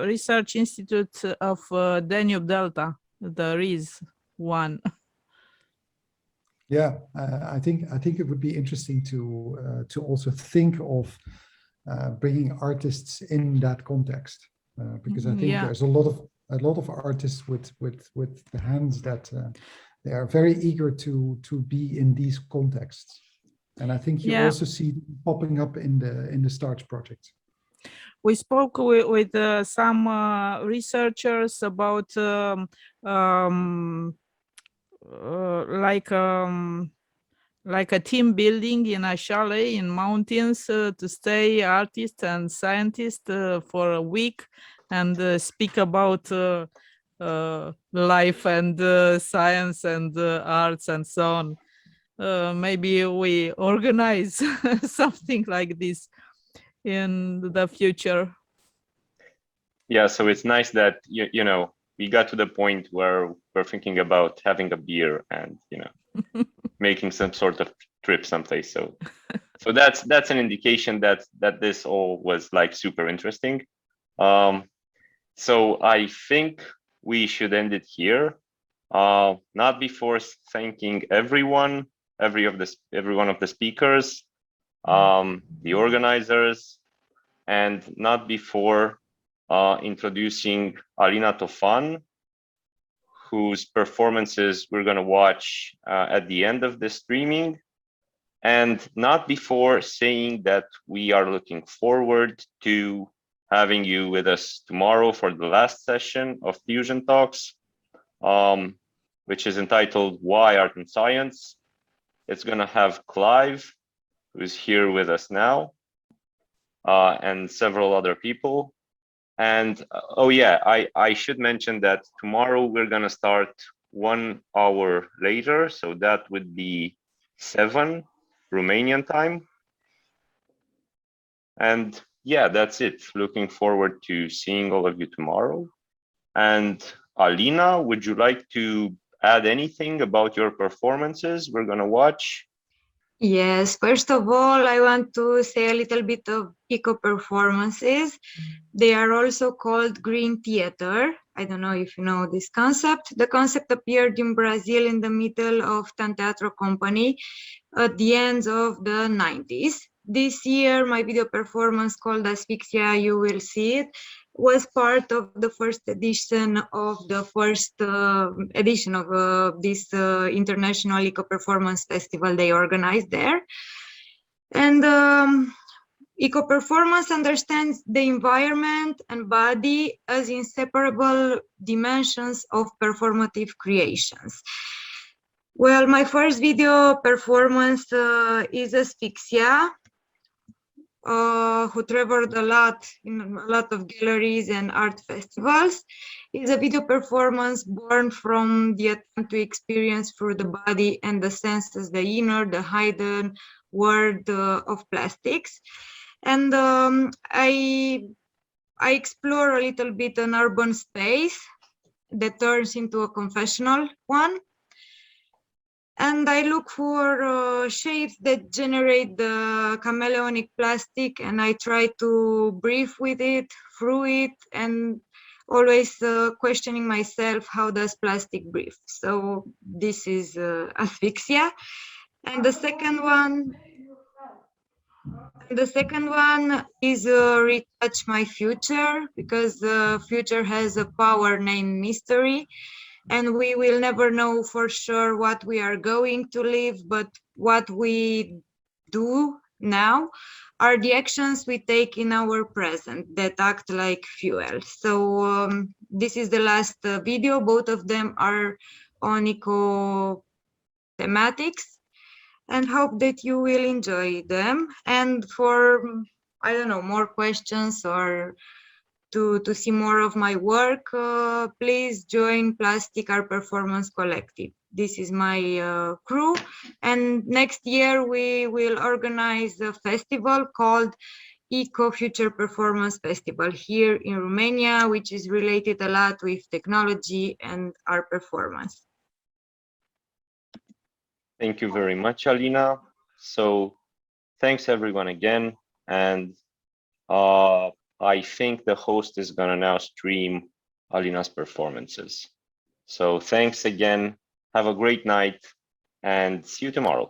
research institute of Danube Delta. There is one. Yeah, I think it would be interesting to also think of bringing artists in that context, because I think there's a lot of artists with the hands that they are very eager to be in these contexts. And I think you also see popping up in the STARTS project. We spoke with some researchers about like a team building in a chalet in mountains to stay artists and scientists for a week and speak about life and science and arts and so on. Maybe we organize something like this in the future. Yeah, so it's nice that you know, we got to the point where we're thinking about having a beer and, you know, making some sort of trip someplace. So that's an indication that this all was like super interesting. So I think we should end it here. Not before thanking every one of the speakers, the organizers, and not before introducing Alina Tofan, whose performances we're going to watch at the end of the streaming, and not before saying that we are looking forward to having you with us tomorrow for the last session of Fusion Talks, which is entitled Why Art and Science. It's going to have Clive, who's here with us now, and several other people. And oh yeah, I should mention that tomorrow we're going to start 1 hour later, so that would be 7 Romanian time. And yeah, that's it. Looking forward to seeing all of you tomorrow. And Alina, would you like to add anything about your performances we're going to watch? Yes, first of all, I want to say a little bit of eco-performances. They are also called green theater. I don't know if you know this concept. The concept appeared in Brazil in the middle of Teatro company at the end of the 90s. This year, my video performance called Asphyxia, you will see it, was part of the first edition of this International Eco-Performance Festival they organized there. And eco-performance understands the environment and body as inseparable dimensions of performative creations. Well, my first video performance is Asphyxia, who traveled a lot in a lot of galleries and art festivals. It's a video performance born from the attempt to experience through the body and the senses the inner, the hidden world of plastics. And I explore a little bit an urban space that turns into a confessional one. And I look for shapes that generate the chameleonic plastic, and I try to breathe with it, through it, and always questioning myself, how does plastic breathe? So this is Asphyxia. And the second one is Retouch My Future, because the future has a power named mystery. And we will never know for sure what we are going to live, but what we do now are the actions we take in our present that act like fuel. So this is the last video. Both of them are on eco thematics, and hope that you will enjoy them. And for, I don't know, more questions or to see more of my work, please join Plastic Art Performance Collective. This is my crew, and next year we will organize a festival called Eco Future Performance Festival here in Romania, which is related a lot with technology and art performance. Thank you very much, Alina. So thanks everyone again, and I think the host is going to now stream Alina's performances. So thanks again. Have a great night and see you tomorrow.